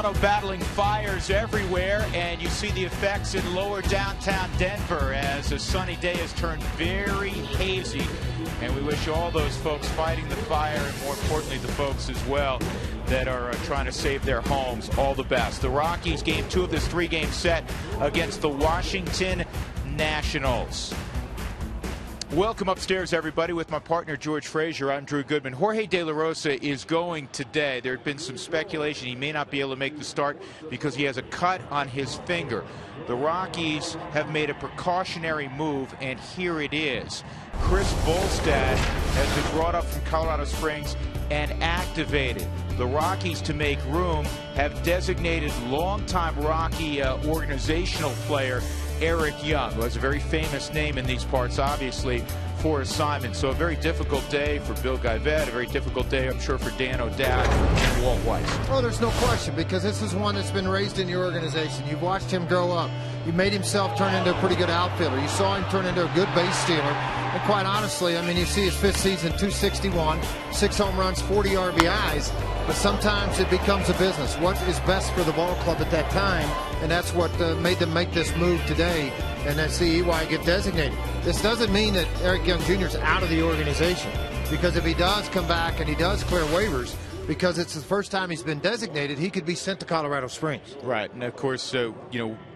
Colorado battling fires everywhere, and you see the effects in lower downtown Denver as a sunny day has turned very hazy. And we wish all those folks fighting the fire, and more importantly the folks as well that are trying to save their homes, all the best. The Rockies game 2 of this 3-game set against the Washington Nationals. Welcome upstairs, everybody, with my partner George Frazier. I'm Drew Goodman. Jorge De La Rosa is going today. There had been some speculation he may not be able to make the start because he has a cut on his finger. The Rockies have made a precautionary move, and here it is. Chris Volstad has been brought up from Colorado Springs and activated. The Rockies, to make room, have designated longtime Rocky organizational player Eric Young, who has a very famous name in these parts, obviously, for assignment. So a very difficult day for Bill Guyvet, a very difficult day, I'm sure, for Dan O'Dowd and Walt Weiss. Oh, there's no question, because this is one that's been raised in your organization. You've watched him grow up. You made himself turn into a pretty good outfielder. You saw him turn into a good base stealer. And quite honestly, I mean, you see his 5th season, 261, 6 home runs, 40 RBIs. But sometimes it becomes a business. What is best for the ball club at that time? And that's what made them make this move today. And that's why I get designated. This doesn't mean that Eric Young Jr. is out of the organization, because if he does come back and he does clear waivers, because it's the first time he's been designated, he could be sent to Colorado Springs. Right, and of course,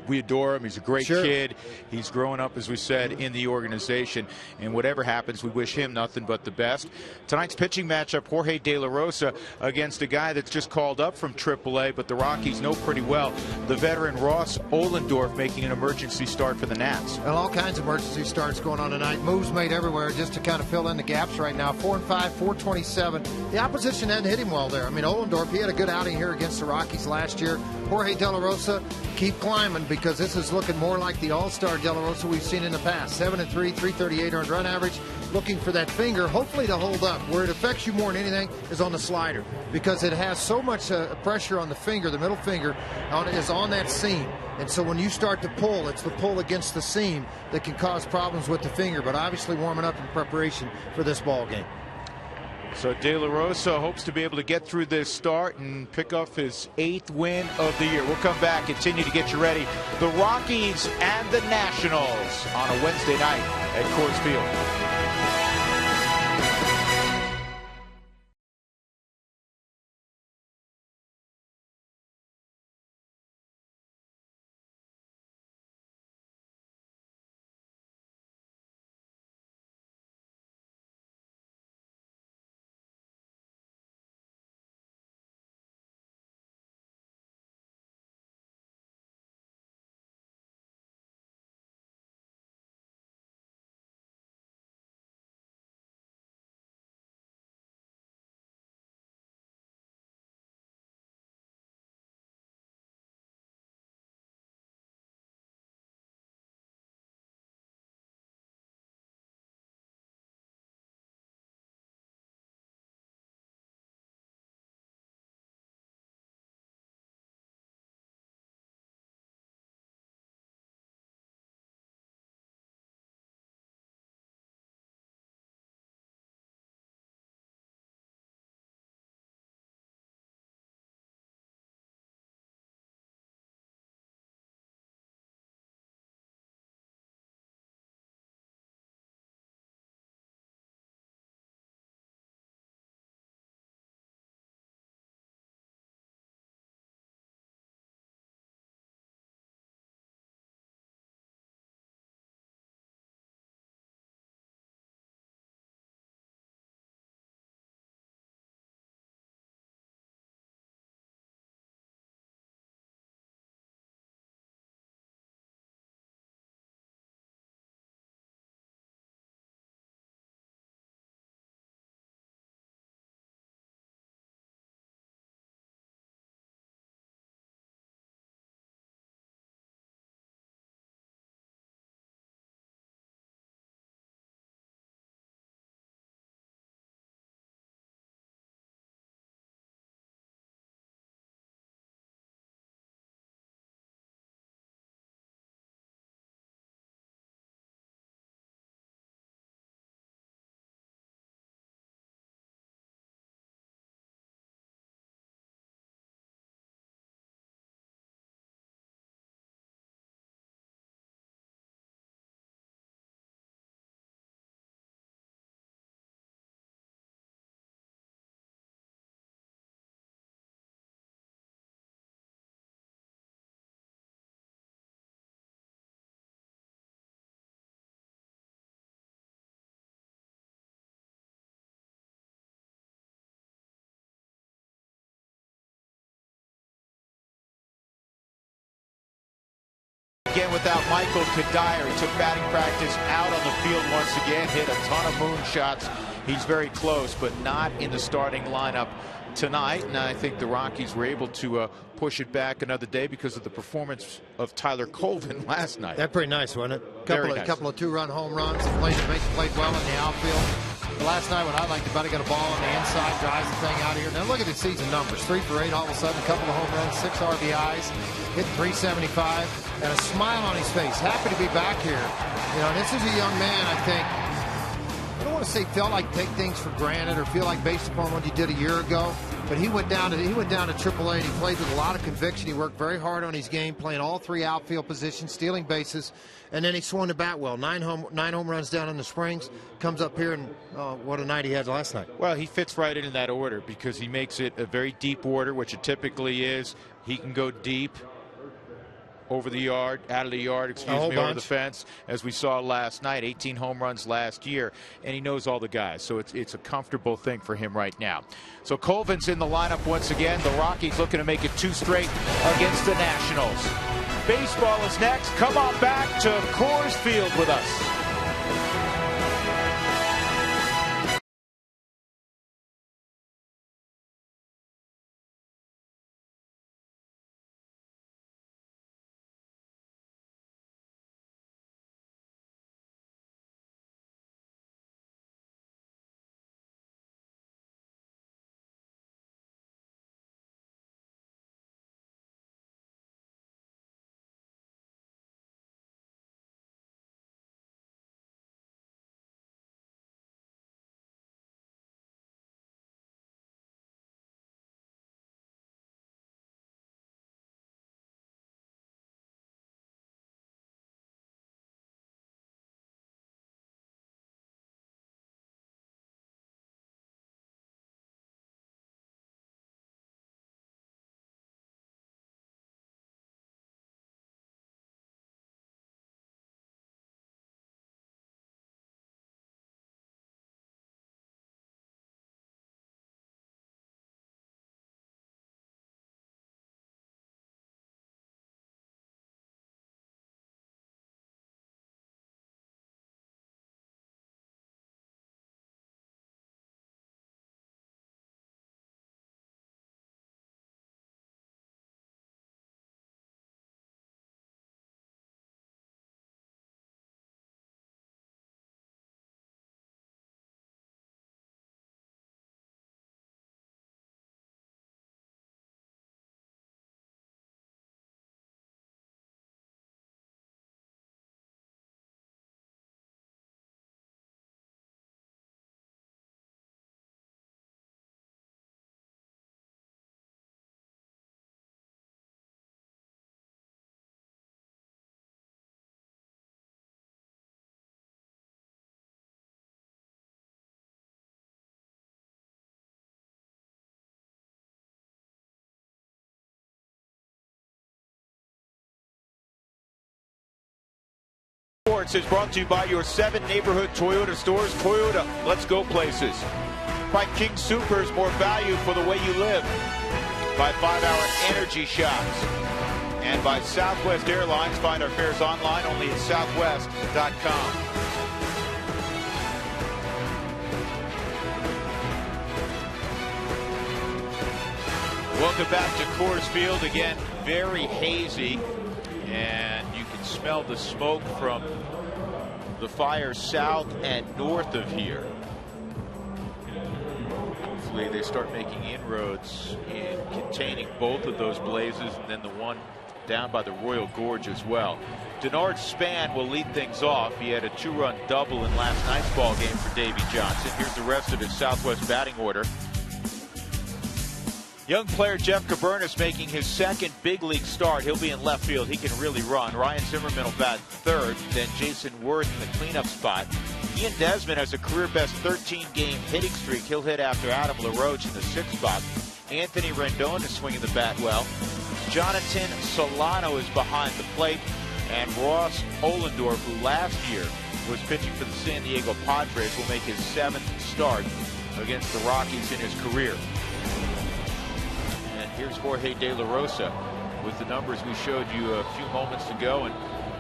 we adore him. He's a great kid. He's growing up, as we said, in the organization. And whatever happens, we wish him nothing but the best. Tonight's pitching matchup, Jorge De La Rosa against a guy that's just called up from AAA, but the Rockies know pretty well. The veteran Ross Ohlendorf making an emergency start for the Nats. And all kinds of emergency starts going on tonight. Moves made everywhere just to kind of fill in the gaps right now. 4-5, 427. The opposition hadn't hit him well there. I mean, Ohlendorf, he had a good outing here against the Rockies last year. Jorge De La Rosa, keep climbing, because this is looking more like the all-star De La Rosa we've seen in the past. 7-3, 338 earned run average. Looking for that finger, hopefully to hold up. Where it affects you more than anything is on the slider, because it has so much pressure on the finger. The middle finger is on that seam. And so when you start to pull, it's the pull against the seam that can cause problems with the finger. But obviously warming up in preparation for this ball game. So De La Rosa hopes to be able to get through this start and pick up his 8th win of the year. We'll come back, continue to get you ready. The Rockies and the Nationals on a Wednesday night at Coors Field. without Michael Kadire. He took batting practice out on the field once again, hit a ton of moon shots. He's very close, but not in the starting lineup tonight. And I think the Rockies were able to push it back another day because of the performance of Tyler Colvin last night. That's pretty nice, wasn't it? Very nice. Couple of two-run home runs. He played well in the outfield. But last night when I liked about, he got a ball on the inside, drives the thing out of here. Now look at the season numbers: 3 for 8 all of a sudden, a couple of home runs, 6 RBIs, hit 375, and a smile on his face. Happy to be back here. You know, and this is a young man, I think. I don't want to say felt like take things for granted or feel like based upon what he did a year ago, but he went down to AAA and he played with a lot of conviction. He worked very hard on his game, playing all 3 outfield positions, stealing bases, and then he swung the bat well. 9 home runs down in the Springs. Comes up here, and what a night he had last night. Well, he fits right in that order because he makes it a very deep order, which it typically is. He can go deep, over the yard, out of the yard, over the fence, as we saw last night. 18 home runs last year, and he knows all the guys, so it's a comfortable thing for him right now. So Colvin's in the lineup once again. The Rockies looking to make it 2 straight against the Nationals. Baseball is next. Come on back to Coors Field with us. Sports is brought to you by your 7 neighborhood Toyota stores. Toyota, let's go places. By King Soopers, more value for the way you live. By 5-Hour Energy Shots. And by Southwest Airlines. Find our fares online only at southwest.com. Welcome back to Coors Field. Again, very hazy. And you can smell the smoke from the fire south and north of here. Hopefully they start making inroads in containing both of those blazes, and then the one down by the Royal Gorge as well. Denard Span will lead things off. He had a 2-run double in last night's ball game for Davey Johnson. Here's the rest of his Southwest batting order. Young player Jeff Cabernis making his 2nd big league start. He'll be in left field. He can really run. Ryan Zimmerman will bat 3rd. Then Jason Worth in the cleanup spot. Ian Desmond has a career-best 13-game hitting streak. He'll hit after Adam LaRoche in the 6th spot. Anthony Rendon is swinging the bat well. Jonathan Solano is behind the plate. And Ross Ohlendorf, who last year was pitching for the San Diego Padres, will make his 7th start against the Rockies in his career. Here's Jorge De La Rosa with the numbers we showed you a few moments ago, and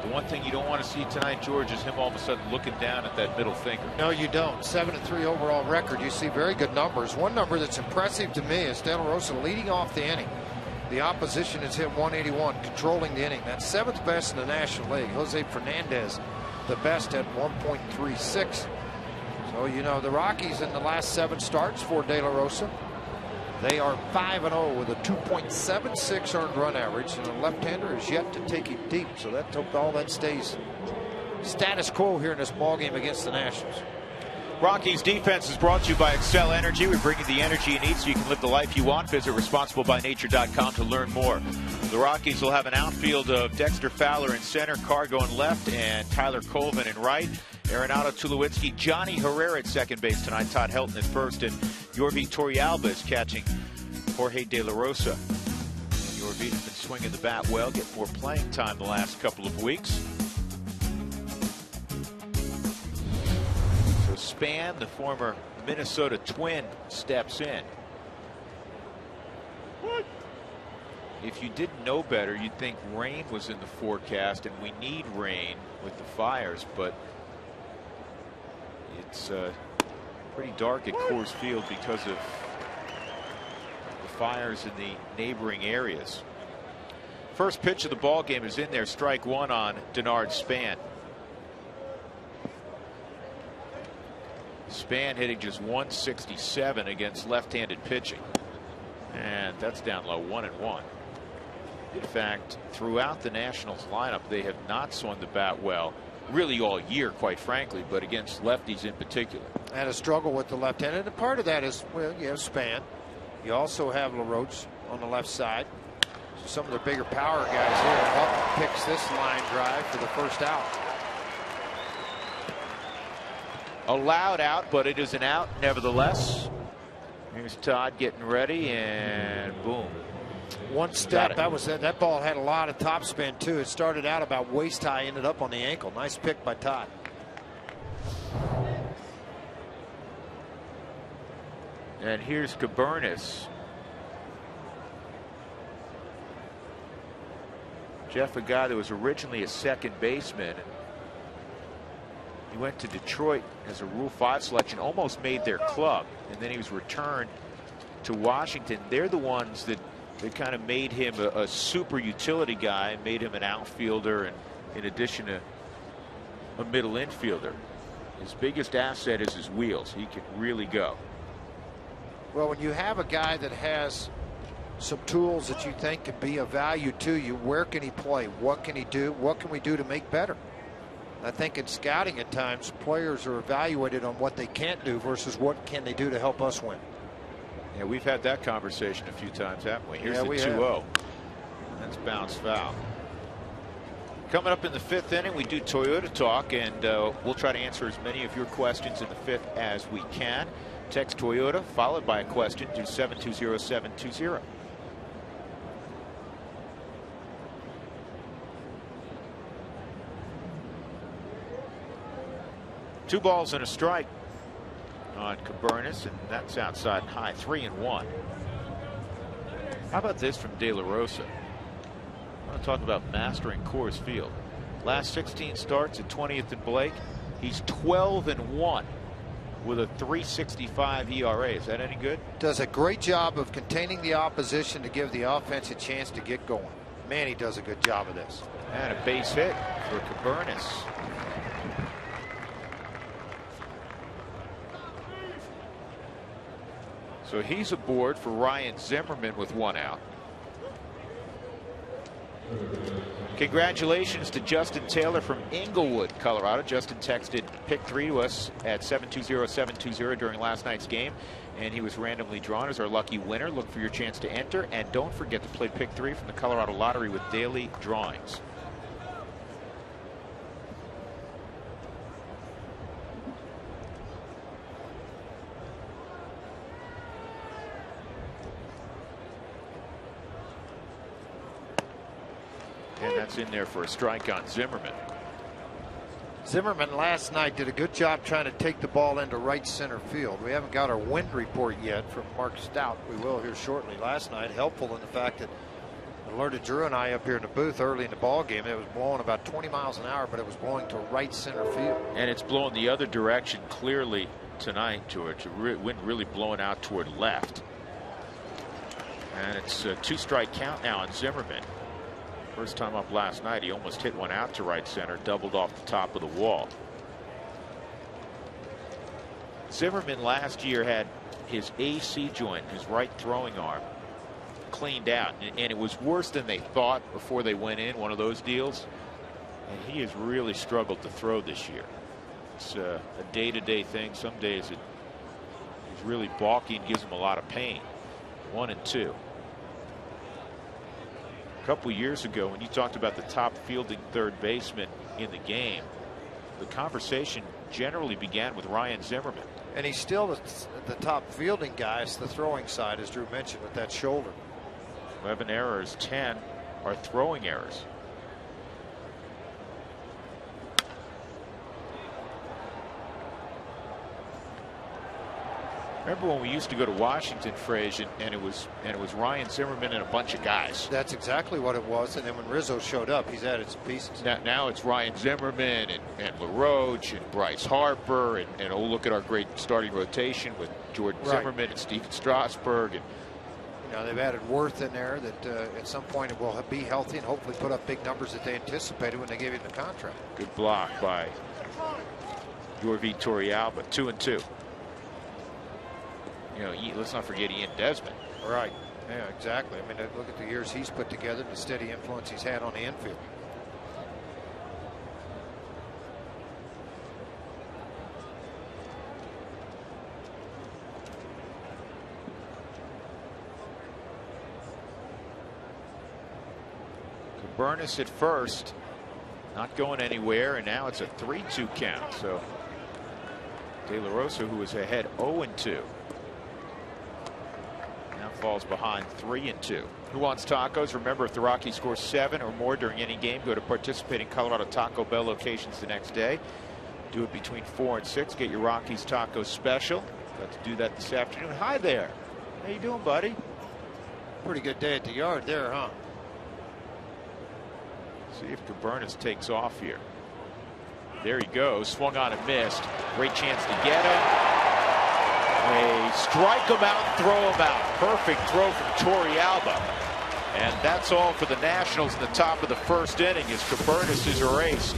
The one thing you don't want to see tonight, George, is him all of a sudden looking down at that middle finger. No, you don't. 7-3 overall record. You see very good numbers. One number that's impressive to me is De La Rosa leading off the inning. The opposition has hit 181, controlling the inning. That's 7th best in the National League. Jose Fernandez, the best at 1.36. So, you know, the Rockies in the last 7 starts for De La Rosa, they are 5-0 with a 2.76 earned run average, and the left-hander is yet to take it deep. So that all that stays status quo here in this ball game against the Nationals. Rockies defense is brought to you by Excel Energy. We bring you the energy you need so you can live the life you want. Visit responsiblebynature.com to learn more. The Rockies will have an outfield of Dexter Fowler in center, Cargo in left, and Tyler Colvin in right. Arenado, Tulowitzki, Johnny Herrera at second base tonight, Todd Helton at first, and Yorvi Torrealba is catching Jorge De La Rosa. Yorvi's been swinging the bat well, get more playing time the last couple of weeks. So Span, the former Minnesota Twin, steps in. If you didn't know better, you'd think rain was in the forecast, and we need rain with the fires, but it's pretty dark at Coors Field because of the fires in the neighboring areas. First pitch of the ball game is in there. Strike one on Denard Span. Span hitting just 167 against left-handed pitching, and that's down low, 1-1. In fact, throughout the Nationals lineup, they have not swung the bat well, really all year, quite frankly, but against lefties in particular. And a struggle with the left-handed, and part of that is, well, you have Span. You also have LaRoche on the left side. So some of the bigger power guys here. Up picks this line drive for the first out. Allowed out, but it is an out nevertheless. Here's Todd getting ready, and boom. One step. That ball had a lot of top spin too. It started out about waist high, ended up on the ankle. Nice pick by Todd. And here's Cabernis. Jeff, a guy that was originally a second baseman. He went to Detroit as a Rule 5 selection, almost made their club, and then he was returned to Washington. They're the ones that kind of made him a super utility guy, made him an outfielder, and in addition to a middle infielder. His biggest asset is his wheels. He can really go. Well, when you have a guy that has some tools that you think could be of value to you, where can he play? What can he do? What can we do to make better? I think in scouting at times, players are evaluated on what they can't do versus what can they do to help us win. Yeah, we've had that conversation a few times, haven't we? Here's the 2-0. That's bounced foul. Coming up in the 5th inning, we do Toyota Talk, and we'll try to answer as many of your questions in the 5th as we can. Text Toyota followed by a question to 720-720. Two balls and a strike on Cabernis, and that's outside and high. 3-1. How about this from De La Rosa? I want to talk about mastering Coors Field. Last 16 starts at 20th and Blake. He's 12-1 with a 3.65 ERA. Is that any good? Does a great job of containing the opposition to give the offense a chance to get going. Man, he does a good job of this. And a base hit for Cabernis. So he's aboard for Ryan Zimmerman with one out. Congratulations to Justin Taylor from Inglewood, Colorado. Justin texted pick 3 to us at 720-720 during last night's game, and he was randomly drawn as our lucky winner. Look for your chance to enter, and don't forget to play pick 3 from the Colorado Lottery with daily drawings. And that's in there for a strike on Zimmerman. Zimmerman last night did a good job trying to take the ball into right center field. We haven't got our wind report yet from Mark Stout. We will here shortly. Last night, helpful in the fact that Alerted Drew and I up here in the booth early in the ball game. It was blowing about 20 miles an hour, but it was blowing to right center field. And it's blowing the other direction clearly tonight, George. The wind really blowing out toward left. And it's a 2-strike count now on Zimmerman. First time up last night, he almost hit one out to right center, doubled off the top of the wall. Zimmerman last year had his AC joint, his right throwing arm, cleaned out, and it was worse than they thought before they went in, one of those deals. And he has really struggled to throw this year. It's a day-to-day thing. Some days he's really balky and gives him a lot of pain. 1-2. A couple years ago, when you talked about the top fielding third baseman in the game, the conversation generally began with Ryan Zimmerman. And he's still the top fielding guy. It's the throwing side, as Drew mentioned, with that shoulder. 11 errors, 10 are throwing errors. Remember when we used to go to Washington, Frazier, and it was Ryan Zimmerman and a bunch of guys. That's exactly what it was. And then when Rizzo showed up, he's added some pieces. Now it's Ryan Zimmerman and LaRoche and Bryce Harper and oh, look at our great starting rotation with Jordan Zimmerman and Steven Strasburg. And you know, they've added Worth in there that at some point it will be healthy and hopefully put up big numbers that they anticipated when they gave him the contract. Good block by Jorvi Torrealba. 2-2. You know, let's not forget Ian Desmond. Right. Yeah, exactly. I mean, look at the years he's put together, the steady influence he's had on the infield. Cabernis at first, not going anywhere, and now it's a 3-2 count. So De La Rosa, who was ahead 0-2. Falls behind 3-2. Who wants tacos? Remember, if the Rockies score 7 or more during any game, go to participating Colorado Taco Bell locations the next day. Do it between 4 and 6. Get your Rockies taco special. Got to do that this afternoon. Hi there. How you doing, buddy? Pretty good day at the yard there, huh? See if Cabernis takes off here. There he goes. Swung on and missed. Great chance to get him. They strike him out, throw him out. Perfect throw from Torrealba. And that's all for the Nationals in the top of the first inning as Cabernis is erased.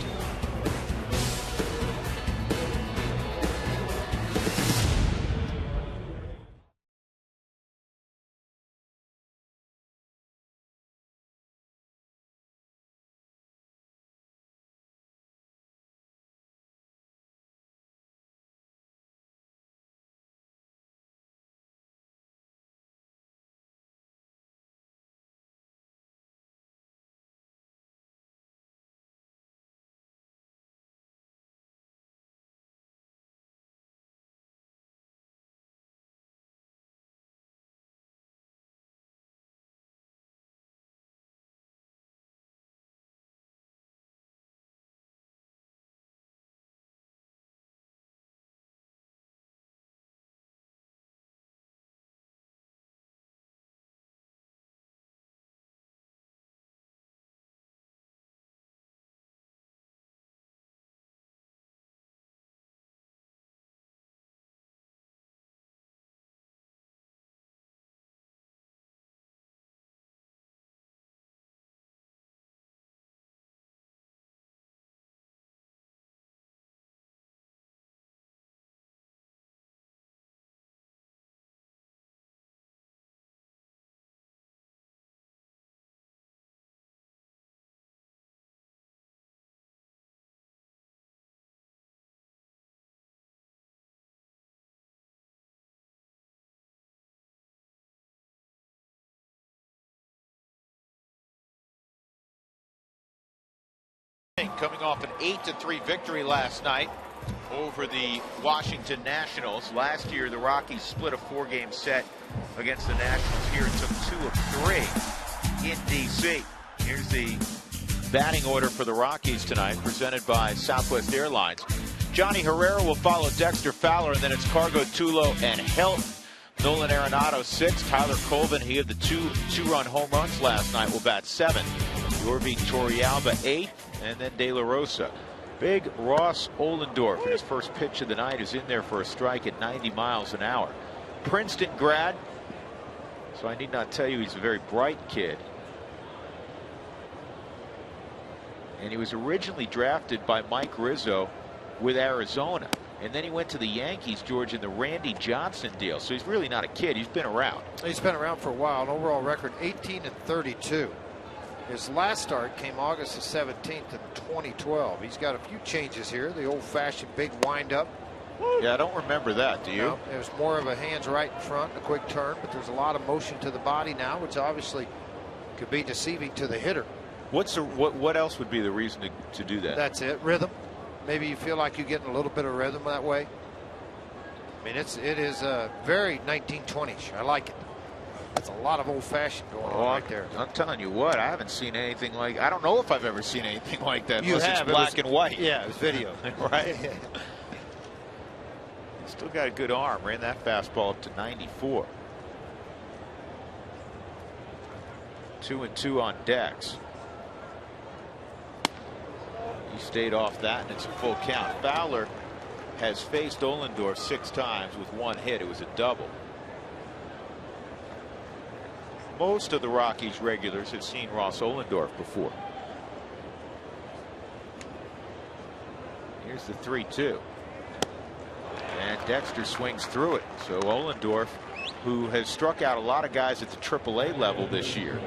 Coming off an 8-3 victory last night over the Washington Nationals. Last year, the Rockies split a 4-game set against the Nationals. Here it took 2 of 3 in D.C. Here's the batting order for the Rockies tonight, presented by Southwest Airlines. Johnny Herrera will follow Dexter Fowler, and then it's Cargo, Tulo, and Helton. Nolan Arenado 6. Tyler Colvin, he had the two-run home runs last night, will bat 7. Yorvi Torrealba 8, and then De La Rosa. Big Ross Ollendorf in his first pitch of the night is in there for a strike at 90 miles an hour. Princeton grad, so I need not tell you he's a very bright kid. And he was originally drafted by Mike Rizzo with Arizona. And then he went to the Yankees, George, in the Randy Johnson deal. So he's really not a kid. He's been around. He's been around for a while. An overall record 18-32. His last start came August the 17th of 2012. He's got a few changes here. The old-fashioned big wind-up. Yeah, I don't remember that. Do you? No, it was more of a hands right in front, a quick turn. But there's a lot of motion to the body now, which obviously could be deceiving to the hitter. What else would be the reason to do that? That's it. Rhythm. Maybe you feel like you're getting a little bit of rhythm that way. I mean, it is very 1920s. I like it. That's a lot of old-fashioned going on right there. I'm telling you what, I haven't seen anything like. I don't know if I've ever seen anything like that. You unless have. It's black and white. Yeah, it was video. Right. Still got a good arm. Ran that fastball up to 94. 2-2 on Dex. He stayed off that, and it's a full count. Fowler has faced Ollendorf 6 times with 1 hit. It was a double. Most of the Rockies regulars have seen Ross Ollendorf before. Here's the 3-2. And Dexter swings through it. So Ollendorf, who has struck out a lot of guys at the AAA level this year,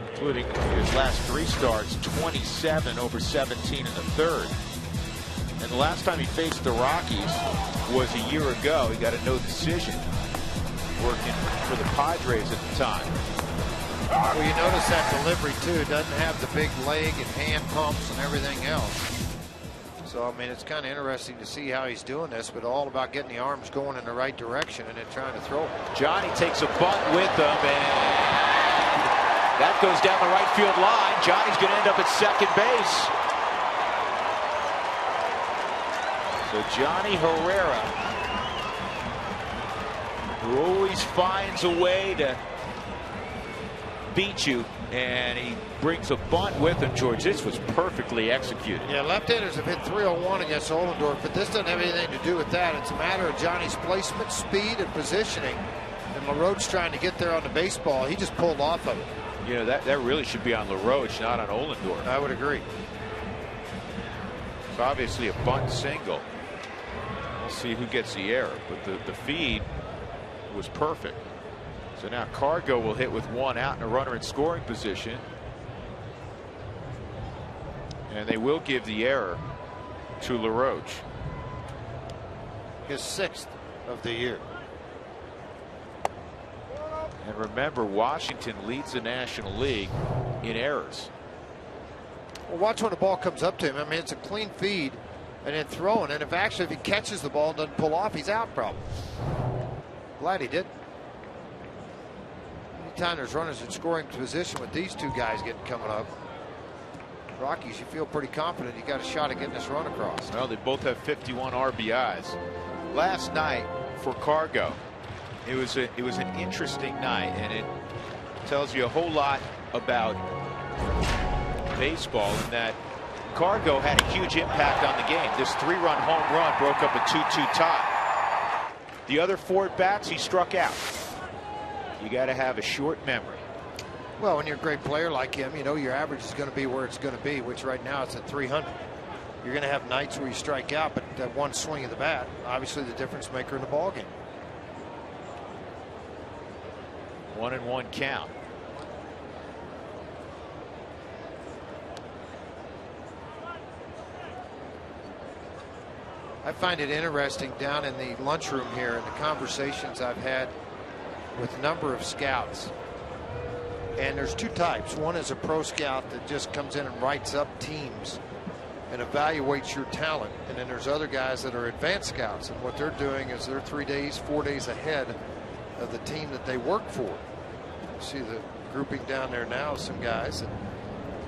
including his last 3 starts, 27 over 17 in the 3rd. And the last time he faced the Rockies was a year ago. He got a no decision working for the Padres at the time. Well, you notice that delivery too doesn't have the big leg and hand pumps and everything else. So I mean, it's kind of interesting to see how he's doing this, but all about getting the arms going in the right direction and then trying to throw. Johnny takes a bunt with him, and that goes down the right field line. Johnny's going to end up at second base. So Johnny Herrera, who always finds a way to beat you, and he brings a bunt with him, George. This was perfectly executed. Yeah, left-handers have hit 301 against Ollendorf, but this doesn't have anything to do with that. It's a matter of Johnny's placement, speed, and positioning. And LaRoche trying to get there on the baseball. He just pulled off of it. You know, that really should be on LaRoche, not on Ollendorf. I would agree. It's obviously a bunt single. We'll see who gets the error, but the feed was perfect. So now Cargo will hit with 1 out and a runner in scoring position. And they will give the error to LaRoche. His 6th of the year. And remember, Washington leads the National League in errors. Well, watch when the ball comes up to him. I mean, it's a clean feed and then throwing. And if he catches the ball and doesn't pull off, he's out probably. Glad he did. Anytime there's runners in scoring position with these 2 guys coming up, Rockies, you feel pretty confident you got a shot at getting this run across. Well, they both have 51 RBIs. Last night for Cargo, it was an interesting night, and it tells you a whole lot about baseball in that Cargo had a huge impact on the game. This 3-run home run broke up a 2-2 tie. The other 4 at bats, he struck out. You got to have a short memory. Well, when you're a great player like him, you know your average is going to be where it's going to be, which right now it's at 300. You're going to have nights where you strike out, but that one swing of the bat, obviously the difference maker in the ball game. 1-1 count. I find it interesting down in the lunchroom here and the conversations I've had with a number of scouts. And there's 2 types. One is a pro scout that just comes in and writes up teams and evaluates your talent. And then there's other guys that are advanced scouts. And what they're doing is they're 3 days, 4 days ahead of the team that they work for. You see the grouping down there now, some guys.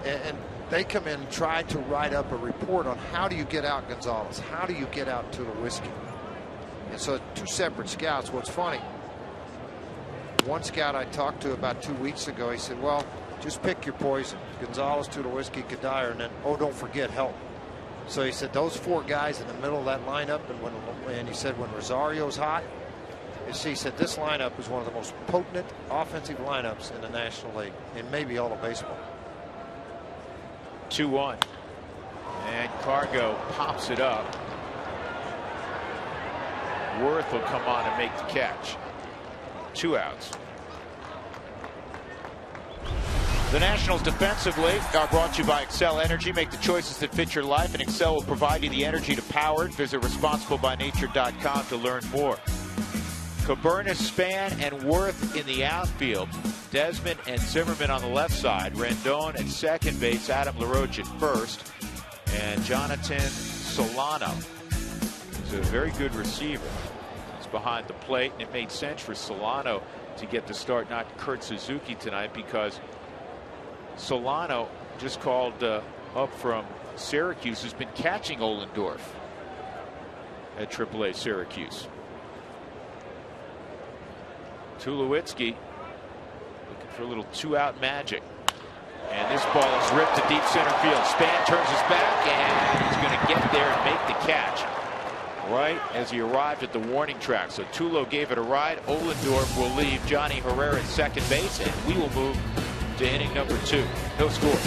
And they come in and try to write up a report on how do you get out Gonzalez? How do you get out Tulowitzki? And so 2 separate scouts. What's funny, one scout I talked to about 2 weeks ago, he said, well, just pick your poison. Gonzalez, Tulowitzki, Kadire, and then, oh, don't forget help. So he said those 4 guys in the middle of that lineup, and he said when Rosario's hot, he said this lineup is one of the most potent offensive lineups in the National League, and maybe all of baseball. 2-1. And Cargo pops it up. Worth will come on and make the catch. 2 outs. The Nationals defensively are brought to you by Excel Energy. Make the choices that fit your life, and Excel will provide you the energy to power it. Visit responsiblebynature.com to learn more. Cabernet, Span, and Worth in the outfield. Desmond and Zimmerman on the left side. Rendon at second base. Adam LaRoche at first. And Jonathan Solano is a very good receiver. He's behind the plate, and it made sense for Solano to get the start, not Kurt Suzuki tonight, because Solano, just called up from Syracuse, has been catching Ohlendorf at AAA Syracuse. Tulowitzki looking for a little 2-out magic. And this ball is ripped to deep center field. Span turns his back, and he's going to get there and make the catch right as he arrived at the warning track. So Tulo gave it a ride. Ohlendorf will leave Johnny Herrera at second base, and we will move to inning number 2. No score.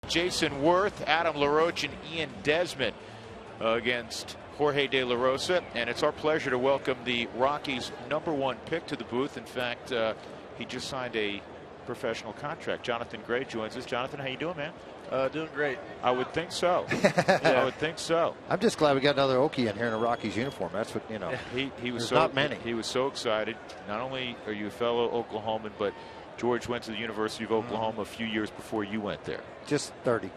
Jason Worth, Adam LaRoche, and Ian Desmond against Jorge De La Rosa. And it's our pleasure to welcome the Rockies' #1 pick to the booth. In fact, he just signed a professional contract. Jonathan Gray joins us. Jonathan, how you doing, man? Doing great. I would think so. I would think so. I'm just glad we got another Okie in here in a Rockies uniform. That's what, you know. He was There's so not many. He was so excited. Not only are you a fellow Oklahoman, but George went to the University of Oklahoma a few years before you went there. Just 30.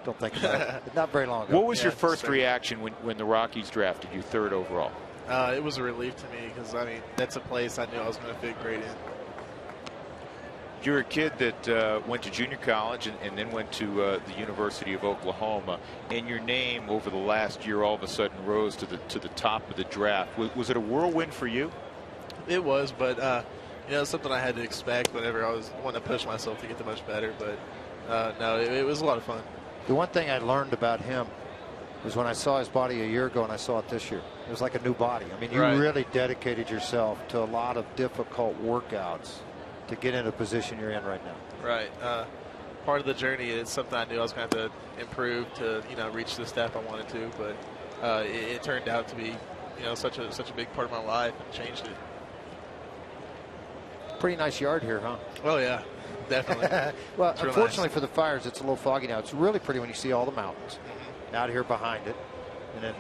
Don't think about it. Not very long ago. What was your first reaction when the Rockies drafted you 3rd overall? It was a relief to me because, I mean, that's a place I knew I was going to fit great in. You're a kid that went to junior college and then went to the University of Oklahoma, and your name over the last year all of a sudden rose to the top of the draft. Was it a whirlwind for you? It was, but you know, something I had to expect whenever I was wanting to push myself to get to much better. But no, it was a lot of fun. The one thing I learned about him was when I saw his body a year ago and I saw it this year. It was like a new body. I mean, you really dedicated yourself to a lot of difficult workouts to get in a position you're in right now. Right. Part of the journey is something I knew I was going to have to improve to, you know, reach the step I wanted to. But it turned out to be, you know, such a big part of my life and changed it. Pretty nice yard here, huh? Oh, yeah, definitely. Well, unfortunately for the Fires, it's a little foggy now. It's really pretty when you see all the mountains out here behind it. And then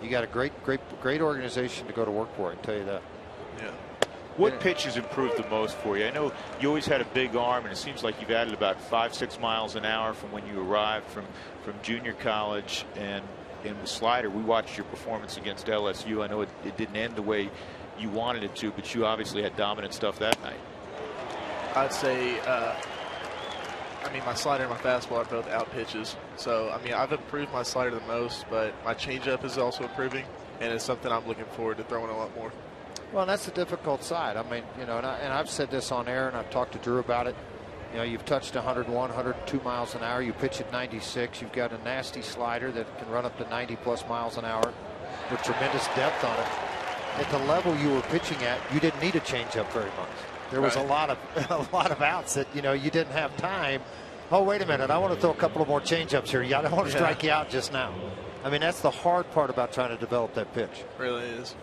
you got a great organization to go to work for, I can tell you that. Yeah. What pitch has improved the most for you? I know you always had a big arm, and it seems like you've added about 5-6 miles an hour from when you arrived from junior college. And in the slider, we watched your performance against LSU. I know it didn't end the way you wanted it to, but you obviously had dominant stuff that night. I'd say, I mean, my slider and my fastball are both out pitches. So, I mean, I've improved my slider the most, but my changeup is also improving, and it's something I'm looking forward to throwing a lot more. Well, that's the difficult side. I mean, you know, and I've said this on air, and I've talked to Drew about it. You know, you've touched 101, 102 miles an hour. You pitch at 96. You've got a nasty slider that can run up to 90+ miles an hour with tremendous depth on it. At the level you were pitching at, you didn't need a changeup very much. There was a lot of outs that, you know, you didn't have time. Oh, wait a minute, I want to throw a couple of more changeups here. I don't want to strike you out just now. I mean, that's the hard part about trying to develop that pitch. It really is.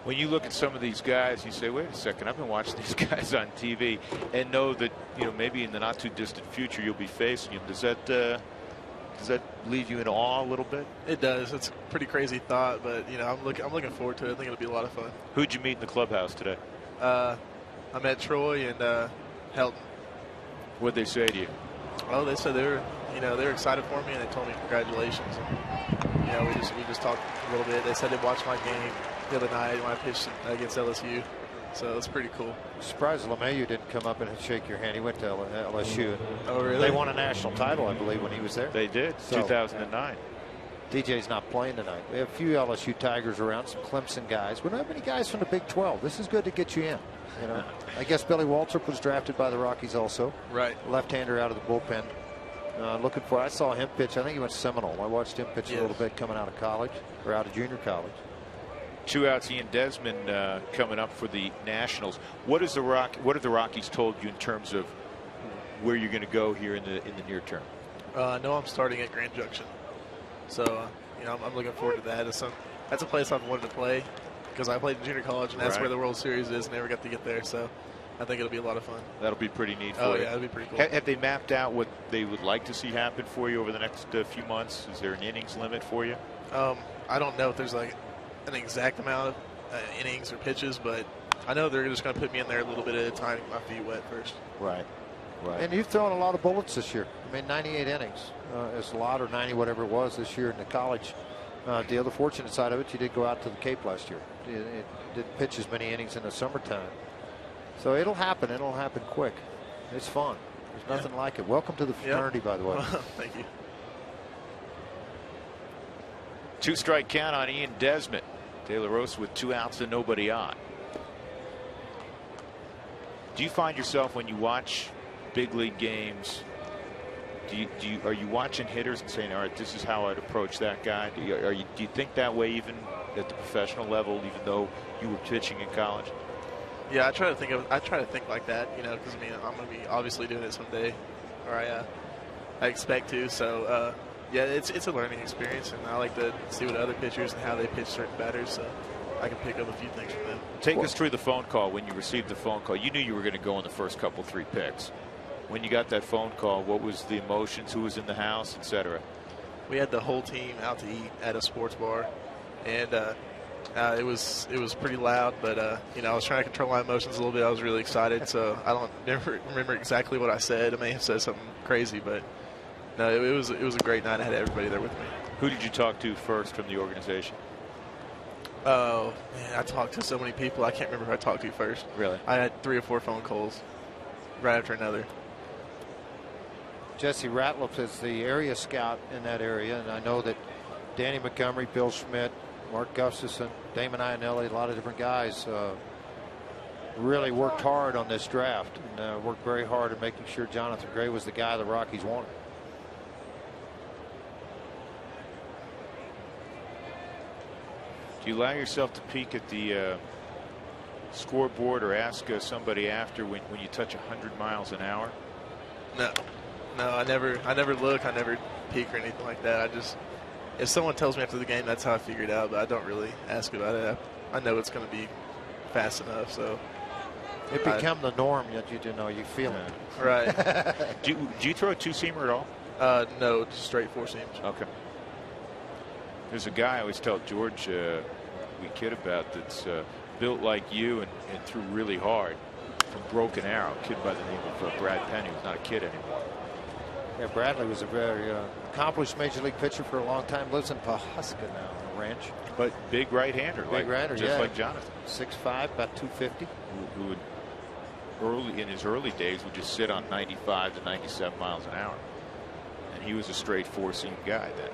When you look at some of these guys, you say, wait a second, I've been watching these guys on TV and know that, you know, maybe in the not too distant future you'll be facing them. Does that leave you in awe a little bit? It does. It's a pretty crazy thought, but, you know, I'm looking forward to it. I think it'll be a lot of fun. Who'd you meet in the clubhouse today? I met Troy and Helton. What'd they say to you? Well, they said they were excited for me, and they told me congratulations. And, you know, we just talked a little bit. They said they watched my game the other night when I pitched against LSU, so it's pretty cool. Surprised LeMahieu didn't come up and shake your hand. He went to LSU. Oh, really? They won a national title, I believe, when he was there. They did. So, 2009. DJ's not playing tonight. We have a few LSU Tigers around, some Clemson guys. We don't have any guys from the Big 12. This is good to get you in. You know, I guess Billy Waltrip was drafted by the Rockies also. Right. Left-hander out of the bullpen. Looking for. I saw him pitch. I think he went to Seminole. I watched him pitch a little bit coming out of college or out of junior college. 2 outs, Ian Desmond coming up for the Nationals. What have the Rockies told you in terms of where you're going to go here in the near term? I know I'm starting at Grand Junction, so you know I'm looking forward to that. That's a place I've wanted to play because I played in junior college, and that's where the World Series is. Never got to get there, so I think it'll be a lot of fun. That'll be pretty neat for you. Oh yeah, it'll be pretty cool. Have they mapped out what they would like to see happen for you over the next few months? Is there an innings limit for you? I don't know if there's like an exact amount of innings or pitches, but I know they're just going to put me in there a little bit at a time, get my feet wet first. Right. And you've thrown a lot of bullets this year. I mean, 98 innings is a lot, or 90, whatever it was this year in the college deal. The fortunate side of it, you did go out to the Cape last year. It didn't pitch as many innings in the summertime. So it'll happen. It'll happen quick. It's fun. There's nothing like it. Welcome to the fraternity, by the way. Thank you. 2-strike count on Ian Desmond. De La Rosa with 2 outs and nobody on. Do you find yourself when you watch big league games, are you watching hitters and saying, all right, this is how I'd approach that guy? Do you think that way even at the professional level, even though you were pitching in college? Yeah, I try to think like that, you know, because I mean I'm going to be obviously doing it someday, or I expect to. So yeah, it's a learning experience, and I like to see what other pitchers and how they pitch certain batters, so I can pick up a few things from them. Take us through the phone call. When you received the phone call, you knew you were going to go in the first couple 3 picks. When you got that phone call, what was the emotions? Who was in the house, etc.? We had the whole team out to eat at a sports bar, and it was pretty loud, but you know, I was trying to control my emotions a little bit. I was really excited, so I don't remember exactly what I said. I may have said something crazy, but no, it was a great night. I had everybody there with me. Who did you talk to first from the organization? Oh man, I talked to so many people. I can't remember who I talked to first. Really? I had 3 or 4 phone calls right after another. Jesse Ratliff is the area scout in that area, and I know that Danny Montgomery, Bill Schmidt, Mark Gustafson, Damon Ionelli, a lot of different guys really worked hard on this draft and worked very hard at making sure Jonathan Gray was the guy the Rockies wanted. Do you allow yourself to peek at the scoreboard or ask somebody after when you touch 100 miles an hour? No, I never look. I never peek or anything like that. If someone tells me after the game, that's how I figure it out, but I don't really ask about it. I know it's going to be fast enough, so. It become the norm, yet you do know, you feel it. Right. Do you throw a 2-seamer at all? No, just straight 4-seamers. Okay. There's a guy I always tell George we kid about that's built like you and threw really hard from Broken Arrow. A kid by the name of Brad Penny, who's not a kid anymore. Yeah, Bradley was a very accomplished major league pitcher for a long time. Lives in Pawhuska now on a ranch. But big right-hander. Just like Jonathan. 6'5", about 250. Who would in his early days would just sit on 95 to 97 miles an hour. And he was a straight four-seam guy then.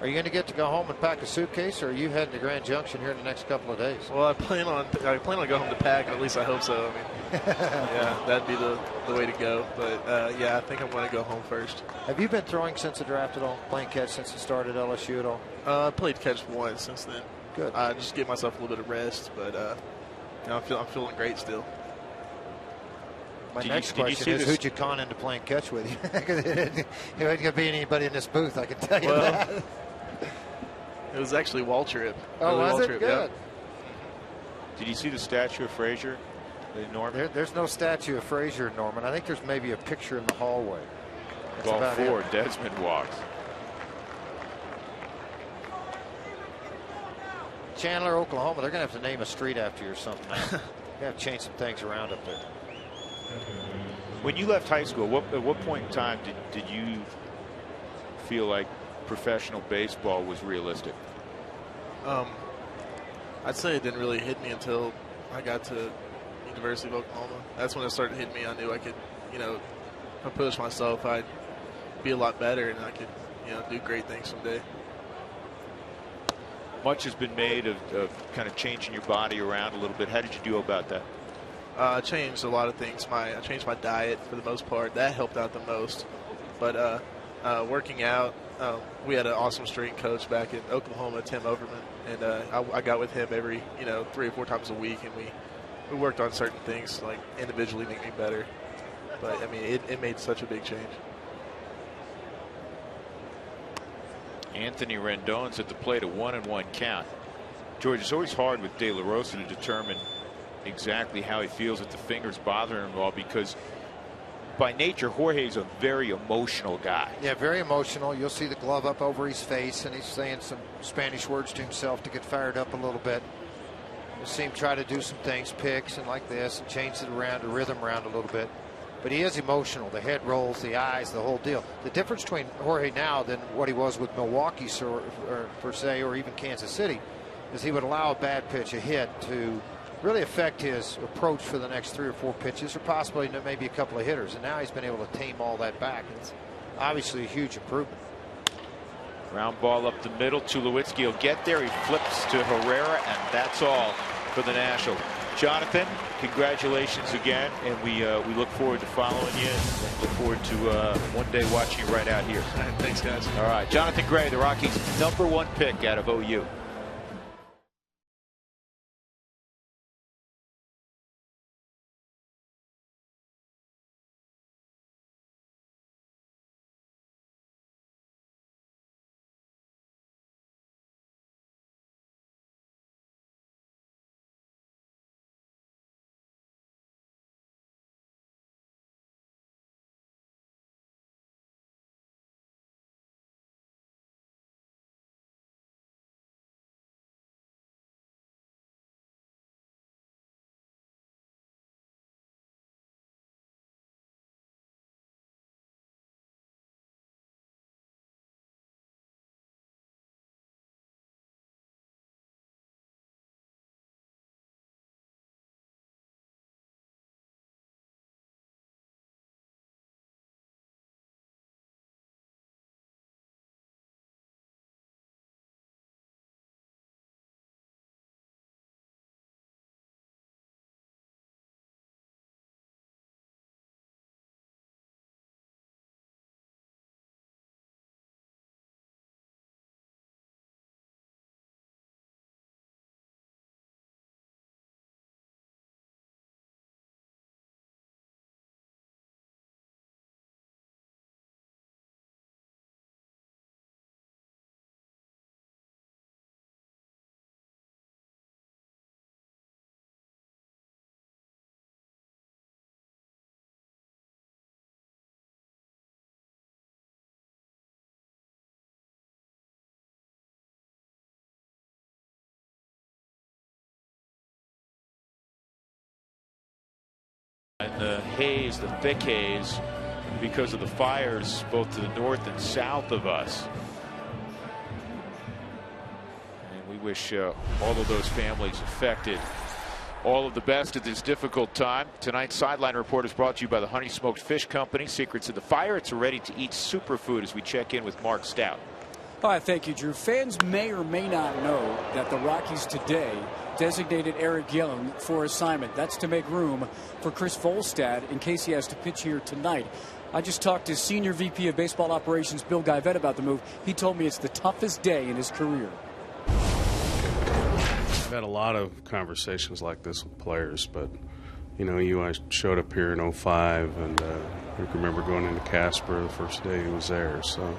Are you going to get to go home and pack a suitcase, or are you heading to Grand Junction here in the next couple of days? Well, I plan on going home to pack. At least I hope so. I mean, yeah, that'd be the way to go. But yeah, I think I'm going to go home first. Have you been throwing since the draft at all? Playing catch since you started LSU at all? I played catch once since then. Good. Just give myself a little bit of rest, but I'm feeling great still. My next question is, who'd you con into playing catch with you? It ain't going to be anybody in this booth, I can tell you that. It was actually Waltrip. Oh, was it? Good. Yeah. Did you see the statue of Frazier, Norman? There's no statue of Frazier, Norman. I think there's maybe a picture in the hallway. Ball four, Desmond walks. Chandler, Oklahoma, they're going to have to name a street after you or something. You have to change some things around up there. When you left high school, at what point in time did you feel like professional baseball was realistic? I'd say it didn't really hit me until I got to University of Oklahoma. That's when it started hitting me. I knew I could, if I push myself, I'd be a lot better, and I could, do great things someday. Much has been made of kind of changing your body around a little bit. How did you do about that? I changed a lot of things. I changed my diet for the most part. That helped out the most. But working out, we had an awesome strength coach back in Oklahoma, Tim Overman, and I got with him every 3 or 4 times a week, and we worked on certain things like individually making me better. But I mean, it made such a big change. Anthony Rendon's at the plate, a 1-1 count. George, it's always hard with De La Rosa to determine exactly how he feels if the fingers bothering him at all, because by nature Jorge's a very emotional guy. Yeah, very emotional. You'll see the glove up over his face, and he's saying some Spanish words to himself to get fired up a little bit. You'll see him try to do some things, picks and like this, and change it around, the rhythm around a little bit. But he is emotional. The head rolls, the eyes, the whole deal. The difference between Jorge now than what he was with Milwaukee, or per se, or even Kansas City, is he would allow a bad pitch, a hit, to really affect his approach for the next 3 or 4 pitches, or possibly maybe a couple of hitters. And now he's been able to tame all that back. It's obviously a huge improvement. Ground ball up the middle. Tulowitzki will get there. He flips to Herrera, and that's all for the National. Jonathan, congratulations again, and we look forward to following you and look forward to one day watching you right out here. All right, thanks, guys. All right, Jonathan Gray, the Rockies' #1 pick out of OU. haze, the thick haze, because of the fires both to the north and south of us. And we wish all of those families affected all of the best at this difficult time. Tonight's Sideline Report is brought to you by the Honey Smoked Fish Company. Secrets of the Fire. It's a ready-to-eat superfood as we check in with Mark Stout. All right, thank you, Drew. Fans may or may not know that the Rockies today designated Eric Young for assignment. That's to make room for Chris Volstad in case he has to pitch here tonight. I just talked to Senior VP of Baseball Operations Bill Guyvet about the move. He told me it's the toughest day in his career. I've had a lot of conversations like this with players, but I showed up here in '05, and I remember going into Casper the first day he was there. So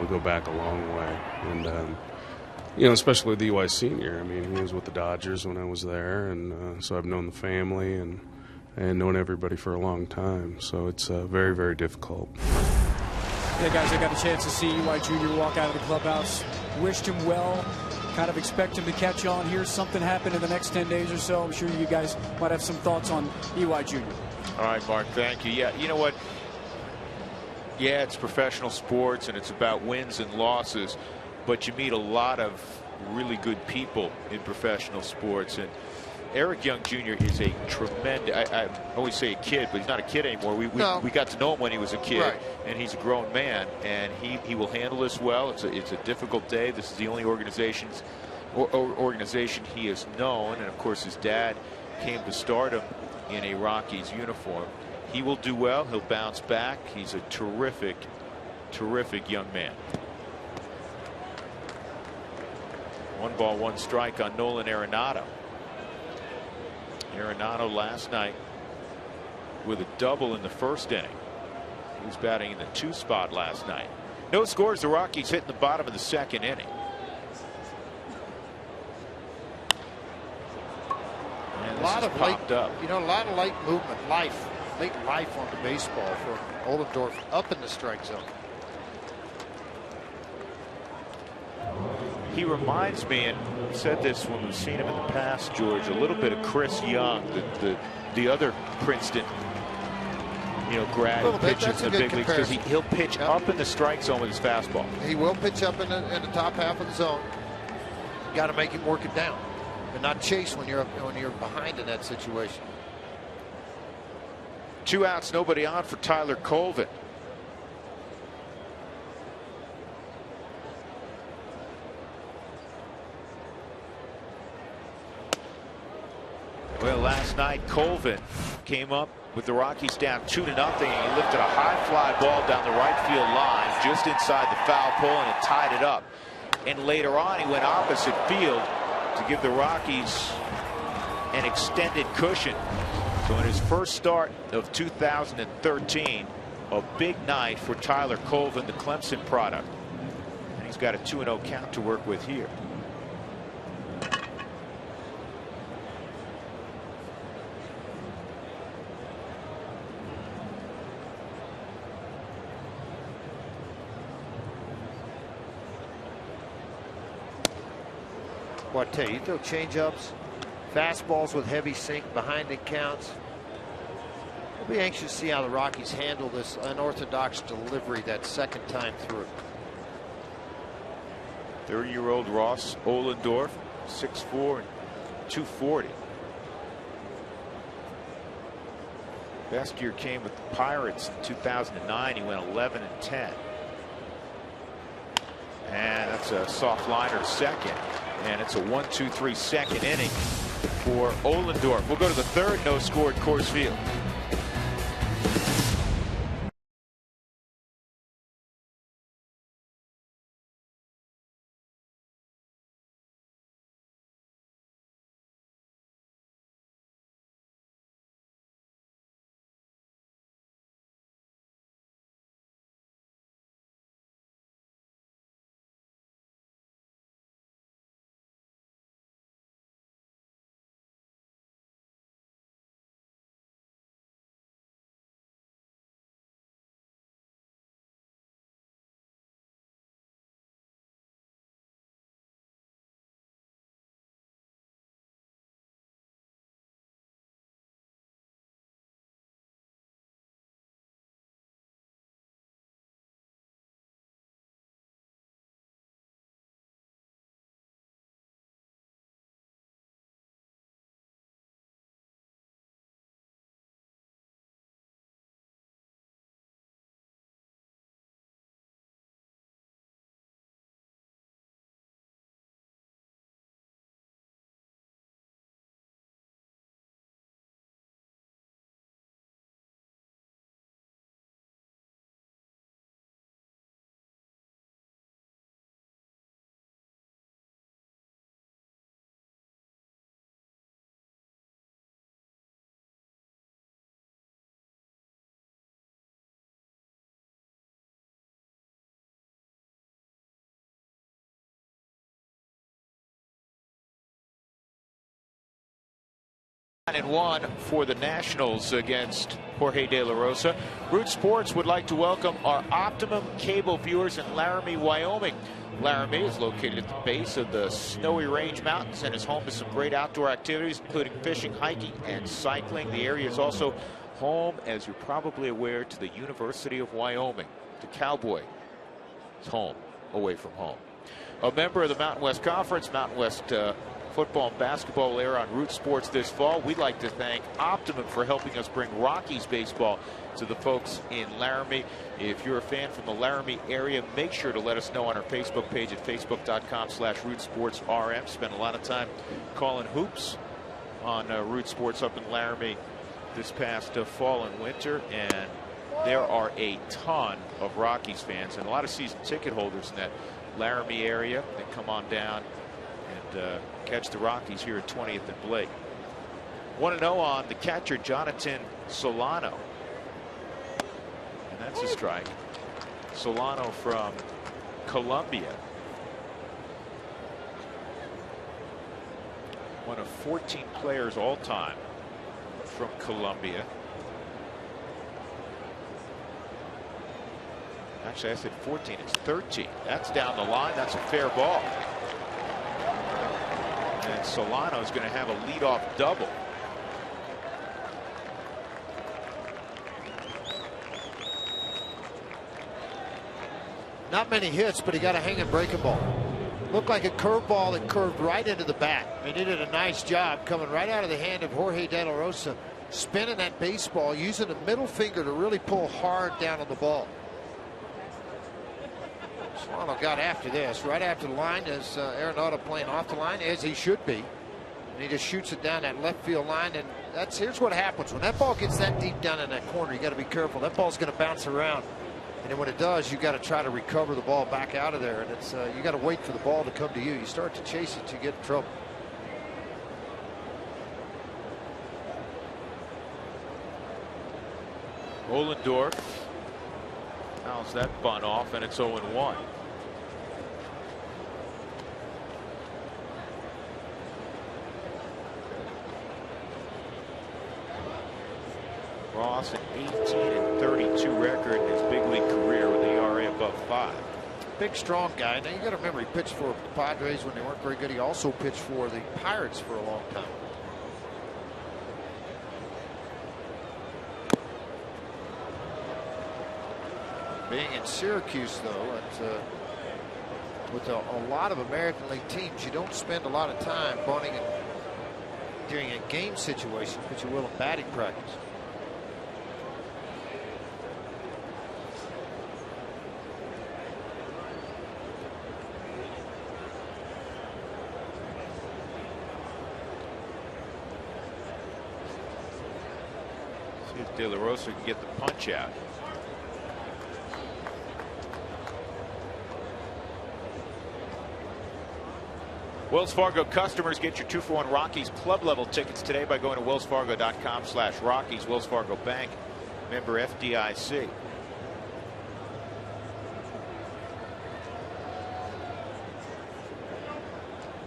we go back a long way, and especially with EY Senior. I mean, he was with the Dodgers when I was there, and so I've known the family and known everybody for a long time. So it's very, very difficult. Yeah, guys, I got a chance to see EY Jr. walk out of the clubhouse. Wished him well. Kind of expect him to catch on here. Something happened in the next 10 days or so. I'm sure you guys might have some thoughts on EY Jr. All right, Mark, thank you. Yeah, you know what? Yeah, it's professional sports and it's about wins and losses, but you meet a lot of really good people in professional sports. And Eric Young Jr. is a tremendous, I always say a kid, but he's not a kid anymore. We got to know him when he was a kid, right, and he's a grown man, and he will handle this well. It's a difficult day. This is the only organization he has known, and of course his dad came to stardom in a Rockies uniform. He will do well. He'll bounce back. He's a terrific, terrific young man. 1 ball, 1 strike on Nolan Arenado. Arenado last night with a double in the first inning. He was batting in the 2 spot last night. No scores. The Rockies hit in the bottom of the 2nd inning. And a lot of popped up. A lot of late movement, late life on the baseball for Ollendorf up in the strike zone. He reminds me, and I've said this when we've seen him in the past, George, a little bit of Chris Young, the other Princeton, grad who pitches in the big leagues, because he'll pitch up in the strike zone with his fastball. He will pitch up in the top half of the zone. You got to make him work it down, and not chase when you're behind in that situation. 2 outs, nobody on for Tyler Colvin. Well, last night Colvin came up with the Rockies down 2-0, and he lifted a high fly ball down the right field line just inside the foul pole, and it tied it up. And later on, he went opposite field to give the Rockies an extended cushion. So in his first start of 2013, a big night for Tyler Colvin, the Clemson product. And he's got a 2-0 count to work with here. Well, I tell you, throw change-ups, fastballs with heavy sink behind it counts. I'll be anxious to see how the Rockies handle this unorthodox delivery that second time through. 30-year-old Ross Ollendorf, 6'4" and 240. Best year came with the Pirates in 2009. He went 11-10. And that's a soft liner to second. And it's a 1-2-3 second inning for Ollendorf. We'll go to the 3rd, no score at Coors Field. 9-1 for the Nationals against Jorge De La Rosa. Root Sports would like to welcome our Optimum Cable viewers in Laramie, Wyoming. Laramie is located at the base of the Snowy Range Mountains and is home to some great outdoor activities, including fishing, hiking, and cycling. The area is also home, as you're probably aware, to the University of Wyoming. The Cowboy is home, away from home. A member of the Mountain West Conference, Mountain West football and basketball will air on Root Sports this fall. We'd like to thank Optimum for helping us bring Rockies baseball to the folks in Laramie. If you're a fan from the Laramie area, make sure to let us know on our Facebook page at facebook.com/RootSportsRM. Spent a lot of time calling hoops on Root Sports up in Laramie this past fall and winter, and there are a ton of Rockies fans and a lot of season ticket holders in that Laramie area that come on down and catch the Rockies here at 20th and Blake. 1-0 on the catcher, Jonathan Solano. And that's a strike. Solano from Columbia. One of 14 players all time from Columbia. Actually, I said 14. It's 13. That's down the line. That's a fair ball. And Solano is going to have a leadoff double. Not many hits, but he got a hanging breaking ball. Looked like a curveball that curved right into the bat. He did a nice job coming right out of the hand of Jorge De La Rosa, spinning that baseball, using the middle finger to really pull hard down on the ball. Solano got after this, right after the line, as Arenado playing off the line, as he should be. And he just shoots it down that left field line, and here's what happens. When that ball gets that deep down in that corner, you got to be careful. That ball's going to bounce around. And then when it does, you got to try to recover the ball back out of there. And it's you got to wait for the ball to come to you. You start to chase it, you get in trouble. Ohlendorf fouls that bunt off, and it's 0-1. Ross, an 18-32 record in his big league career with an ERA above 5. Big, strong guy. Now you got to remember, he pitched for the Padres when they weren't very good. He also pitched for the Pirates for a long time. Being in Syracuse, though, with a lot of American League teams, you don't spend a lot of time bunting during a game situation, but you will in batting practice. See if De La Rosa can get the punch out. Wells Fargo customers, get your 2-for-1 Rockies club level tickets today by going to wellsfargo.com/Rockies. Wells Fargo Bank, member FDIC.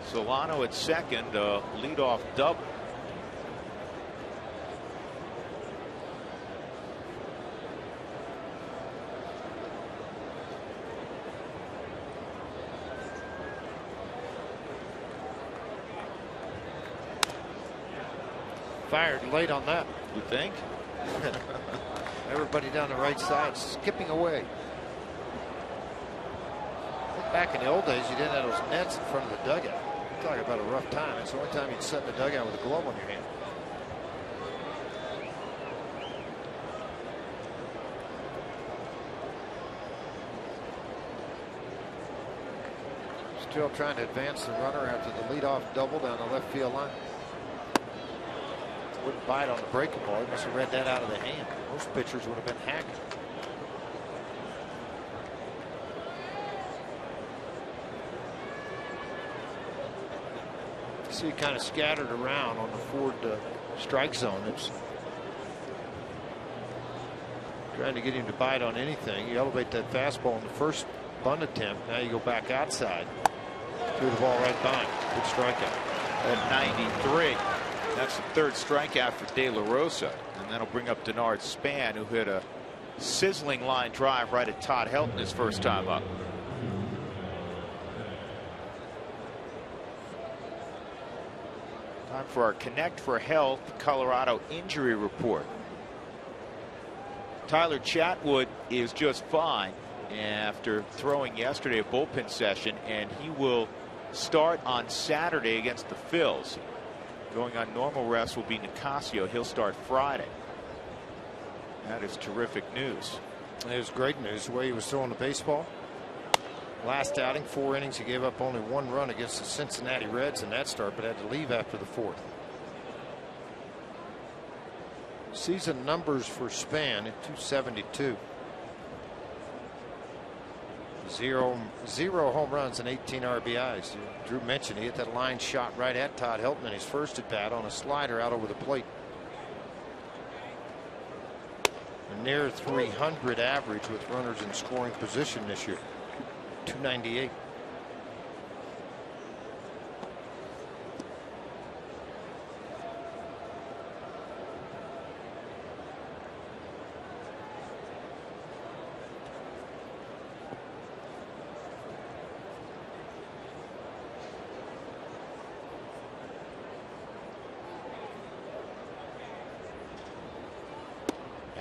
Solano at second, leadoff double. Fired late on that. You think? Everybody down the right side skipping away. Back in the old days, you didn't have those nets in front of the dugout. You're talking about a rough time. It's the only time you'd sit in the dugout with a glove on your hand. Still trying to advance the runner after the leadoff double down the left field line. Wouldn't bite on the breaking ball. He must have read that out of the hand. Most pitchers would have been hacking. See it kind of scattered around on the forward strike zone. It's trying to get him to bite on anything. You elevate that fastball in the first bunt attempt. Now you go back outside. Threw the ball right by him. Good strikeout. At 93. That's the third strikeout for De La Rosa, and that'll bring up Denard Span, who hit a sizzling line drive right at Todd Helton his first time up. Time for our Connect for Health Colorado injury report. Tyler Chatwood is just fine after throwing yesterday a bullpen session, and he will start on Saturday against the Phils. Going on normal rest will be Nicasio. He'll start Friday. That is terrific news. It was great news the way he was throwing the baseball. Last outing, 4 innings, he gave up only 1 run against the Cincinnati Reds in that start, but had to leave after the 4th. Season numbers for Span at 272. Zero home runs and 18 RBIs. Drew mentioned he hit that line shot right at Todd Helton in his first at bat on a slider out over the plate. A near 300 average with runners in scoring position this year. 298.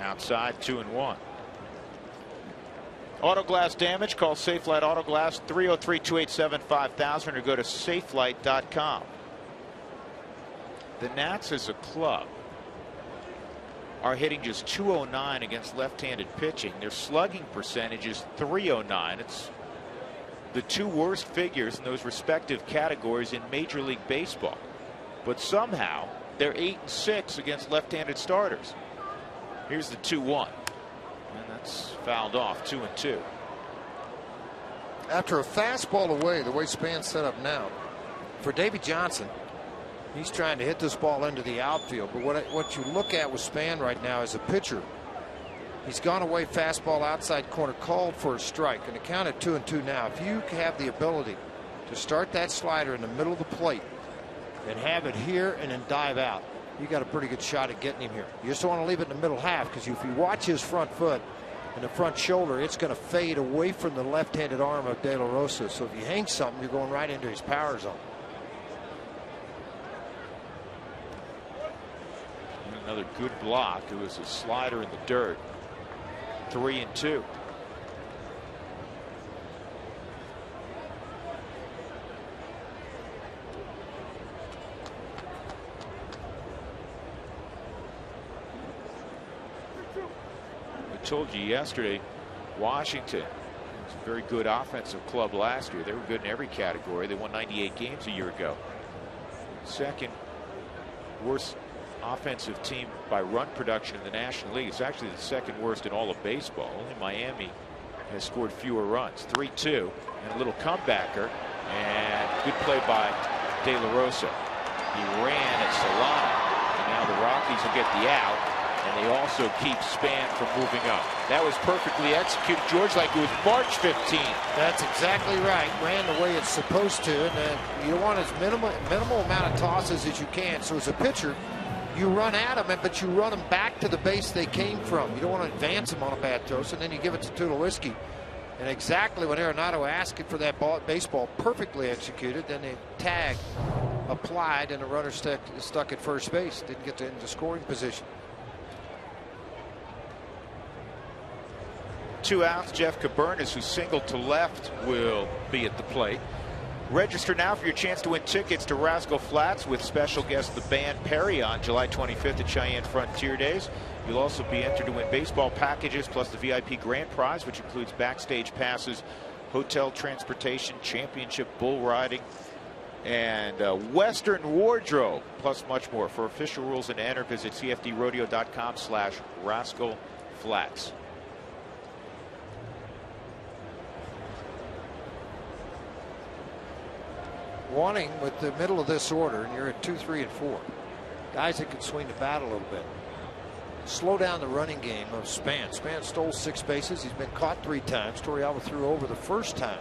Outside, 2-1. Auto glass damage, call Safelite Auto Glass 303-287-5000 or go to safelight.com. The Nats as a club are hitting just .209 against left-handed pitching. Their slugging percentage is .309. It's the 2 worst figures in those respective categories in Major League Baseball. But somehow they're 8-6 against left-handed starters. Here's the 2-1. And that's fouled off. 2-2. After a fastball away, the way Span's set up now, for Davey Johnson, he's trying to hit this ball into the outfield. But what you look at with Span right now as a pitcher, he's gone away, fastball outside corner, called for a strike, and it counted 2-2 now. If you have the ability to start that slider in the middle of the plate and have it here and then dive out, you got a pretty good shot at getting him here. You just don't want to leave it in the middle half, because if you watch his front foot and the front shoulder, it's going to fade away from the left-handed arm of De La Rosa. So if you hang something, you're going right into his power zone. Another good block. It was a slider in the dirt. 3-2. I told you yesterday, Washington was a very good offensive club last year. They were good in every category. They won 98 games a year ago. Second worst offensive team by run production in the National League. It's actually the second worst in all of baseball. Only Miami has scored fewer runs. 3-2 and a little comebacker, and good play by De La Rosa. He ran at Solana, and now the Rockies will get the out, and they also keep Span from moving up. That was perfectly executed, George, like it was March 15th. That's exactly right. Ran the way it's supposed to, and you want as minimal amount of tosses as you can. So as a pitcher, you run at them, but you run them back to the base they came from. You don't want to advance them on a bad toss, and then you give it to Tulowitzki. And exactly when Arenado asked for that baseball, perfectly executed. Then the tag applied, and the runner stuck at first base. Didn't get into scoring position. 2 outs. Jeff Cabernas, who singled to left, will be at the plate. Register now for your chance to win tickets to Rascal Flatts with special guest the band Perry on July 25th at Cheyenne Frontier Days. You'll also be entered to win baseball packages plus the VIP grand prize, which includes backstage passes, hotel transportation, championship bull riding, and Western wardrobe, plus much more. For official rules and to enter, visit cfdrodeo.com/Rascal Flatts. Wanting with the middle of this order, and you're at 2, 3, and 4. Guys that can swing the bat a little bit. Slow down the running game of Span. Span stole 6 bases. He's been caught 3 times. Torrealba threw over the first time.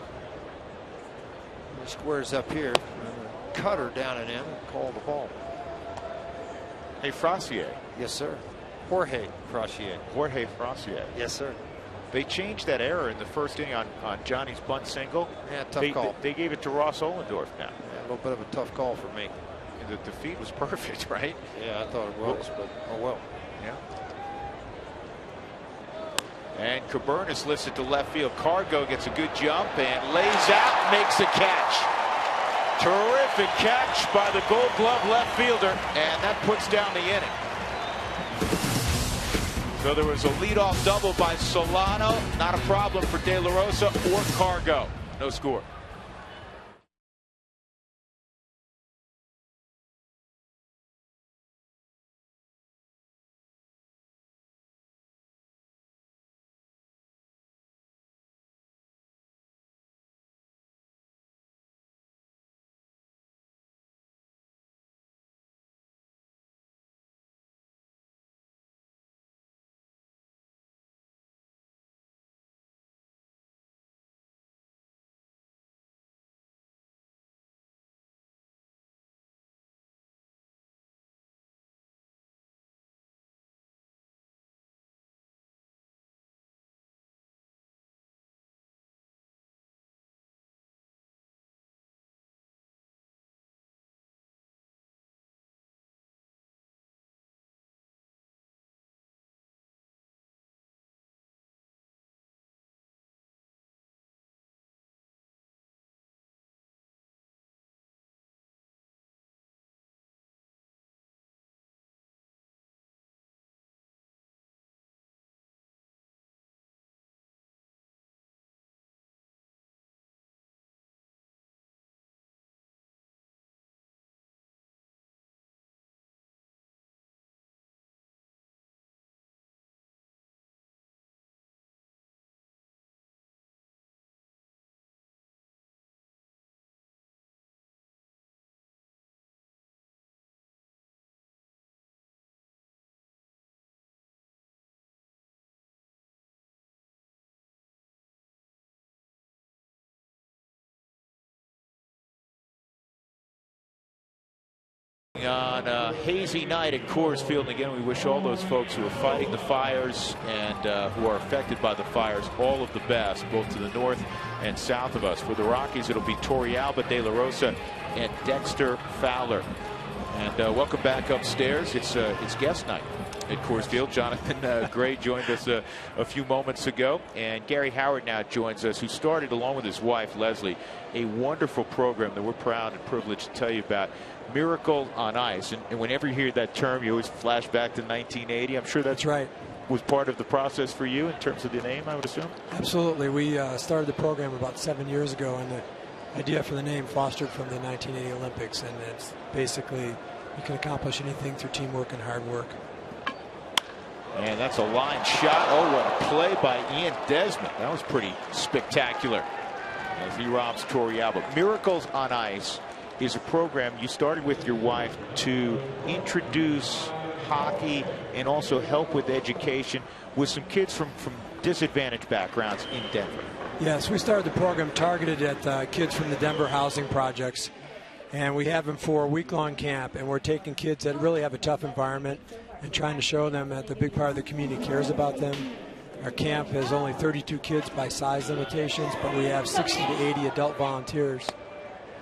He squares up here. Cutter down and in and called the ball. Hey, Frassier. Yes, sir. Jorge Frassier. Jorge Frassier. Yes, sir. They changed that error in the first inning on Johnny's bunt single. Yeah, tough call. They gave it to Ross Ollendorf now. Yeah, a little bit of a tough call for me. The feed was perfect, right? Yeah, I thought it was, but oh well. Yeah. And Cabernis lifts it to left field. Cargo gets a good jump and lays out, makes a catch. Terrific catch by the Gold Glove left fielder, and that puts down the inning. So there was a leadoff double by Solano. Not a problem for De La Rosa or Cargo. No score. On a hazy night at Coors Field, and again, we wish all those folks who are fighting the fires and who are affected by the fires all of the best, both to the north and south of us. For the Rockies, it'll be Torrealba, De La Rosa, and Dexter Fowler. And welcome back upstairs. It's guest night at Coors Field. Jonathan Gray joined us a few moments ago, and Gary Howard now joins us, who started, along with his wife Leslie, a wonderful program that we're proud and privileged to tell you about, Miracle on Ice. And whenever you hear that term, you always flash back to 1980. I'm sure that's right. Was part of the process for you in terms of the name, I would assume? Absolutely. We started the program about 7 years ago, and the idea for the name fostered from the 1980 Olympics, and it's basically you can accomplish anything through teamwork and hard work. And that's a line shot. Oh, what a play by Ian Desmond. That was pretty spectacular as he robs Torrealba. Miracles on Ice is a program you started with your wife to introduce hockey and also help with education with some kids from disadvantaged backgrounds in Denver. Yes, we started the program targeted at kids from the Denver housing projects, and we have them for a week-long camp, and we're taking kids that really have a tough environment and trying to show them that the big part of the community cares about them. Our camp has only 32 kids by size limitations, but we have 60 to 80 adult volunteers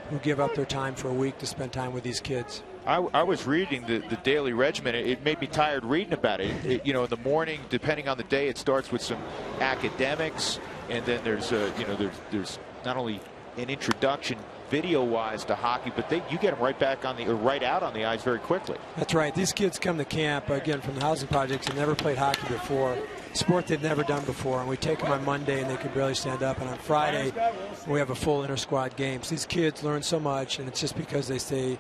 who give up their time for a week to spend time with these kids. I was reading the daily regimen. It made me tired reading about it. You know, in the morning, depending on the day, it starts with some academics, and then there's there's not only an introduction video-wise to hockey, but you get them right back on right out on the ice very quickly. That's right. These kids come to camp again from the housing projects and never played hockey before, sport they've never done before, and we take them on Monday and they can barely stand up, and on Friday we have a full inter-squad game. So these kids learn so much, and it's just because they say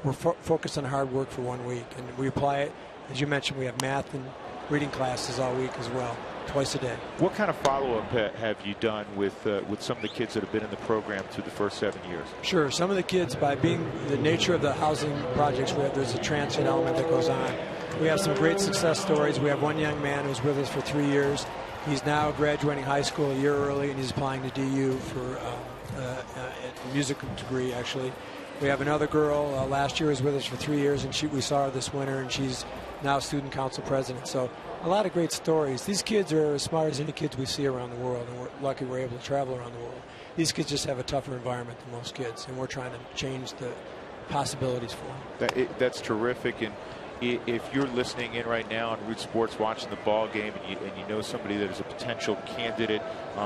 we're focused on hard work for 1 week, and we apply it. As you mentioned, we have math and reading classes all week as well, twice a day. What kind of follow-up have you done with some of the kids that have been in the program through the first 7 years? Sure. Some of the kids, by being the nature of the housing projects, there's a transient element that goes on. We have some great success stories. We have one young man who's with us for 3 years. He's now graduating high school a year early, and he's applying to DU for music degree, actually. We have another girl, last year was with us for 3 years, and we saw her this winter, and she's now student council president. So a lot of great stories. These kids are as smart as any kids we see around the world, and we're lucky we're able to travel around the world. These kids just have a tougher environment than most kids, and we're trying to change the possibilities for them. That's terrific. And if you're listening in right now on Root Sports, watching the ball game, and you know somebody that is a potential candidate,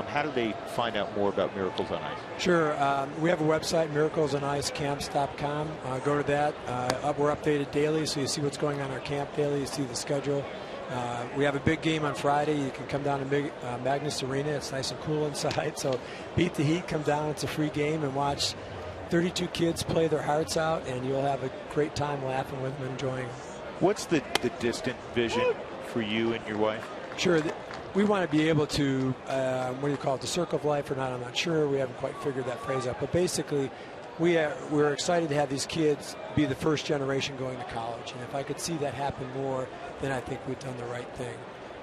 how do they find out more about Miracles on Ice? Sure. We have a website, miraclesоnicecamps.com. Go to that. We're updated daily, so you see what's going on in our camp daily. You see the schedule. We have a big game on Friday. You can come down to Magnus Arena. It's nice and cool inside. So beat the heat, come down. It's a free game, and watch 32 kids play their hearts out, and you'll have a great time laughing with them, enjoying them. What's the distant vision for you and your wife? Sure. We want to be able to, what do you call it, the circle of life or not, I'm not sure. We haven't quite figured that phrase out. But basically, we're excited to have these kids be the first generation going to college. And if I could see that happen more, then I think we've done the right thing.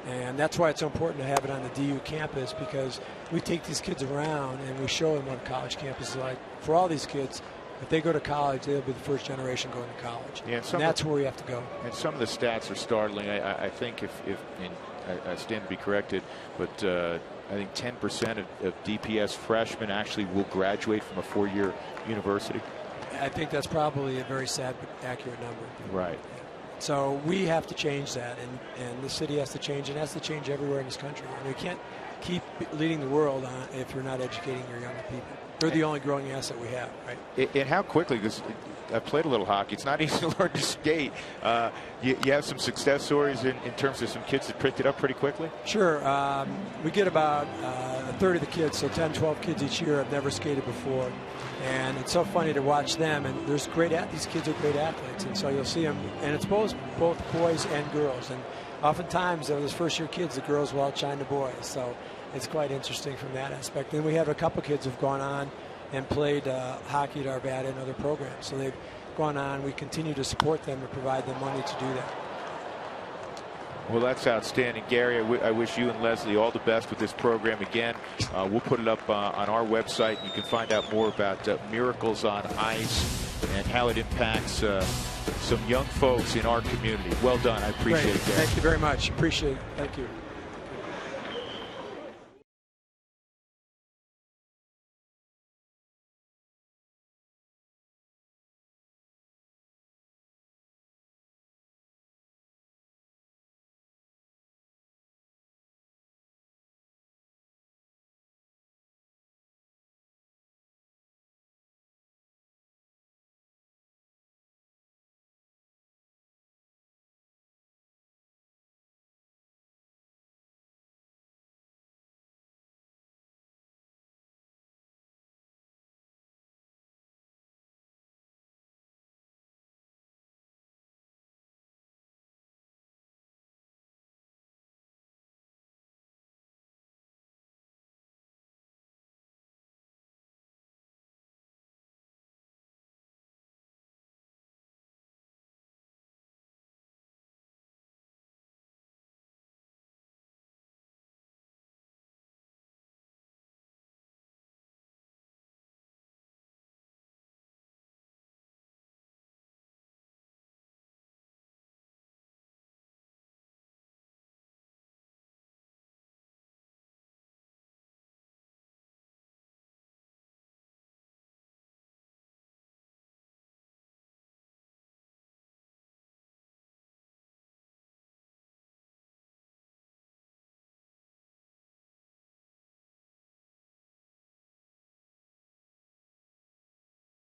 And that's why it's so important to have it on the DU campus, because we take these kids around and we show them what college campus is like. For all these kids, if they go to college, they'll be the first generation going to college. Yeah, and that's where we have to go. And some of the stats are startling. I think I stand to be corrected, but I think 10% of DPS freshmen actually will graduate from a 4-year university. I think that's probably a very sad but accurate number. Right. So we have to change that, and the city has to change. It has to change everywhere in this country. And we can't keep leading the world on if you're not educating your younger people. They're the only growing asset we have, right? And how quickly, because I've played a little hockey, it's not easy to learn to skate. You have some success stories in terms of some kids that picked it up pretty quickly? Sure. We get about a third of the kids, so 10, 12 kids each year have never skated before. And it's so funny to watch them. And there's these kids are great athletes. And so you'll see them, and it's both boys and girls. And oftentimes, those first-year kids, the girls will outshine the boys. So it's quite interesting from that aspect. Then we have a couple kids who've gone on and played hockey at Arvada and other programs. So they've gone on. We continue to support them and provide them money to do that. Well, that's outstanding. Gary, I wish you and Leslie all the best with this program. Again, we'll put it up on our website. You can find out more about Miracles on Ice and how it impacts some young folks in our community. Well done. I appreciate it. Thank you very much. Appreciate it. Thank you.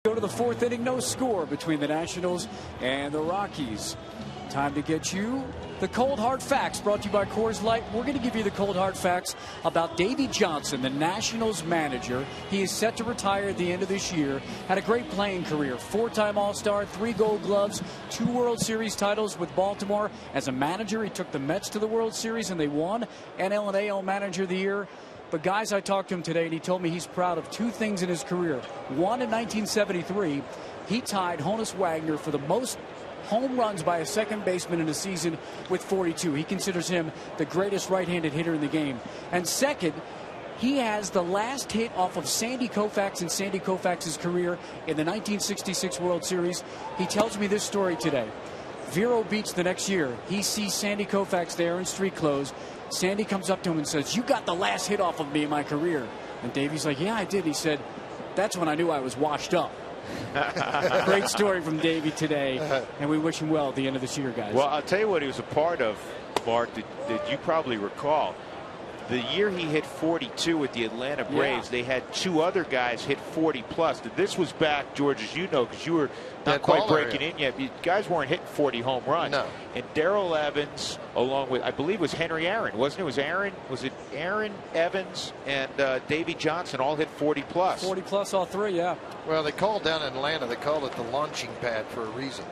Go to the fourth inning, no score between the Nationals and the Rockies. Time to get you the cold hard facts, brought to you by Coors Light. We're going to give you the cold hard facts about Davey Johnson, the Nationals manager. He is set to retire at the end of this year. Had a great playing career, 4-time All-Star, 3 Gold Gloves, 2 World Series titles with Baltimore. As a manager, he took the Mets to the World Series and they won NL and AL Manager of the Year. But guys, I talked to him today, and he told me he's proud of 2 things in his career. One, in 1973, he tied Honus Wagner for the most home runs by a second baseman in a season with 42. He considers him the greatest right-handed hitter in the game. And second, He has the last hit off of Sandy Koufax in Sandy Koufax's career in the 1966 World Series. He tells me this story today. Vero Beach the next year, he sees Sandy Koufax there in street clothes. Sandy comes up to him and says, "You got the last hit off of me in my career." And Davey's like, "Yeah, I did." He said, "That's when I knew I was washed up." Great story from Davey today, and we wish him well at the end of this year, guys. Well, I'll tell you what he was a part of, Mark, that you probably recall. The year he hit 42 with the Atlanta Braves, they had 2 other guys hit 40-plus. This was back, George, as you know, because you were not quite breaking in yet. You guys weren't hitting 40 home runs. No. And Darrell Evans, along with, I believe it was Henry Aaron, wasn't it? Was it Aaron, Evans, and Davey Johnson all hit 40-plus? 40-plus, all 3, yeah. Well, they called down in Atlanta, they called it the launching pad for a reason.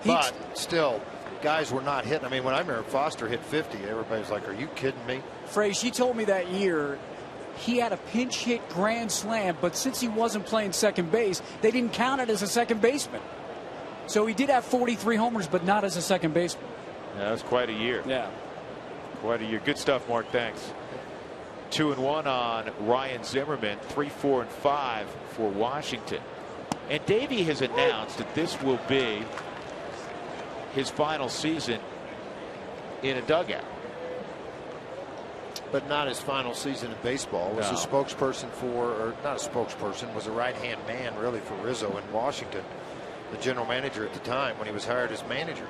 But still, guys were not hitting. I mean, when I remember Foster hit 50, everybody was like, "Are you kidding me?" Fraze, she told me that year he had a pinch hit grand slam, but since he wasn't playing second base, they didn't count it as a second baseman. So he did have 43 homers, but not as a second baseman. Yeah, that was quite a year. Yeah. Quite a year. Good stuff, Mark. Thanks. 2-1 on Ryan Zimmerman. 3, 4, and 5 for Washington. And Davey has announced that this will be his final season in a dugout. But not his final season in baseball. Was a spokesperson for, or not a spokesperson, was a right-hand man really for Rizzo in Washington, the general manager at the time when he was hired as manager.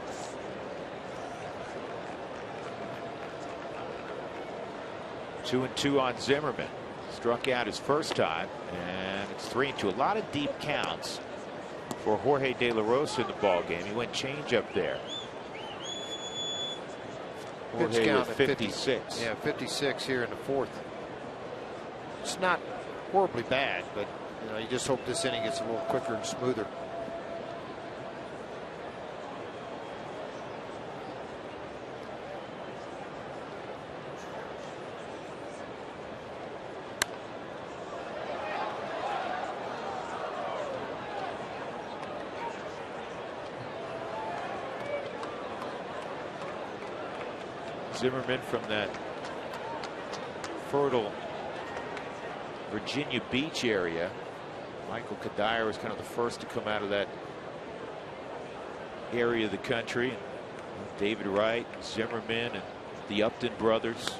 Two and 2 on Zimmerman. Struck out his first time, and it's 3-2. A lot of deep counts for Jorge De La Rosa in the ball game. He went change up there. Pitch count with at 56. Yeah, 56 here in the 4th. It's not horribly bad, but you know, you just hope this inning gets a little quicker and smoother. Zimmerman from that fertile Virginia Beach area. Michael Kadire was kind of the first to come out of that area of the country. And David Wright, Zimmerman, and the Upton brothers.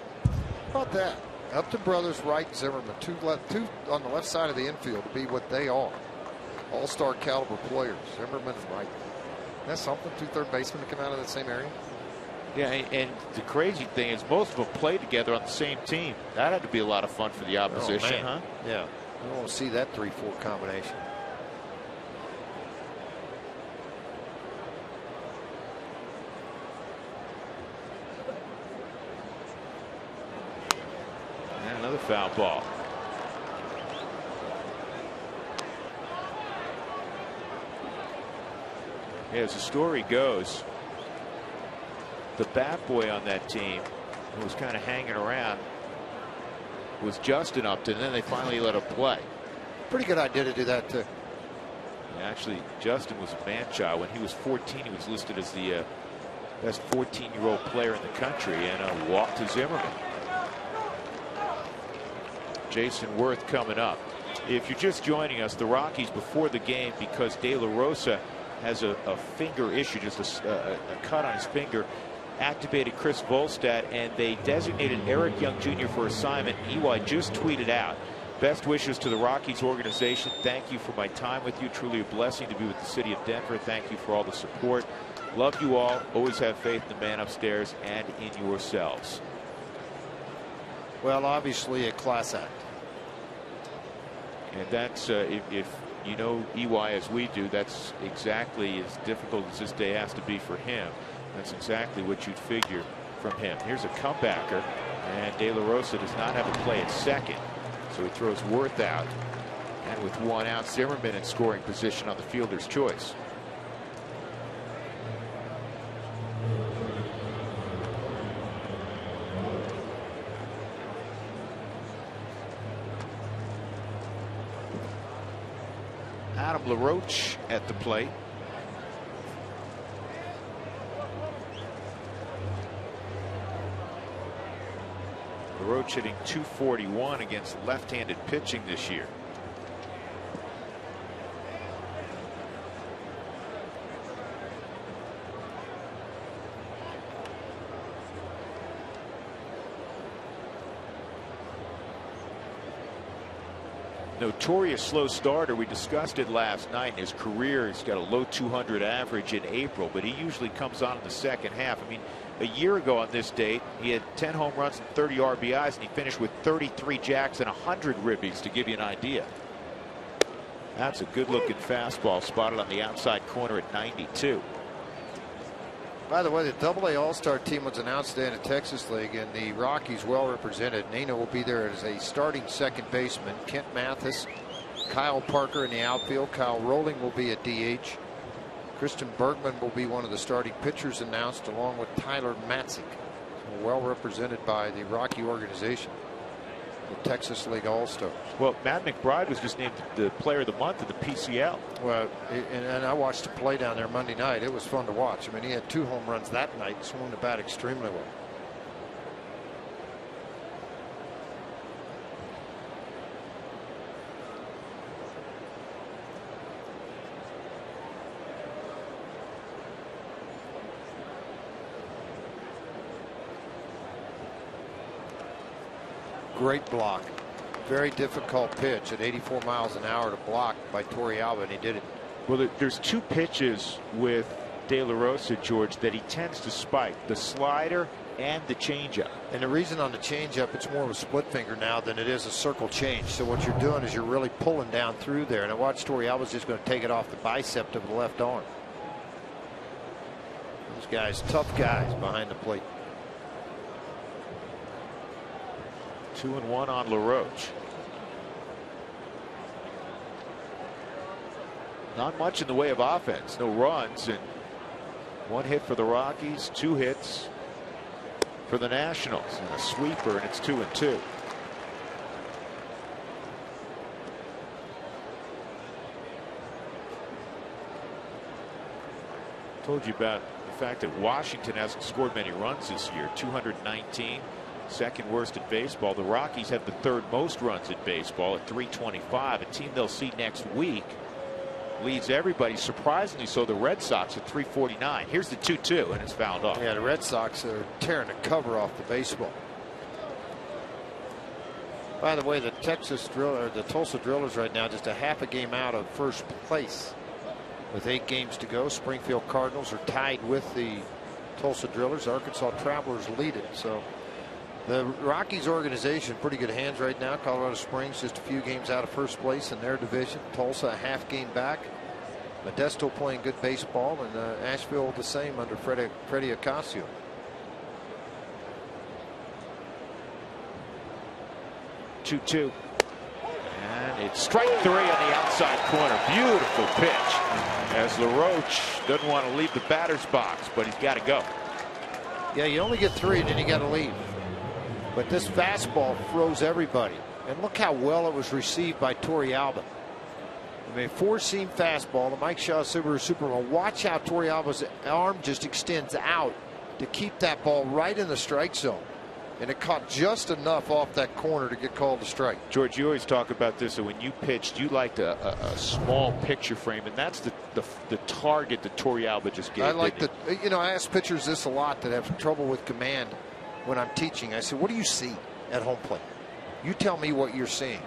How about that? Upton brothers, Wright, and Zimmerman, two on the left side of the infield to be what they are. All-star caliber players, Zimmerman and Wright. That's something, 2 third basemen to come out of that same area. Yeah, and the crazy thing is most of them play together on the same team. That had to be a lot of fun for the opposition, huh? Yeah, you don't want to see that 3-4 combination. And another foul ball. Yeah, as the story goes, the bat boy on that team who was kind of hanging around was Justin Upton, and then they finally let him play. Pretty good idea to do that, too. Yeah, actually, Justin was a man-child. When he was 14, he was listed as the best 14-year-old player in the country, and walked to Zimmerman. Jason Worth coming up. If you're just joining us, the Rockies before the game, because De La Rosa has a finger issue, just a cut on his finger, activated Chris Volstad, and they designated Eric Young Jr. for assignment. EY just tweeted out, "Best wishes to the Rockies organization. Thank you for my time with you. Truly a blessing to be with the city of Denver. Thank you for all the support. Love you all. Always have faith in the man upstairs and in yourselves." Well, obviously a class act. And that's if you know EY as we do, that's exactly as difficult as this day has to be for him. That's exactly what you'd figure from him. Here's a comebacker, and De La Rosa does not have a play at second, so he throws Worth out, and with 1 out, Zimmerman in scoring position on the fielder's choice. Adam LaRoche at the plate. LaRoche hitting .241 against left-handed pitching this year. Notorious slow starter. We discussed it last night. In his career, he's got a low 200 average in April, but he usually comes on in the second half. I mean, a year ago on this date, he had 10 home runs and 30 RBIs, and he finished with 33 jacks and 100 ribbies, to give you an idea. That's a good-looking fastball spotted on the outside corner at 92. By the way, the AA All-Star team was announced today in the Texas League, and the Rockies well represented. Nina will be there as a starting second baseman. Kent Mathis, Kyle Parker in the outfield. Kyle Rowling will be a DH. Kristen Bergman will be one of the starting pitchers announced, along with Tyler Matzik. So well represented by the Rocky organization, the Texas League All-Stars. Well, Matt McBride was just named the Player of the Month in the PCL. Well, and I watched the play down there Monday night. It was fun to watch. I mean, he had 2 home runs that night, swung the bat extremely well. Great block. Very difficult pitch at 84 miles an hour to block by Torrealba, and he did it. Well, there's 2 pitches with De La Rosa, George, that he tends to spike: the slider and the changeup. And the reason on the changeup, it's more of a split finger now than it is a circle change. So what you're doing is you're really pulling down through there. And I watched Torrealba's just going to take it off the bicep of the left arm. Those guys, tough guys behind the plate. 2-1 on LaRoche. Not much in the way of offense. No runs, and 1 hit for the Rockies, 2 hits for the Nationals, and a sweeper, and it's 2-2. Told you about the fact that Washington hasn't scored many runs this year. 219. Second worst at baseball. The Rockies have the 3rd most runs at baseball at 325. A team they'll see next week leads everybody, surprisingly so, the Red Sox at 349. Here's the 2-2, and it's fouled off. Yeah, the Red Sox are tearing the cover off the baseball. By the way, the Tulsa Drillers right now just a half a game out of first place with 8 games to go. Springfield Cardinals are tied with the Tulsa Drillers. Arkansas Travelers lead it. So the Rockies organization, pretty good hands right now. Colorado Springs just a few games out of first place in their division. Tulsa a half game back. Modesto playing good baseball, and Asheville the same under Freddie Ocasio. Two. And it's strike 3 on the outside corner. Beautiful pitch, as LaRoche doesn't want to leave the batter's box, but he's got to go. Yeah, you only get 3 and then you got to leave. But this fastball froze everybody. And look how well it was received by Torrealba. I mean, 4-seam fastball, the Mike Shaw Subaru Superman. Watch how Torrealba's arm just extends out to keep that ball right in the strike zone. And it caught just enough off that corner to get called a strike. George, you always talk about this, that when you pitched, you liked a small picture frame, and that's the target that Torrealba just gave. I like the, you know, I ask pitchers this a lot that have trouble with command when I'm teaching. I said, what do you see at home plate? You tell me what you're seeing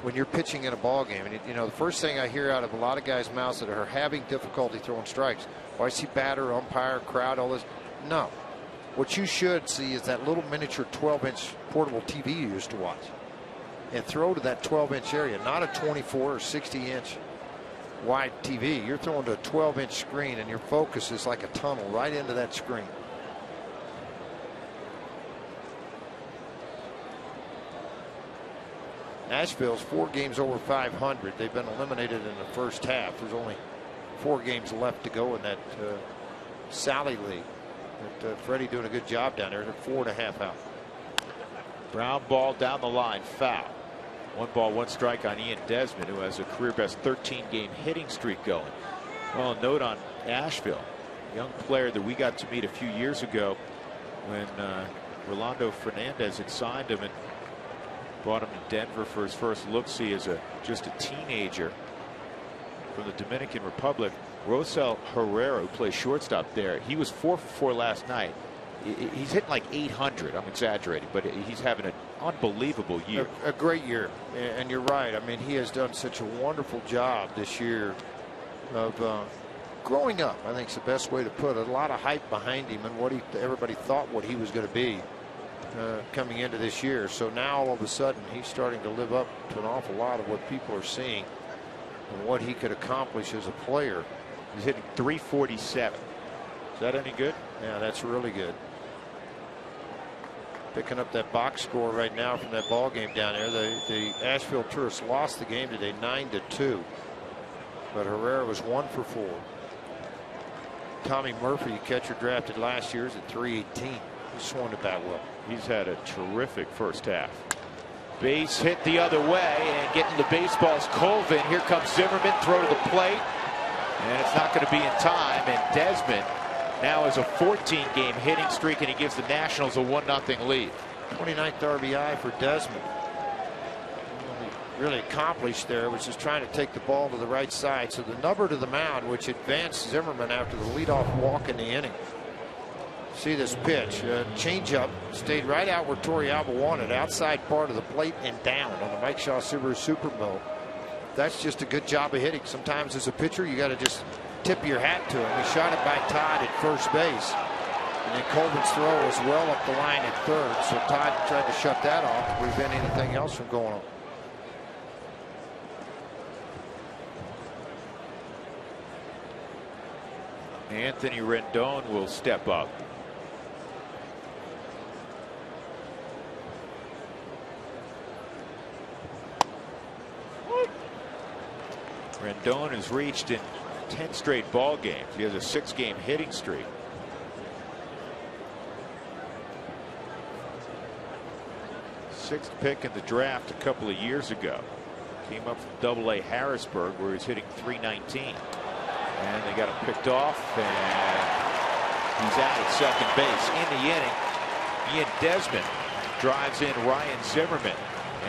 when you're pitching in a ball game. And, you know, the first thing I hear out of a lot of guys' mouths that are having difficulty throwing strikes, I see batter, umpire, crowd, all this. No. What you should see is that little miniature 12-inch portable TV you used to watch. And throw to that 12-inch area, not a 24 or 60-inch wide TV. You're throwing to a 12-inch screen, and your focus is like a tunnel right into that screen. Nashville's 4 games over 500. They've been eliminated in the first half. There's only 4 games left to go in that Sally League. But Freddie doing a good job down there. They're 4.5 out. Brown ball down the line, foul. 1 ball, 1 strike on Ian Desmond, who has a career best 13-game hitting streak going. Well, a note on Asheville, young player that we got to meet a few years ago when Rolando Fernandez had signed him and brought him to Denver for his first look-see as just a teenager from the Dominican Republic. Rosel Herrera, who plays shortstop there, he was 4 for 4 last night. He's hitting like 800. I'm exaggerating, but he's having an unbelievable year. A great year, and you're right. I mean, he has done such a wonderful job this year of growing up. I think is the best way to put it. A lot of hype behind him and what everybody thought what he was going to be coming into this year. So now all of a sudden he's starting to live up to an awful lot of what people are seeing and what he could accomplish as a player. He's hitting 347. Is that any good? Yeah, that's really good. Picking up that box score right now from that ball game down there. The Asheville Tourists lost the game today 9-2. But Herrera was 1 for 4. Tommy Murphy, catcher drafted last year, is at 318. He swung the bat well. He's had a terrific first half. Base hit the other way and getting the baseball's Colvin. Here comes Zimmerman, throw to the plate. And it's not going to be in time. And Desmond now has a 14-game hitting streak, and he gives the Nationals a 1-0 lead. 29th RBI for Desmond. What he really accomplished there was just trying to take the ball to the right side. So the number to the mound, which advanced Zimmerman after the leadoff walk in the inning. See this pitch, changeup, stayed right out where Torrealba wanted, outside part of the plate and down on the Mike Shaw Subaru Super Bowl. That's just a good job of hitting. Sometimes as a pitcher, you got to just tip your hat to him. He shot it by Todd at first base. And then Colvin's throw was well up the line at third. So Todd tried to shut that off to prevent anything else from going on. Anthony Rendon will step up. Rendon has reached in 10 straight ball games. He has a 6-game hitting streak. Sixth pick in the draft a couple of years ago. Came up from Double-A Harrisburg, where he's hitting .319. And they got him picked off, and he's out at second base. In the inning, Ian Desmond drives in Ryan Zimmerman,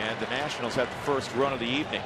and the Nationals have the first run of the evening.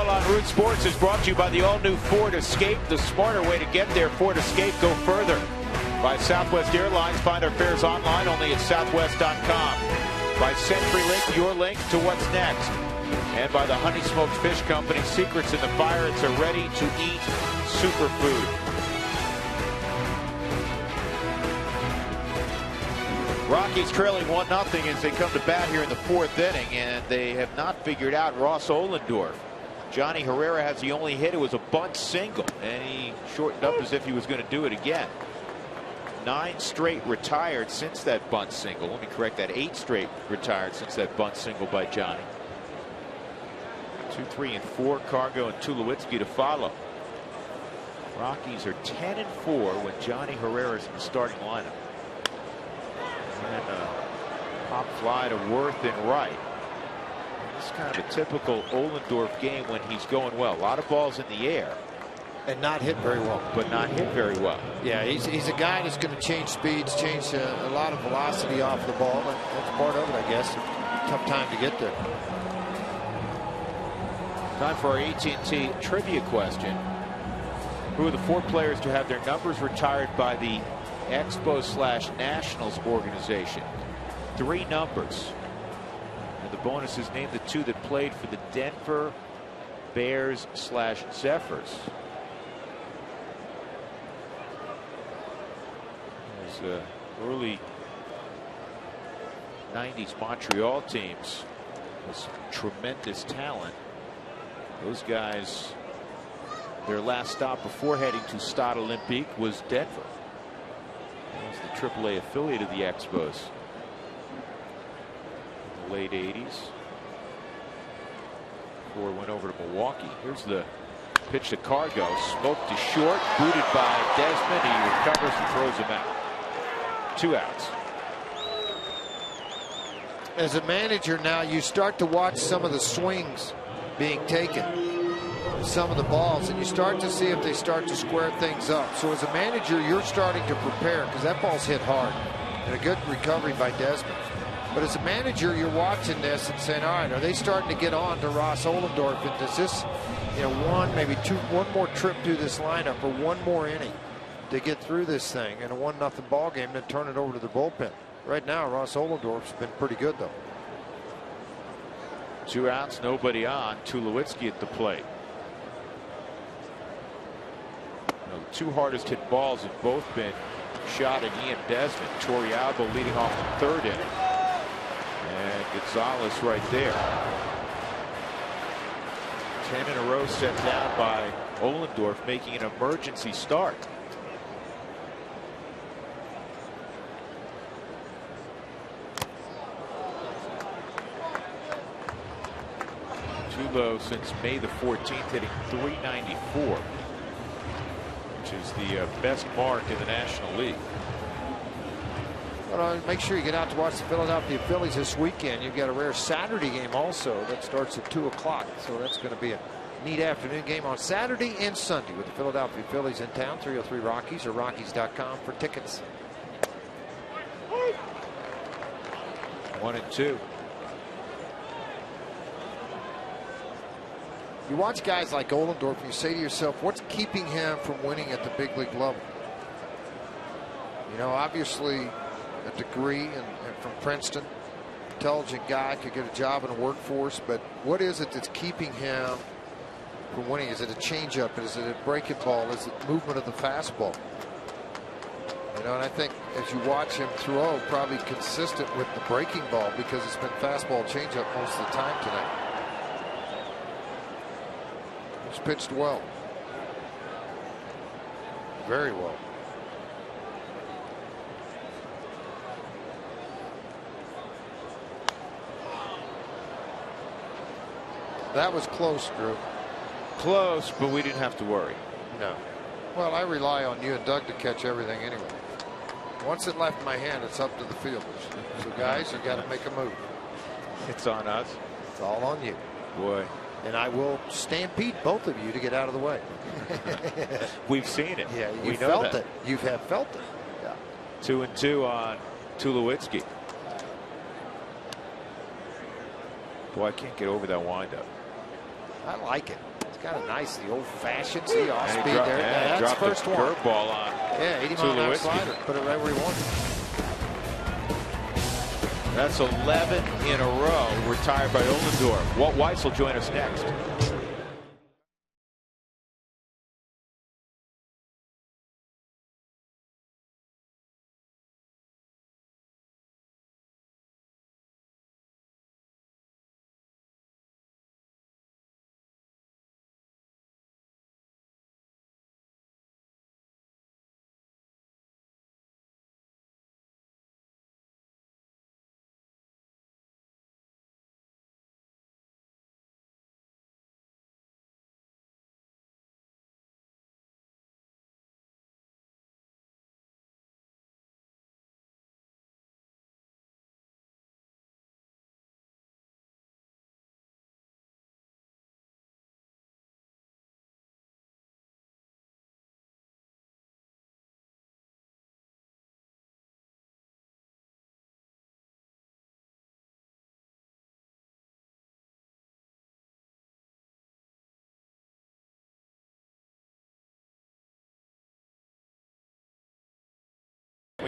On Root Sports is brought to you by the all-new Ford Escape, the smarter way to get there. Ford Escape, go further. By Southwest Airlines, find our fares online only at southwest.com. By CenturyLink, your link to what's next. And by the Honey Smoked Fish Company, secrets in the fire. It's a ready-to-eat superfood. Rockies trailing 1-0 as they come to bat here in the 4th inning, and they have not figured out Ross Ohlendorf. Johnny Herrera has the only hit. It was a bunt single, and he shortened up as if he was going to do it again. 9 straight retired since that bunt single. Let me correct that. 8 straight retired since that bunt single by Johnny. 2, 3, and 4. Cargo and Tulowitzki to follow. Rockies are 10-4 when Johnny Herrera's in the starting lineup. And a pop fly to Worth and right. It's kind of a typical Ohlendorf game when he's going well. A lot of balls in the air. And not hit very well. But not hit very well. Yeah, he's a guy that's going to change speeds, change a lot of velocity off the ball. And that's part of it, I guess. Tough time to get there. Time for our AT&T trivia question. Who are the 4 players to have their numbers retired by the Expos/Nationals organization? 3 numbers. And the bonus is named the 2 that played for the Denver Bears/Zephyrs. There's early 90s Montreal teams with tremendous talent. Those guys, their last stop before heading to Stade Olympique was Denver. That was the AAA affiliate of the Expos in the late 80s. Before it went over to Milwaukee. Here's the pitch to Cargo. Smoked to short. Booted by Desmond. He recovers and throws him out. 2 outs. As a manager now, you start to watch some of the swings being taken, some of the balls, and you start to see if they start to square things up. So as a manager, you're starting to prepare because that ball's hit hard. And a good recovery by Desmond. But as a manager, you're watching this and saying, all right, are they starting to get on to Ross Ohlendorf? And does this, one more trip through this lineup or one more inning to get through this thing in a 1-0 ball game, then turn it over to the bullpen? Right now, Ross Ohlendorf's been pretty good, though. 2 outs, nobody on. Tulowitzki at the plate. The 2 hardest hit balls have both been shot at Ian Desmond. Torrealba leading off the 3rd inning. And Gonzalez right there. 10 in a row set down by Ohlendorf, making an emergency start. Tulo since May the 14th hitting .394, which is the best mark in the National League. Well, make sure you get out to watch the Philadelphia Phillies this weekend. You've got a rare Saturday game also that starts at 2 o'clock. So that's going to be a neat afternoon game on Saturday and Sunday with the Philadelphia Phillies in town. 303 Rockies or Rockies.com for tickets. 1-2. You watch guys like Ohlendorf and you say to yourself, what's keeping him from winning at the big league level? Obviously a degree and from Princeton, intelligent guy, could get a job in the workforce, but what is it that's keeping him from winning? Is it a changeup? Is it a breaking ball? Is it movement of the fastball? And I think as you watch him throw, probably consistent with the breaking ball because it's been fastball changeup most of the time tonight. He's pitched well. Very well. That was close, Drew. Close, but we didn't have to worry. No. Well, I rely on you and Doug to catch everything anyway. Once it left my hand, it's up to the fielders. So, guys, you got to make a move. It's on us. It's all on you. Boy. And I will stampede both of you to get out of the way. We've seen it. Yeah, we you know felt that. it. You have felt it. Yeah. 2-2 on Tulowitzki. Boy, I can't get over that windup. I like it. It's kind of nice, the old-fashioned off speed there. Yeah, That's dropped first the one. curveball on. Yeah, 80 mile an hour slider. Put it right where he wanted. That's 11 in a row retired by Ohlendorf. Walt Weiss will join us next.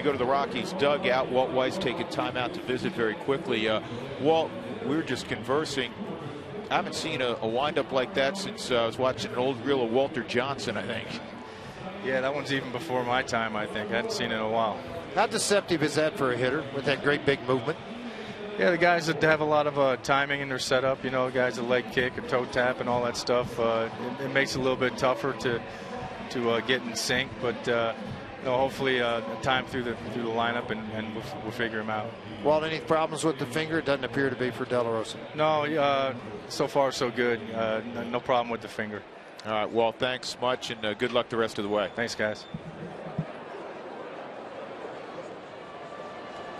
go to the Rockies dugout. Walt Weiss taking time out to visit very quickly. Walt, we were just conversing. I haven't seen a windup like that since I was watching an old reel of Walter Johnson, I think. Yeah, that one's even before my time, I think. I hadn't seen it in a while. How deceptive is that for a hitter with that great big movement? Yeah, the guys that have a lot of timing in their setup, you know, guys that leg kick and toe tap and all that stuff, it makes it a little bit tougher to get in sync. But hopefully time through the lineup and we'll figure them out. Well, any problems with the finger? It doesn't appear to be for De La Rosa. No, so far so good. No problem with the finger. All right, well, thanks much, and good luck the rest of the way. Thanks, guys.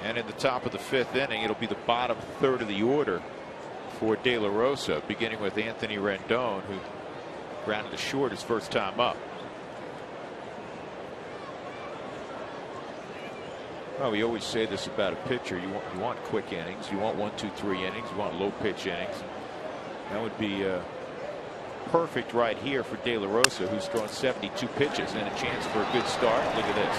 And in the top of the 5th inning, it'll be the bottom third of the order for De La Rosa, beginning with Anthony Rendon, who grounded to short his first time up. Well, we always say this about a pitcher. You want quick innings. You want 1, 2, 3 innings. You want low pitch innings. That would be perfect right here for De La Rosa, who's thrown 72 pitches and a chance for a good start. Look at this.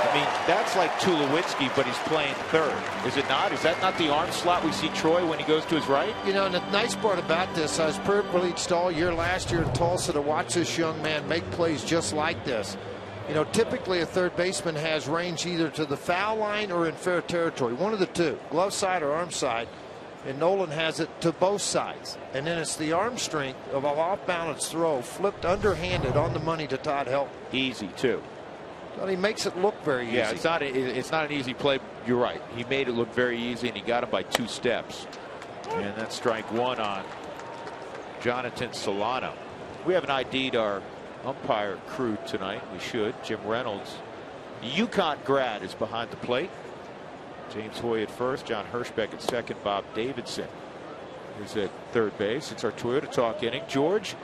I mean, that's like Tulowitzki, but he's playing third. Is it not? Is that not the arm slot we see Troy when he goes to his right? You know, and the nice part about this, I was privileged all year last year in Tulsa to watch this young man make plays just like this. You know, typically a third baseman has range either to the foul line or in fair territory. One of the two, glove side or arm side. And Nolan has it to both sides. And then it's the arm strength of an off-balance throw flipped underhanded on the money to Todd Helton. Easy, too. Well, he makes it look very easy. Yeah, it's not an easy play. You're right. He made it look very easy, and he got him by 2 steps. And that's strike 1 on Jonathan Solano. We haven't ID'd our umpire crew tonight. We should. Jim Reynolds, UConn grad, is behind the plate. James Hoy at first, John Hirschbeck at second, Bob Davidson is at third base. It's our Toyota Talk inning. George,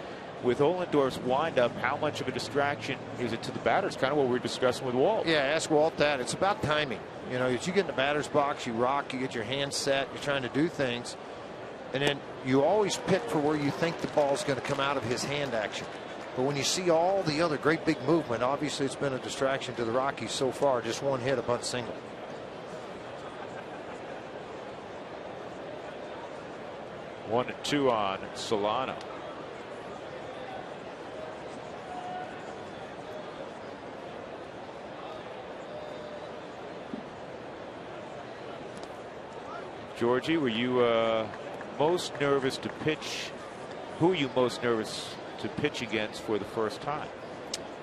with Ohlendorf's windup, how much of a distraction is it to the batters? Kind of what we were discussing with Walt. Yeah, ask Walt that. It's about timing. You know, as you get in the batter's box, you rock, you get your hands set, you're trying to do things, and then you always pick for where you think the ball's going to come out of his hand action. But when you see all the other great big movement, obviously it's been a distraction to the Rockies so far. Just one hit, a bunt single. One and 2 on Solano. Georgie, were you most nervous to pitch? Who are you most nervous to pitch against for the first time?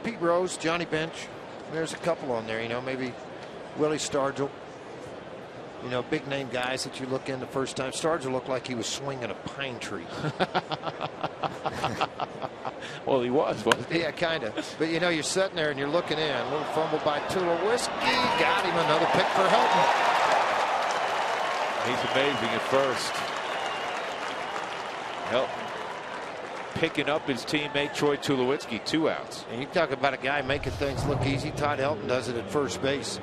Pete Rose, Johnny Bench. There's a couple on there, you know, maybe Willie Stargell. You know, big name guys that you look in the first time. Stargell looked like he was swinging a pine tree. Well, he was, wasn't he? Yeah, kind of. But, you know, you're sitting there and you're looking in. A little fumble by Tulowitzki. Got him. Another pick for Helton. He's amazing at first. Helton picking up his teammate Troy Tulowitzki. 2 outs. And you talk about a guy making things look easy. Todd Helton does it at first base.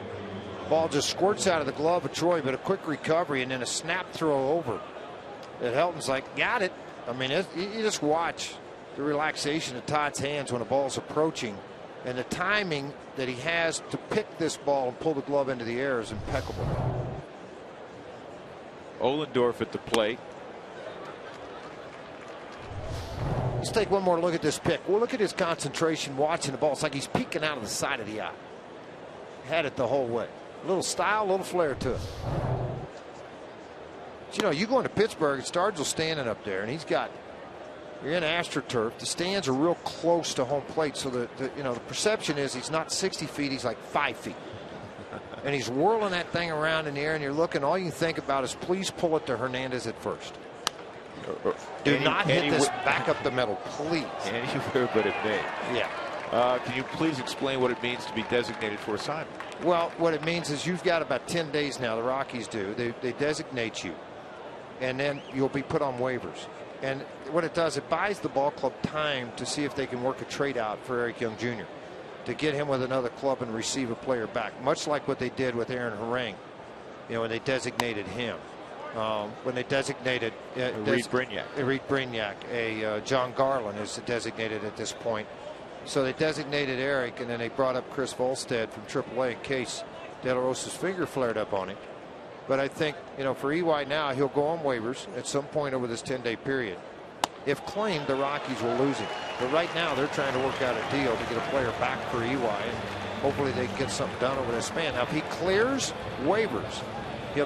Ball just squirts out of the glove of Troy, but a quick recovery and then a snap throw over. And Helton's like, got it. I mean, you just watch the relaxation of Todd's hands when the ball's approaching, and the timing that he has to pick this ball and pull the glove into the air is impeccable. Ohlendorf at the plate. Let's take one more look at this pick. Well, look at his concentration watching the ball. It's like he's peeking out of the side of the eye. Had it the whole way. A little style, a little flair to it. But, you know, you go into Pittsburgh and Stargell's standing up there, and he's got, you're in AstroTurf. The stands are real close to home plate, so the perception is he's not 60 feet, he's like 5 feet. And he's whirling that thing around in the air, and you're looking, all you can think about is please pull it to Hernandez at first. Do not hit this back up the middle, please. Anywhere but at me. Yeah. Can you please explain what it means to be designated for assignment? Well, what it means is you've got about 10 days now, the Rockies do. They designate you, and then you'll be put on waivers. And what it does, it buys the ball club time to see if they can work a trade out for Eric Young Jr. to get him with another club and receive a player back, much like what they did with Aaron Harang, you know, when they designated him. When they designated Reed Brignac. John Garland is designated at this point. So they designated Eric, and then they brought up Chris Volstead from AAA in case De La Rosa's finger flared up on him. But I think, you know, for EY now, he'll go on waivers at some point over this 10-day period. If claimed, the Rockies will lose him. But right now, they're trying to work out a deal to get a player back for EY, and hopefully they can get something done over this span. Now, if he clears waivers, he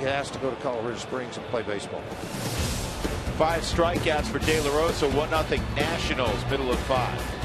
has to go to Colorado Springs and play baseball. 5 strikeouts for De La Rosa, 1-0 Nationals, middle of 5.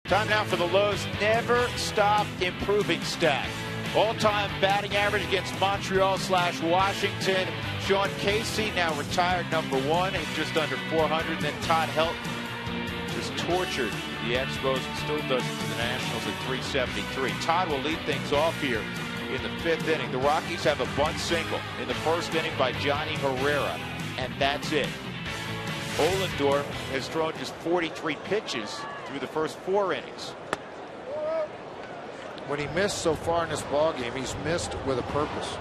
Time now for the Lowe's Never Stop Improving stat. All-time batting average against Montreal/Washington. Sean Casey, now retired, #1, at just under 400. Then Todd Helton just tortured the Expos and still does it for the Nationals at 373. Todd will lead things off here in the 5th inning. The Rockies have a bunt single in the 1st inning by Johnny Herrera, and that's it. Ohlendorf has thrown just 43 pitches through the first 4 innings. When he missed so far in this ballgame, he's missed with a purpose.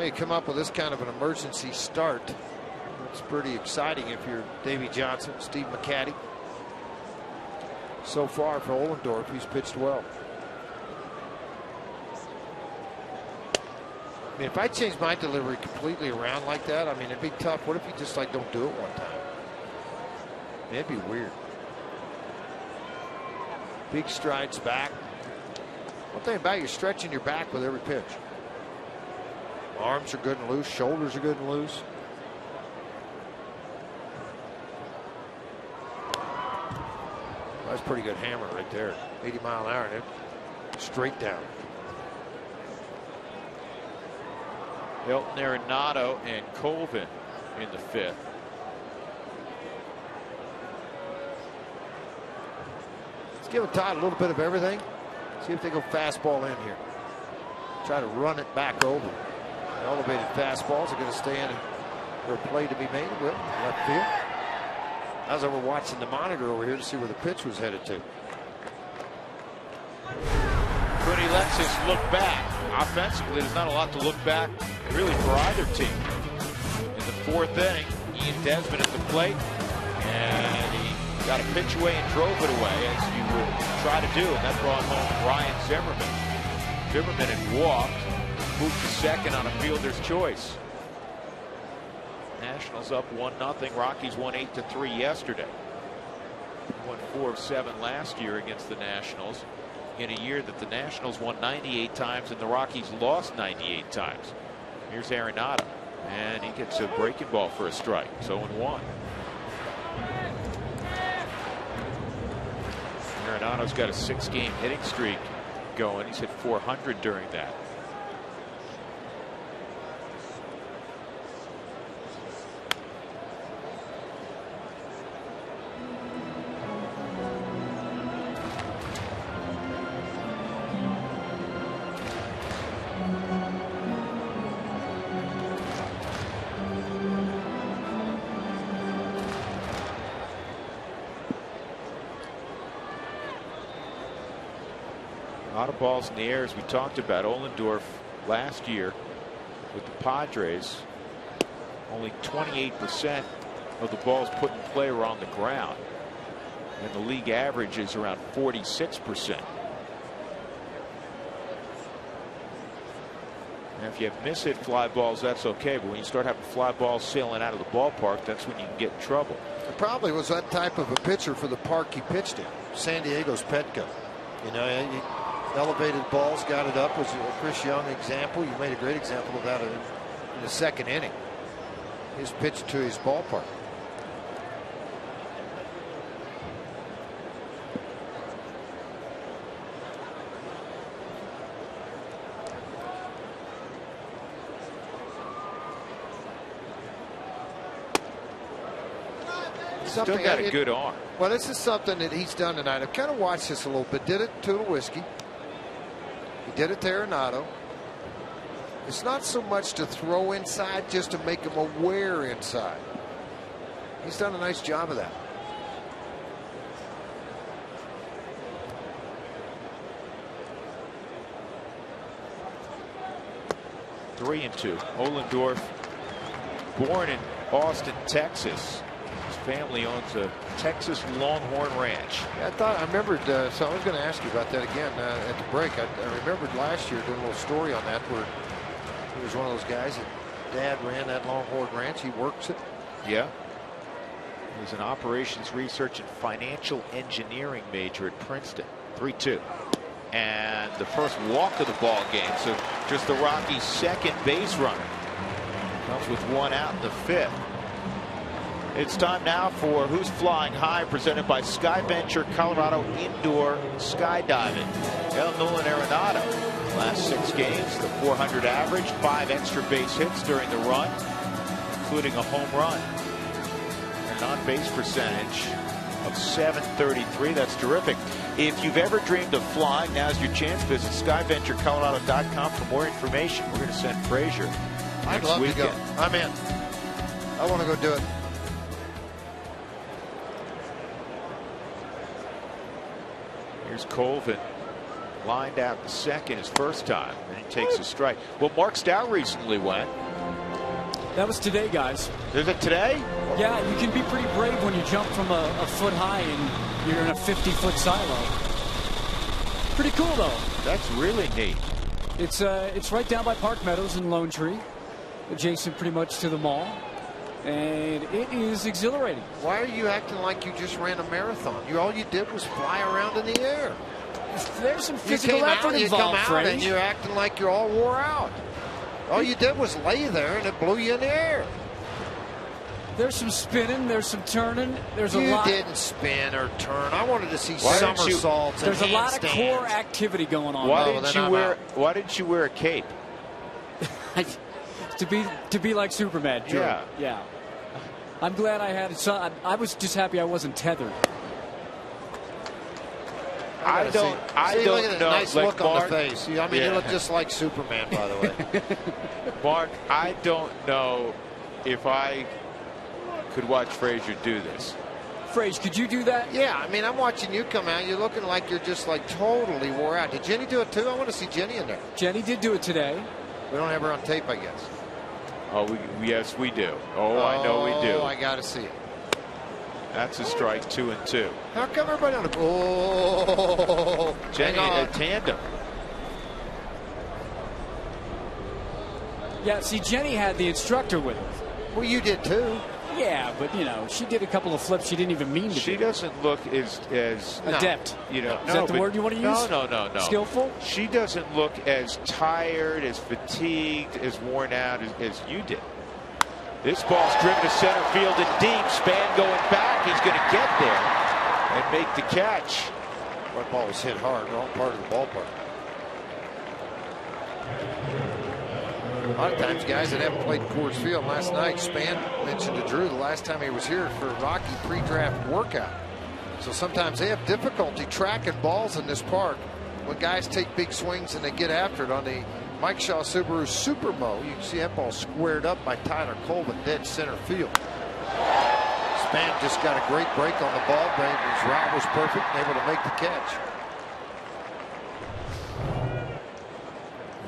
You come up with this kind of an emergency start. It's pretty exciting if you're Davey Johnson, Steve McCaddy. So far for Ohlendorf, he's pitched well. I mean, if I change my delivery completely around like that, I mean, it'd be tough. What if you just like don't do it one time? I mean, it'd be weird. Big strides back. One thing about it, you're stretching your back with every pitch. Arms are good and loose. Shoulders are good and loose. That's a pretty good hammer right there. 80 mile an hour. And straight down. Hilton, Arenado, and Colvin in the 5th. Let's give Todd a little bit of everything. See if they go fastball in here. Try to run it back over. The elevated fastballs are going to stay in for a play to be made with left field. As we're watching the monitor over here to see where the pitch was headed to. Cooney lets us look back. Offensively, there's not a lot to look back really for either team. In the 4th inning, Ian Desmond at the plate, and he got a pitch away and drove it away, as you would try to do, and that brought home Ryan Zimmerman. Zimmerman had walked, moved to second on a fielder's choice. Nationals up 1-0. Rockies won 8-3 yesterday. Won 4 of 7 last year against the Nationals, in a year that the Nationals won 98 times and the Rockies lost 98 times. Here's Arenado, and he gets a breaking ball for a strike. It's 0-1. Arenado's got a 6-game hitting streak going. He's hit 400 during that. A lot of balls in the air, as we talked about. Ohlendorf last year with the Padres, only 28% of the balls put in play were on the ground, and the league average is around 46%. Now, if you have miss-hit fly balls, that's okay, but when you start having fly balls sailing out of the ballpark, that's when you can get in trouble. It probably was that type of a pitcher for the park he pitched in, San Diego's Petco. You know, he elevated balls, got it up. Was a Chris Young example. You made a great example of that in the second inning. His pitch to his ballpark. Still got a good arm. Well, this is something that he's done tonight. I've kind of watched this a little bit. Did it to Whiskey. He did it to Arenado. It's not so much to throw inside, just to make him aware inside. He's done a nice job of that. Three and two. Ohlendorf, born in Austin, Texas. His family owns a Texas Longhorn ranch. Yeah, I remembered, so I was going to ask you about that again at the break. I remembered last year doing a little story on that where he was one of those guys that Dad ran that Longhorn ranch. He works it. Yeah. He was an operations research and financial engineering major at Princeton. 3-2. And the first walk of the ball game. So just the Rockies' second base runner. Comes with one out in the fifth. It's time now for Who's Flying High, presented by SkyVenture Colorado Indoor Skydiving. El Nolan Arenado, last 6 games, the .400 average, 5 extra base hits during the run, including a home run. An on-base percentage of .733. That's terrific. If you've ever dreamed of flying, now's your chance. Visit SkyVentureColorado.com for more information. We're going to send Frazier I'd next love weekend. to go. I'm in. I want to go do it. Here's Colvin, lined out the second his first time, and he takes a strike. Well, Mark Stout recently went. That was today, guys. Is it today? Yeah, you can be pretty brave when you jump from a foot high and you're in a 50-foot silo. Pretty cool, though. That's really neat. It's right down by Park Meadows in Lone Tree, adjacent pretty much to the mall. And it is exhilarating. Why are you acting like you just ran a marathon? All you did was fly around in the air. There's some physical effort involved, you come out Frank. and you're acting like you're all wore out. All you did was lay there and it blew you in the air. There's some spinning, there's some turning, there's a lot. You didn't spin or turn. I wanted to see somersaults. There's and a lot of handstands. core activity going on. Why didn't you wear a cape? to be like Superman. Drew. Yeah. I'm glad I had it. I was just happy I wasn't tethered. I don't look at that know. nice Like look Mark, on the face. I mean, you look just like Superman, by the way. Mark, I don't know if I could watch Frazier do this. Frazier, could you do that? Yeah, I mean, I'm watching you come out. You're looking like you're just like totally wore out. Did Jenny do it too? I want to see Jenny in there. Jenny did do it today. We don't have her on tape, I guess. Oh, yes, we do. I know we do. I got to see it. That's a strike, 2-2. How come everybody on the... Oh, Jenny, a tandem. Yeah, see, Jenny had the instructor with her. Well, you did too. Yeah, but you know, she did a couple of flips she didn't even mean to. She doesn't look as adept. You know, is that the word you want to use? No. Skillful. She doesn't look as tired, as fatigued, as worn out as you did. This ball's driven to center field and deep. Span going back. He's going to get there and make the catch. That ball was hit hard, wrong part of the ballpark. A lot of times, guys that haven't played Coors Field. Last night, Span mentioned to Drew the last time he was here for a Rocky pre-draft workout. So sometimes they have difficulty tracking balls in this park when guys take big swings and they get after it. On the Mike Shaw Subaru Supermo, you can see that ball squared up by Tyler Colvin, dead center field. Span just got a great break on the ball. His route was perfect and able to make the catch.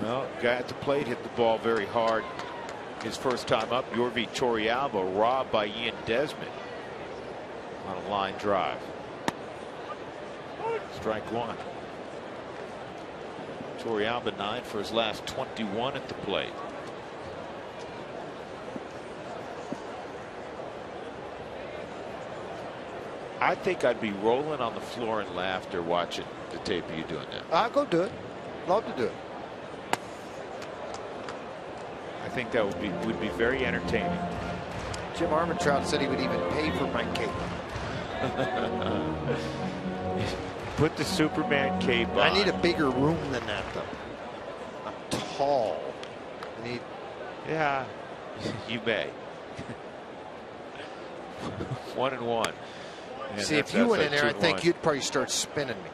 Well, guy at the plate hit the ball very hard his first time up. Yorvi Torrealba robbed by Ian Desmond on a line drive. Strike one. Torrealba 9 for his last 21 at the plate. I think I'd be rolling on the floor in laughter watching the tape of you doing that. I'll go do it. Love to do it. I think that would be very entertaining. Jim Armentrout said he would even pay for my cape. Put the Superman cape on. I need a bigger room than that, though. I'm tall. I need. Yeah, you may. 1-1. And see, if you went in there, I think you'd probably start spinning me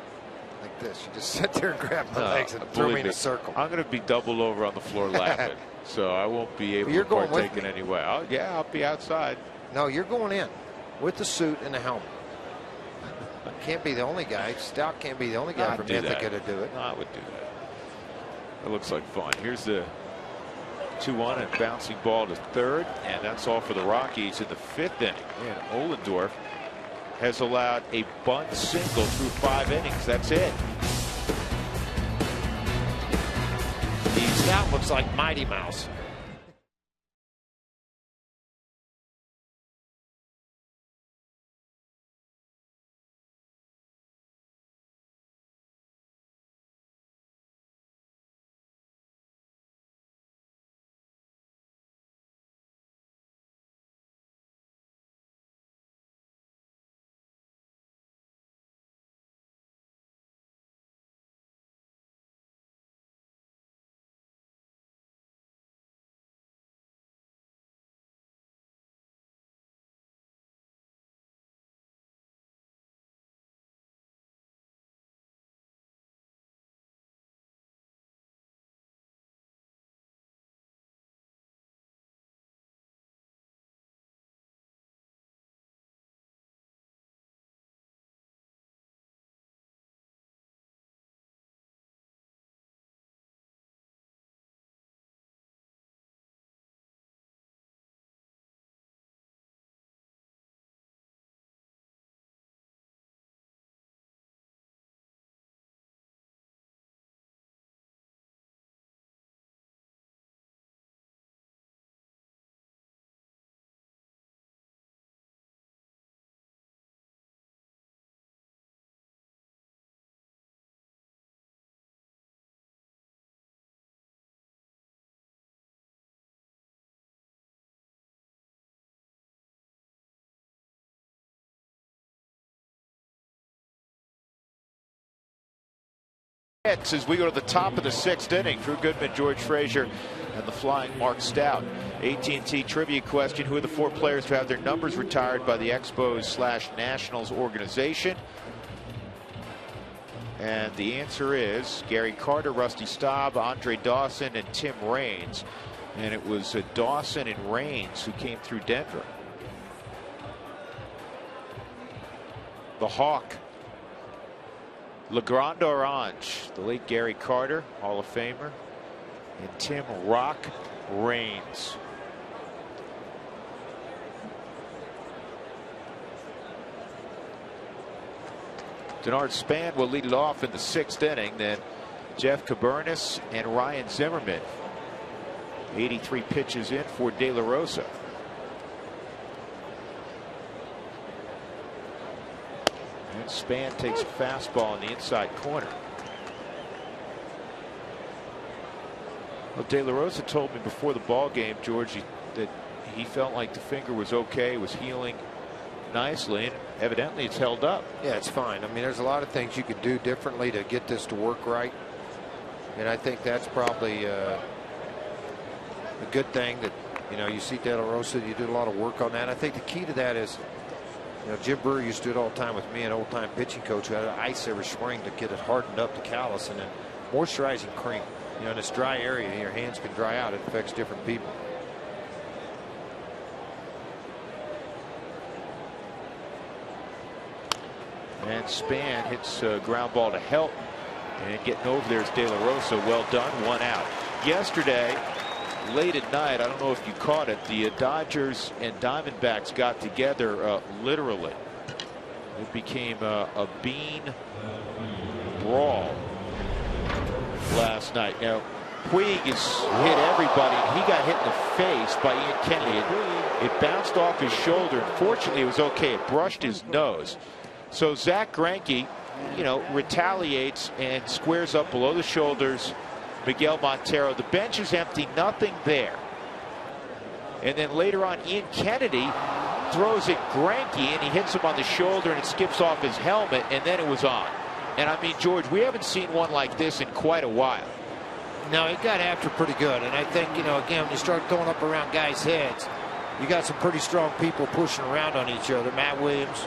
like this. You just sit there and grab my legs and throw me in a circle. I'm going to be doubled over on the floor laughing, so I won't be able to partake in any way. I'll be outside. No, you're going in with the suit and the helmet. Can't be the only guy. Stout can't be the only guy from Ithaca to do it. No, I would do that. It looks like fun. Here's the 2-1 and bouncing ball to third, and that's all for the Rockies in the 5th inning. And Ohlendorf has allowed a bunt single through 5 innings. That's it. Stout looks like Mighty Mouse. As we go to the top of the 6th inning, Drew Goodman, George Frazier, and the flying Mark Stout. AT&T trivia question: who are the 4 players who have their numbers retired by the Expos/Nationals organization? And the answer is Gary Carter, Rusty Staub, Andre Dawson, and Tim Raines. And it was Dawson and Raines who came through Denver. The Hawk, Le Grand Orange, the late Gary Carter, Hall of Famer, and Tim Rock Raines. Denard Span will lead it off in the 6th inning. Then Jeff Cabernis and Ryan Zimmerman 83 pitches in for De La Rosa. And Span takes a fastball in the inside corner. Well, De La Rosa told me before the ball game, George, that he felt like the finger was okay, was healing nicely, and evidently it's held up. Yeah, it's fine. I mean, there's a lot of things you could do differently to get this to work right. And I think that's probably a good thing that, you see De La Rosa, you did a lot of work on that. I think the key to that is, Jim Brewer used to do it all the time with me, an old time pitching coach who had ice every spring to get it hardened up to callus, and then moisturizing cream. In this dry area, your hands can dry out. It affects different people. And Span hits a ground ball to Helton. And getting over there is De La Rosa. Well done. 1 out. Yesterday, late at night, I don't know if you caught it, the Dodgers and Diamondbacks got together literally. It became a bean brawl last night. Now, Puig has hit everybody. He got hit in the face by Ian Kennedy. It bounced off his shoulder. Fortunately, it was okay. It brushed his nose. So Zach Greinke, retaliates and squares up below the shoulders Miguel Montero. The bench is empty, nothing there. And then later on, Ian Kennedy throws at Greinke and he hits him on the shoulder and it skips off his helmet, and then it was on. And I mean, George, we haven't seen one like this in quite a while. No, he got after pretty good. And I think, again, when you start throwing up around guys' heads, you got some pretty strong people pushing around on each other. Matt Williams,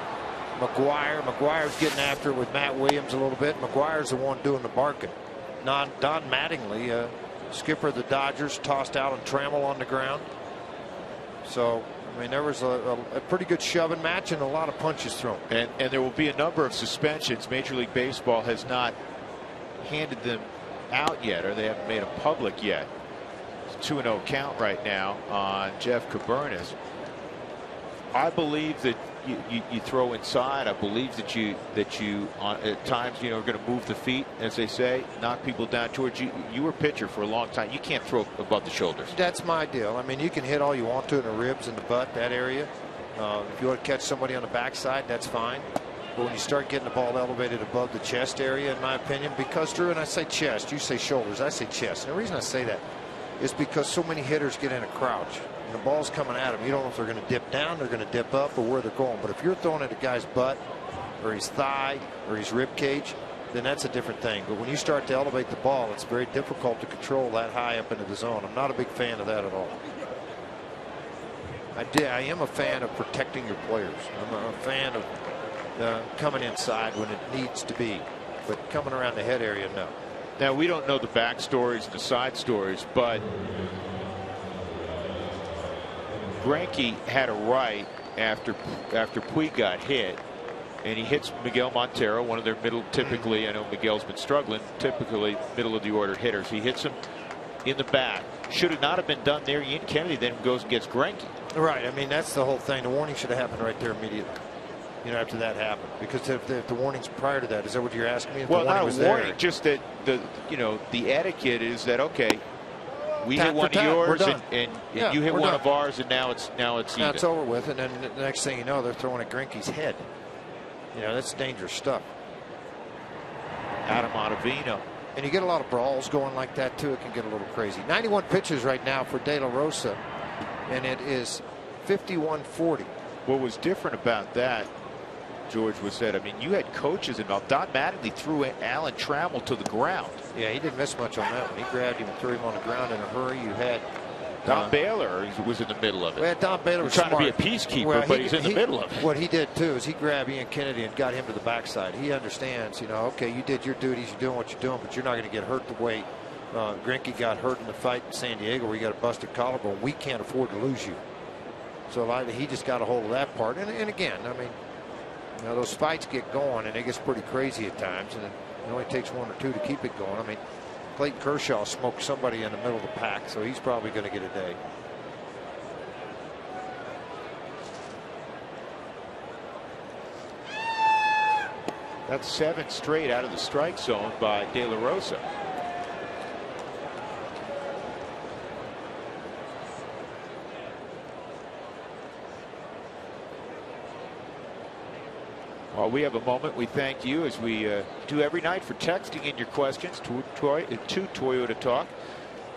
McGuire. McGuire's getting after it with Matt Williams a little bit. McGuire's the one doing the barking. Don Mattingly, skipper of the Dodgers, tossed out and Trammell on the ground. So, I mean, there was a pretty good shoving match and a lot of punches thrown. And there will be a number of suspensions. Major League Baseball has not handed them out yet, or they haven't made them public yet. It's a 2-0 count right now on Jeff Cabernet. I believe that you throw inside. I believe that you at times are going to move the feet, as they say, knock people down. George, you were pitcher for a long time. You can't throw above the shoulders. That's my deal. I mean, you can hit all you want to in the ribs and the butt, that area. If you want to catch somebody on the backside, that's fine. But when you start getting the ball elevated above the chest area, in my opinion, because, Drew, and I say chest, you say shoulders, I say chest. And the reason I say that is because so many hitters get in a crouch. And the ball's coming at them. You don't know if they're going to dip down, they're going to dip up, or where they're going. But if you're throwing at a guy's butt or his thigh or his rib cage, then that's a different thing. But when you start to elevate the ball, it's very difficult to control that high up into the zone. I'm not a big fan of that at all. I am a fan of protecting your players. I'm a fan of coming inside when it needs to be, but coming around the head area, no. Now, we don't know the back stories and the side stories, but Greinke had a right after Puig got hit, and he hits Miguel Montero, one of their middle, typically, I know Miguel's been struggling, typically middle of the order hitters. He hits him in the back. Should have not have been done there. Ian Kennedy then goes and gets Greinke. Right. I mean, that's the whole thing. The warning should have happened right there immediately. After that happened, because if the warnings prior to that, is that what you're asking me? If well, not a warning, there? just that the etiquette is that, okay, we hit one of yours and you hit one of ours, and now it's even. It's over with, and then the next thing you know, they're throwing at Greinke's head. That's dangerous stuff. Adam Ottavino. And you get a lot of brawls going like that too. It can get a little crazy. 91 pitches right now for De La Rosa, and it is 51-40. What was different about that, George, was that, I mean, you had coaches involved. Don Mattingly threw Alan Trammell to the ground. Yeah, he didn't miss much on that one. He grabbed him and threw him on the ground in a hurry. You had Don Baylor was in the middle of it. Well, Don Baylor was trying smart. to be a peacekeeper, but he's in the middle of it. What he did too is he grabbed Ian Kennedy and got him to the backside. He understands, okay, you did your duties, you're doing what you're doing, but you're not going to get hurt the way Greinke got hurt in the fight in San Diego, where he got a busted collarbone. We can't afford to lose you. So he just got a hold of that part. And again, I mean, those fights get going and it gets pretty crazy at times, and it only takes one or two to keep it going. I mean, Clayton Kershaw smoked somebody in the middle of the pack, so he's probably going to get a day. That's 7 straight out of the strike zone by De La Rosa. Well, we have a moment. We thank you, as we do every night, for texting in your questions to Toyota Talk.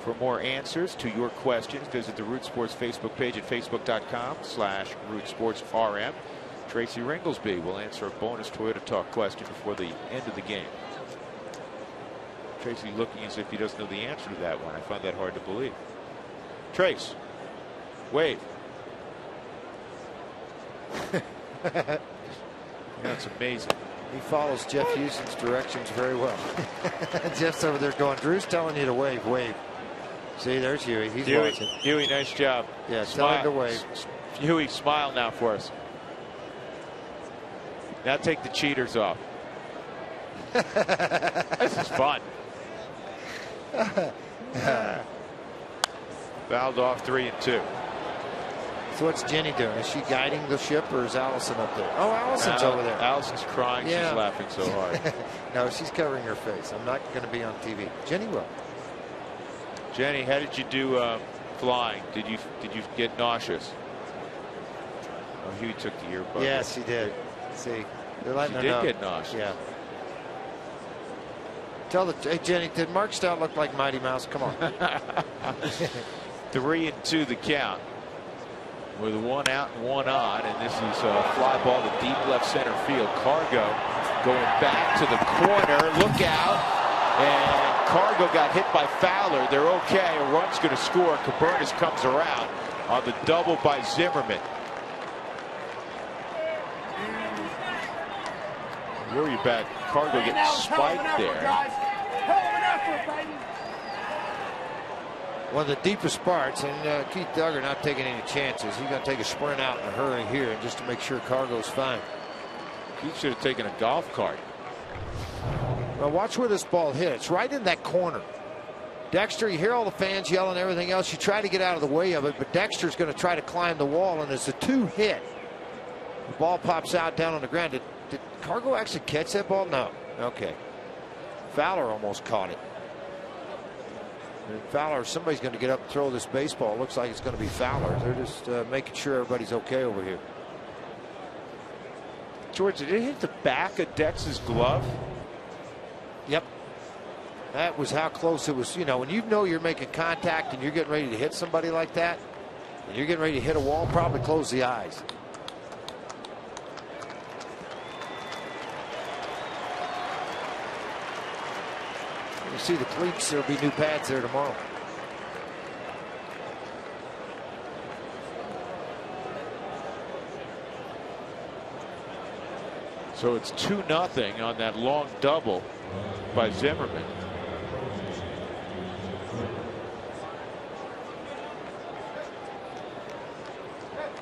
For more answers to your questions, visit the Root Sports Facebook page at facebook.com/RootSportsRM. Tracy Ringlesby will answer a bonus Toyota Talk question before the end of the game. Tracy looking as if he doesn't know the answer to that one. I find that hard to believe. Trace, wave. That's amazing. He follows Jeff Houston's directions very well. Jeff's over there going, Drew's telling you to wave, wave. See, there's Huey. He's watching. Huey, nice job. Yeah, tell him to wave. Huey, smile now for us. Now take the cheaters off. This is fun. Fouled off 3 and 2. So what's Jenny doing? Is she guiding the ship, or is Allison up there? Oh, Allison's over there. Allison's crying. Yeah. She's laughing so hard. No, she's covering her face. I'm not going to be on TV. Jenny will. Jenny, how did you do flying? Did you get nauseous? Oh, Huey took the earbud. Yes, he did. See, they're letting her know. She did get nauseous. Yeah. Tell the hey Jenny, did Mark Stout look like Mighty Mouse? Come on. 3 and 2 the count. With 1 out and 1 on, and this is a fly ball to deep left center field. Cargo going back to the corner. Look out. And Cargo got hit by Fowler. They're okay. A run's going to score. Cabernas comes around on the double by Zimmerman. Worry about Cargo getting spiked there. One of the deepest parts, and Keith Duggar not taking any chances. He's going to take a sprint out in a hurry here just to make sure Cargo's fine. He should have taken a golf cart. Well, watch where this ball hit. It's right in that corner. Dexter, you hear all the fans yelling and everything else. You try to get out of the way of it, but Dexter's going to try to climb the wall, and as the 2 hit, the ball pops out down on the ground. Did Cargo actually catch that ball? No. Okay. Fowler almost caught it. And Fowler, somebody's going to get up and throw this baseball. It looks like it's going to be Fowler. They're just making sure everybody's okay over here. George, did it hit the back of Dex's glove? Yep. That was how close it was. You know, when you know you're making contact and you're getting ready to hit somebody like that, and you're getting ready to hit a wall, probably close the eyes. You see the cleats, there'll be new pads there tomorrow. So it's 2-0 on that long double by Zimmerman.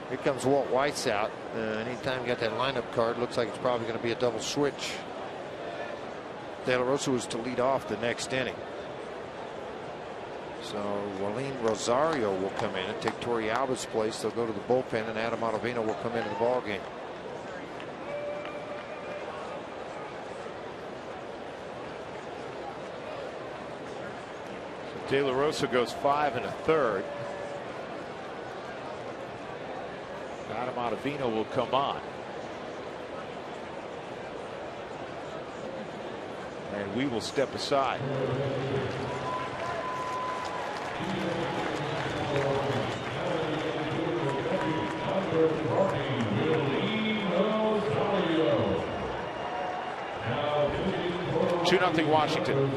Here comes Walt Weiss out. Anytime you got that lineup card, looks like it's probably going to be a double switch. De La Rosa was to lead off the next inning. So Waleem Rosario will come in and take Torrey Alba's place. They'll go to the bullpen, and Adam Ottavino will come into the ball game. So De La Rosa goes 5 1/3. Adam Ottavino will come on. And we will step aside. Two 2-0 Washington.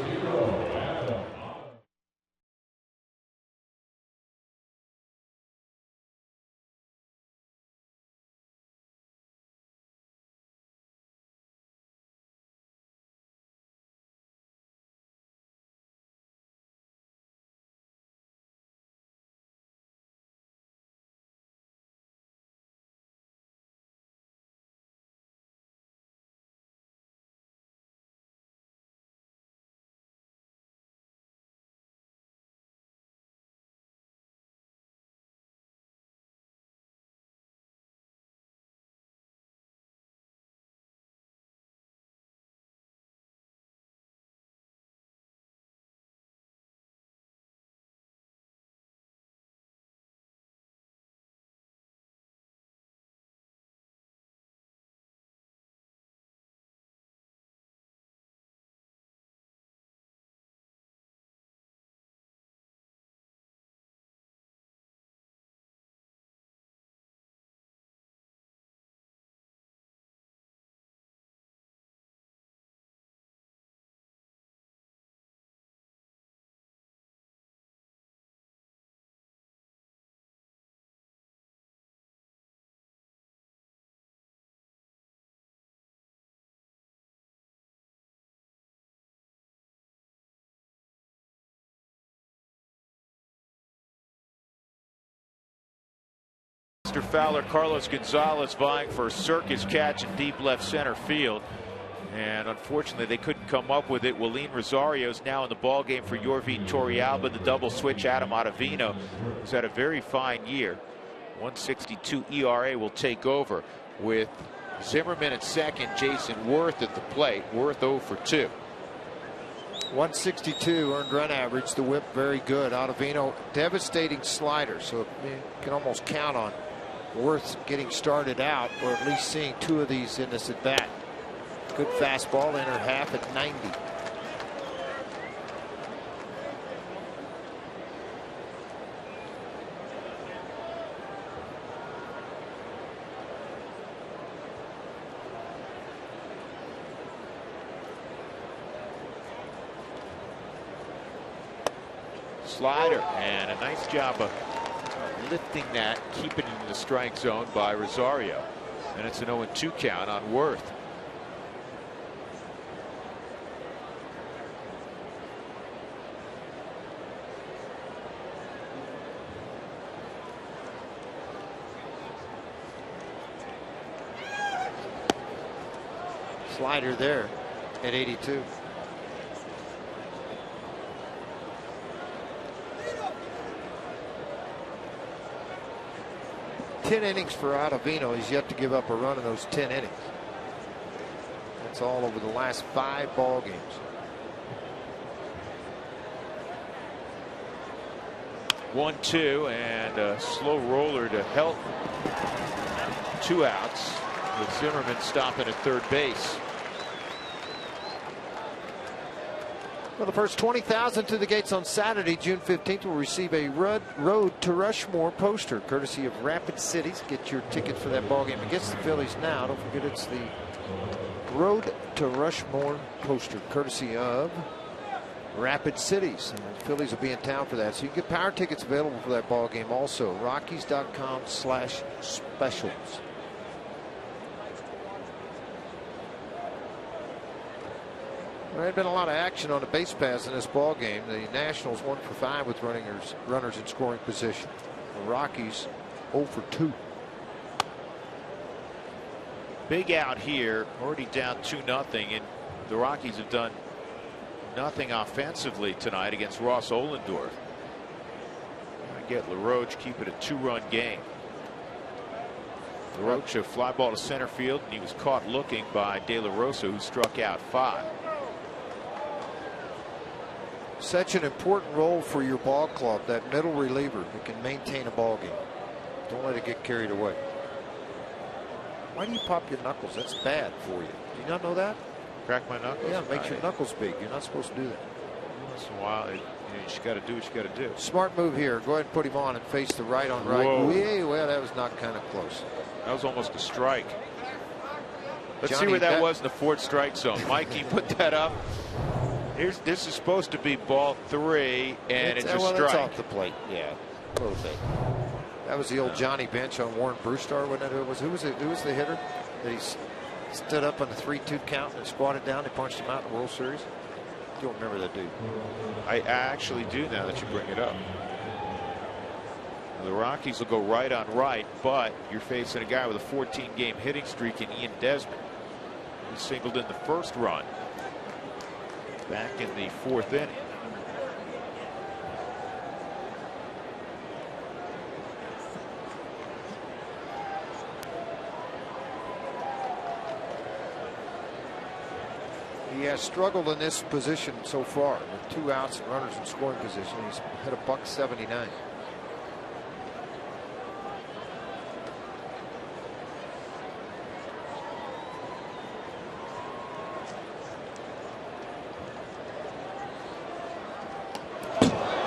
Buster Fowler, Carlos Gonzalez vying for a circus catch in deep left center field. And unfortunately, they couldn't come up with it. Willeen Rosario's now in the ball game for Yorvin Torrealba. The double switch, Adam Ottavino, who's had a very fine year. 1.62 ERA will take over with Zimmerman at second, Jason Worth at the plate. Worth 0 for 2. 162 earned run average. The whip very good. Ottavino, devastating slider, so you can almost count on Worth getting started out, or at least seeing 2 of these in this at bat. Good fastball, inner half at 90. Slider, and a nice job of lifting that, keeping it in the strike zone by Rosario. And it's an 0-2 count on Worth. Slider there at 82. Ten innings for Ottavino. He's yet to give up a run in those 10 innings. That's all over the last 5 ball games. One, 2, and a slow roller to help. 2 outs with Zimmerman stopping at third base. Well, the first 20,000 to the gates on Saturday, June 15th, will receive a Road to Rushmore poster, courtesy of Rapid Cities. Get your ticket for that ball game against the Phillies now. Don't forget, it's the Road to Rushmore poster, courtesy of Rapid Cities. And the Phillies will be in town for that. So you can get power tickets available for that ball game also. Rockies.com/specials. There had been a lot of action on the base paths in this ball game. The Nationals 1 for 5 with runners in scoring position. The Rockies 0 for 2. Big out here, already down 2-0, and the Rockies have done nothing offensively tonight against Ross Ohlendorf. Get LaRoche, keep it a 2-run game. LaRoche, a fly ball to center field, and he was caught looking by De La Rosa, who struck out 5. Such an important role for your ball club, that middle reliever who can maintain a ball game. Don't let it get carried away. Why do you pop your knuckles? That's bad for you. Do you not know that? Crack my knuckles? Yeah, it makes your knuckles big. You're not supposed to do that. Once in a while, you just got to do what you got to do. Smart move here. Go ahead and put him on and face the right on right. Whoa. Well, that was not kind of close. That was almost a strike. Let's Johnny, see where that was in the 4th strike zone. Mikey, put that up. This is supposed to be ball 3, and it's a strike. It's off the plate. Yeah, a little bit. That was the old Johnny Bench on Warren Brewstar, wasn't it? Who was the hitter that he stood up on the 3-2 count and squatted down? They punched him out in the World Series. You don't remember that dude? I actually do now that you bring it up. The Rockies will go right on right, but you're facing a guy with a 14-game hitting streak in Ian Desmond. He singled in the first run back in the 4th inning. He has struggled in this position so far with 2 outs and runners in scoring position. He's hit a .179.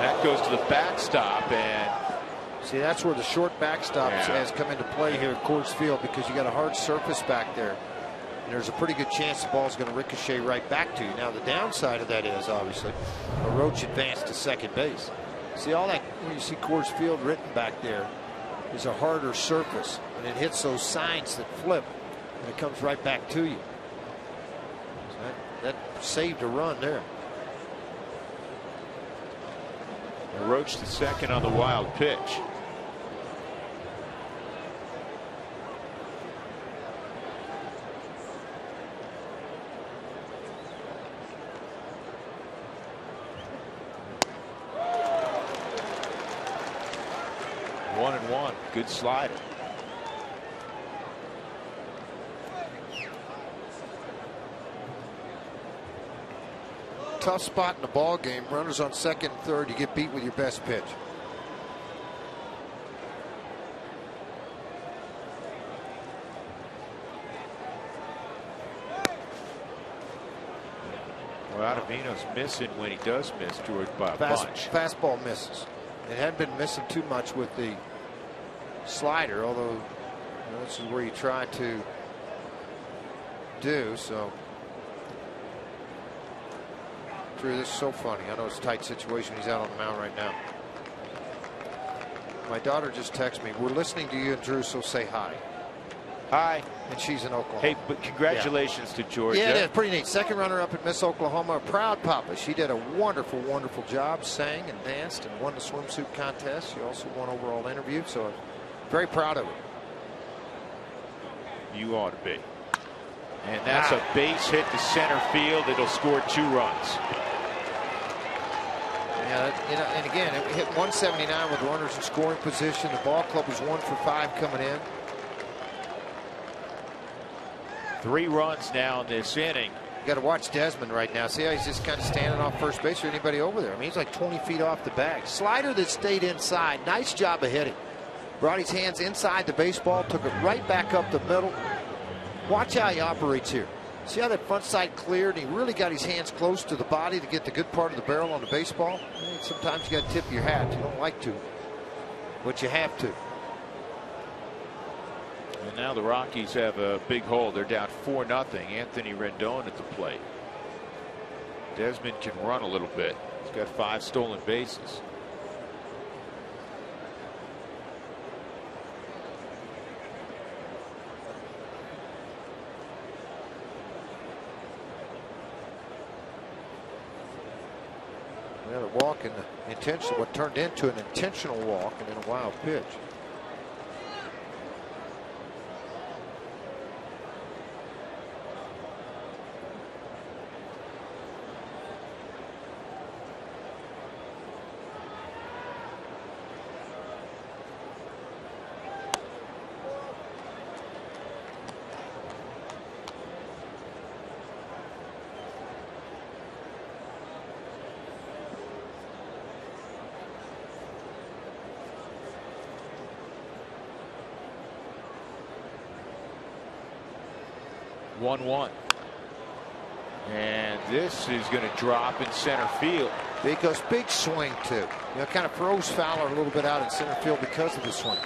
That goes to the backstop, and see, that's where the short backstop has come into play here at Coors Field, because you got a hard surface back there. And there's a pretty good chance the ball's going to ricochet right back to you. Now, the downside of that is, obviously, LaRoche advanced to second base. See, all that, when you see Coors Field written back there, is a harder surface, and it hits those signs that flip, and it comes right back to you. So that saved a run there. LaRoche to second on the wild pitch. 1-1. Good slider. Tough spot in the ball game. Runners on second and third. You get beat with your best pitch. Well, Ottavino's missing when he does miss, George, by a bunch. Fastball misses. It hadn't been missing too much with the slider, although this is where you try to do so. Drew, this is so funny. I know it's a tight situation. He's out on the mound right now. My daughter just texted me, we're listening to you and Drew, so say hi. Hi. And she's in Oklahoma. Hey, but congratulations to Georgia. Yeah, it is pretty neat. Second runner up at Miss Oklahoma. A proud papa. She did a wonderful, wonderful job. Sang and danced and won the swimsuit contest. She also won overall interview. So very proud of her. You ought to be. And that's a base hit to center field. It'll score 2 runs. Yeah, and again, it hit 179 with runners in scoring position. The ball club was 1 for 5 coming in. 3 runs now in this inning. You got to watch Desmond right now. See how he's just kind of standing off first base or anybody over there. I mean, he's like 20 feet off the bag. Slider that stayed inside. Nice job of hitting. Brought his hands inside the baseball, took it right back up the middle. Watch how he operates here. See how that front side cleared? And he really got his hands close to the body to get the good part of the barrel on the baseball. Sometimes you got to tip your hat. You don't like to, but you have to. And now the Rockies have a big hole. They're down 4-0. Anthony Rendon at the plate. Desmond can run a little bit. He's got 5 stolen bases. Well, the walk and the intentional, what turned into an intentional walk and then a wild pitch. And this is going to drop in center field. Because big swing too. You know, kind of throws Fowler a little bit out in center field because of the swing.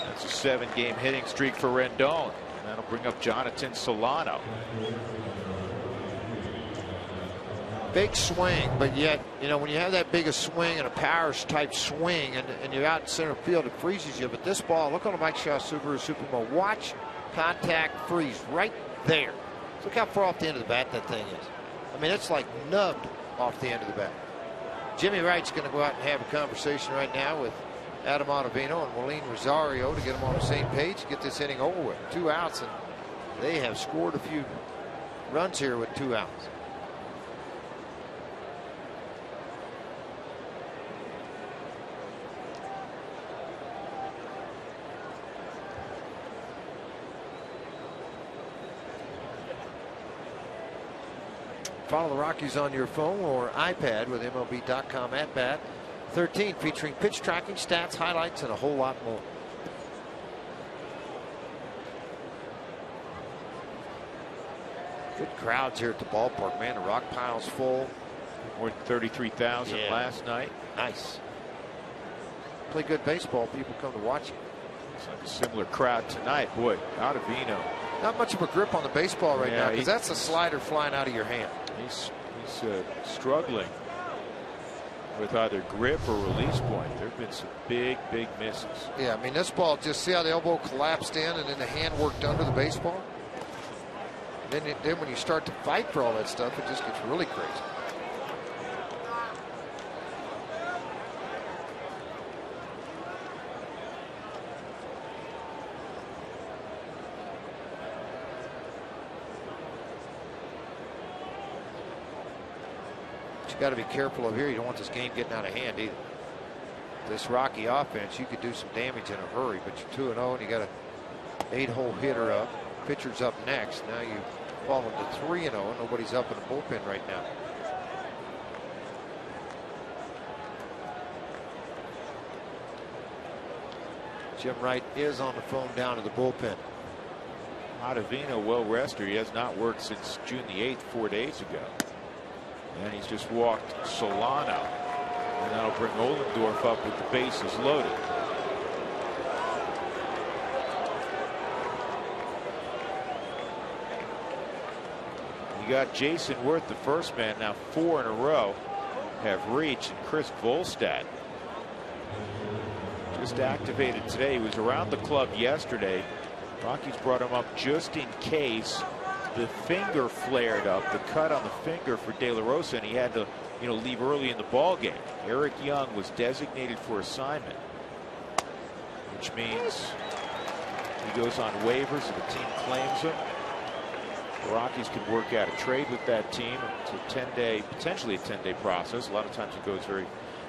That's a 7-game hitting streak for Rendon. That'll bring up Jonathan Solano. Big swing, but yet, you know, when you have that big a swing and a power type swing and you're out in center field, it freezes you. But this ball, look on the Mike Shaw Subaru Supermo. Watch contact freeze right there. Look how far off the end of the bat that thing is. I mean, it's like nubbed off the end of the bat. Jimmy Wright's going to go out and have a conversation right now with Adam Ottavino and Willeen Rosario to get them on the same page, get this inning over with. 2 outs, and they have scored a few runs here with 2 outs. Follow the Rockies on your phone or iPad with MLB.com at bat 13, featuring pitch tracking, stats, highlights, and a whole lot more. Good crowds here at the ballpark, man. The rock pile's full. More than 33,000 last night. Nice. Play good baseball, people come to watch you. It's like a similar crowd tonight. Boy, Ottavino. Not much of a grip on the baseball right now, because that's a slider flying out of your hand. He's struggling with either grip or release point. There have been some big misses. Yeah, I mean, this ball, just see how the elbow collapsed in and then the hand worked under the baseball. Then when you start to fight for all that stuff, it just gets really crazy. Got to be careful of here. You don't want this game getting out of hand either. this Rocky offense, you could do some damage in a hurry, but you're 2-0 and you got an 8-hole hitter up. Pitcher's up next. Now you fall into 3-0. Nobody's up in the bullpen right now. Jim Wright is on the phone down to the bullpen. Ottavino well rested. He has not worked since June the 8th, 4 days ago. And he's just walked Solano. And that'll bring Ohlendorf up with the bases loaded. You got Jason Worth, the first man. Now 4 in a row have reached. And Chris Volstad just activated today. He was around the club yesterday. Rockies brought him up just in case the finger flared up, the cut on the finger for De La Rosa, and he had to, leave early in the ball game. Eric Young was designated for assignment, which means he goes on waivers and the team claims him. The Rockies could work out a trade with that team. It's a 10-day, potentially a 10-day process. A lot of times it goes very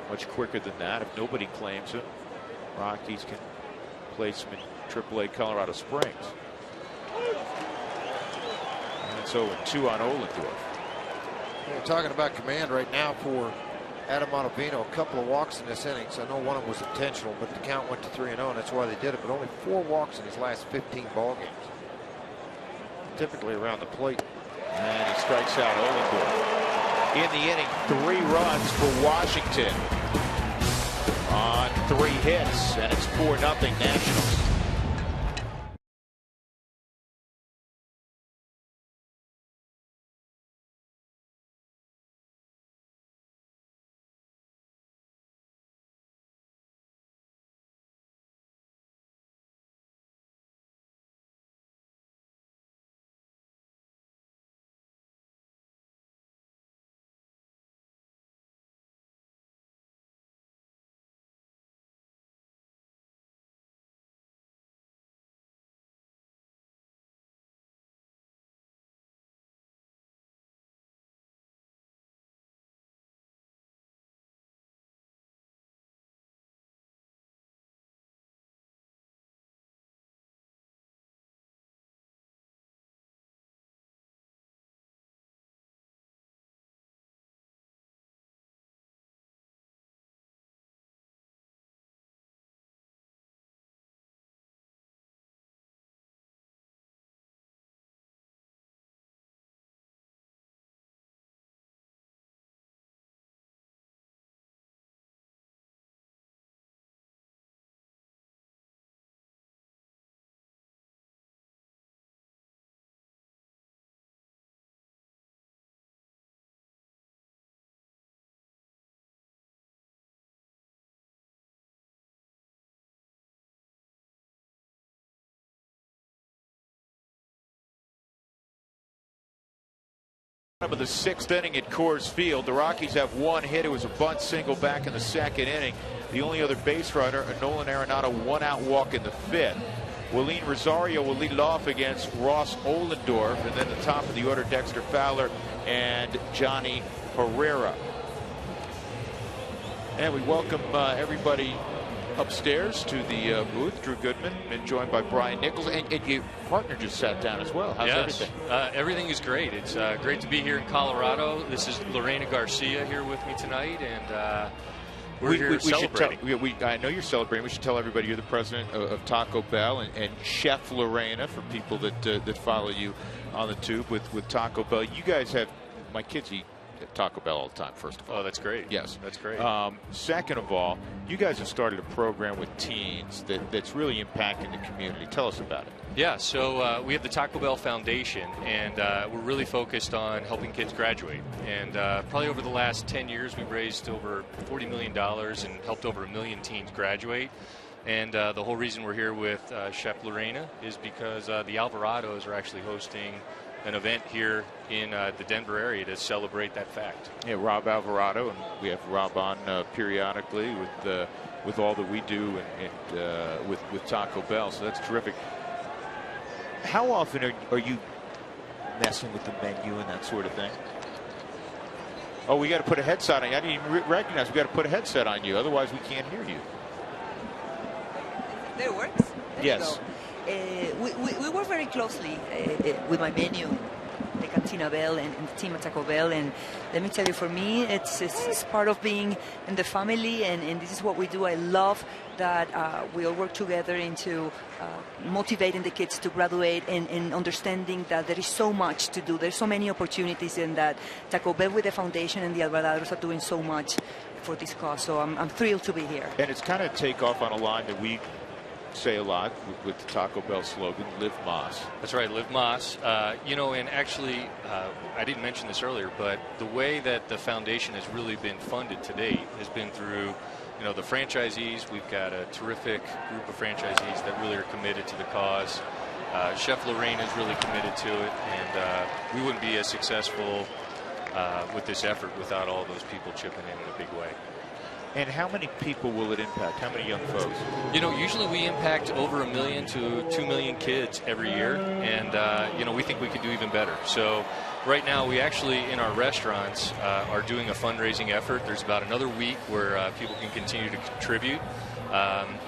much quicker than that. If nobody claims him, Rockies can place him in AAA Colorado Springs. And so 2 on Ohlendorf. We're talking about command right now for Adam Ottavino. A couple of walks in this inning. So I know one of them was intentional, but the count went to 3-0, and that's why they did it. But only 4 walks in his last 15 ball games. Typically around the plate. And he strikes out Ohlendorf. In the inning, 3 runs for Washington on 3 hits, and it's 4-0 Nationals. Of the 6th inning at Coors Field. The Rockies have 1 hit. It was a bunt single back in the 2nd inning. The only other base runner, a Nolan Arenado 1-out walk in the 5th. Willeen Rosario will lead it off against Ross Ohlendorf, and then the top of the order, Dexter Fowler and Johnny Herrera. And we welcome everybody upstairs to the booth. Drew Goodman, and joined by Brian Nichols, and your partner just sat down as well. How's everything? Everything is great. It's great to be here in Colorado. This is Lorena Garcia here with me tonight, and we're here celebrating. I know you're celebrating. We should tell everybody you're the president of Taco Bell, and Chef Lorena for people that follow you on the tube with Taco Bell. You guys have, my kids eat at Taco Bell all the time, first of all. Oh, that's great. Yes. That's great. Second of all, you guys have started a program with teens that's really impacting the community. Tell us about it. Yeah, so we have the Taco Bell Foundation, and we're really focused on helping kids graduate. And probably over the last 10 years, we've raised over $40 million and helped over 1 million teens graduate. And the whole reason we're here with Chef Lorena is because the Alvarados are actually hosting an event here in the Denver area to celebrate that fact. Yeah, Rob Alvarado, and we have Rob on periodically with all that we do and with Taco Bell, so that's terrific. How often are you messing with the menu and that sort of thing? Oh, we got to put a headset on you. I didn't even recognize we got to put a headset on you. Otherwise, we can't hear you. There it works? There Yes. We work very closely with my menu, the Cantina Bell and the team at Taco Bell. And let me tell you, for me, it's part of being in the family, and this is what we do. I love that we all work together into motivating the kids to graduate and understanding that there is so much to do. There's so many opportunities, and that Taco Bell with the foundation and the Alvarados are doing so much for this cause. So I'm thrilled to be here. And it's kind of take off on a line that we say a lot with the Taco Bell slogan, Live Más. That's right, Live Más. You know, and actually, I didn't mention this earlier, but the way that the foundation has really been funded to date has been through, you know, the franchisees. We've got a terrific group of franchisees that really are committed to the cause. Chef Lorraine is really committed to it, and we wouldn't be as successful with this effort without all those people chipping in a big way. And how many people will it impact? How many young folks? You know, usually we impact over 1 million to 2 million kids every year, and you know, we think we could do even better. So right now, we actually in our restaurants are doing a fundraising effort. There's about another week where people can continue to contribute.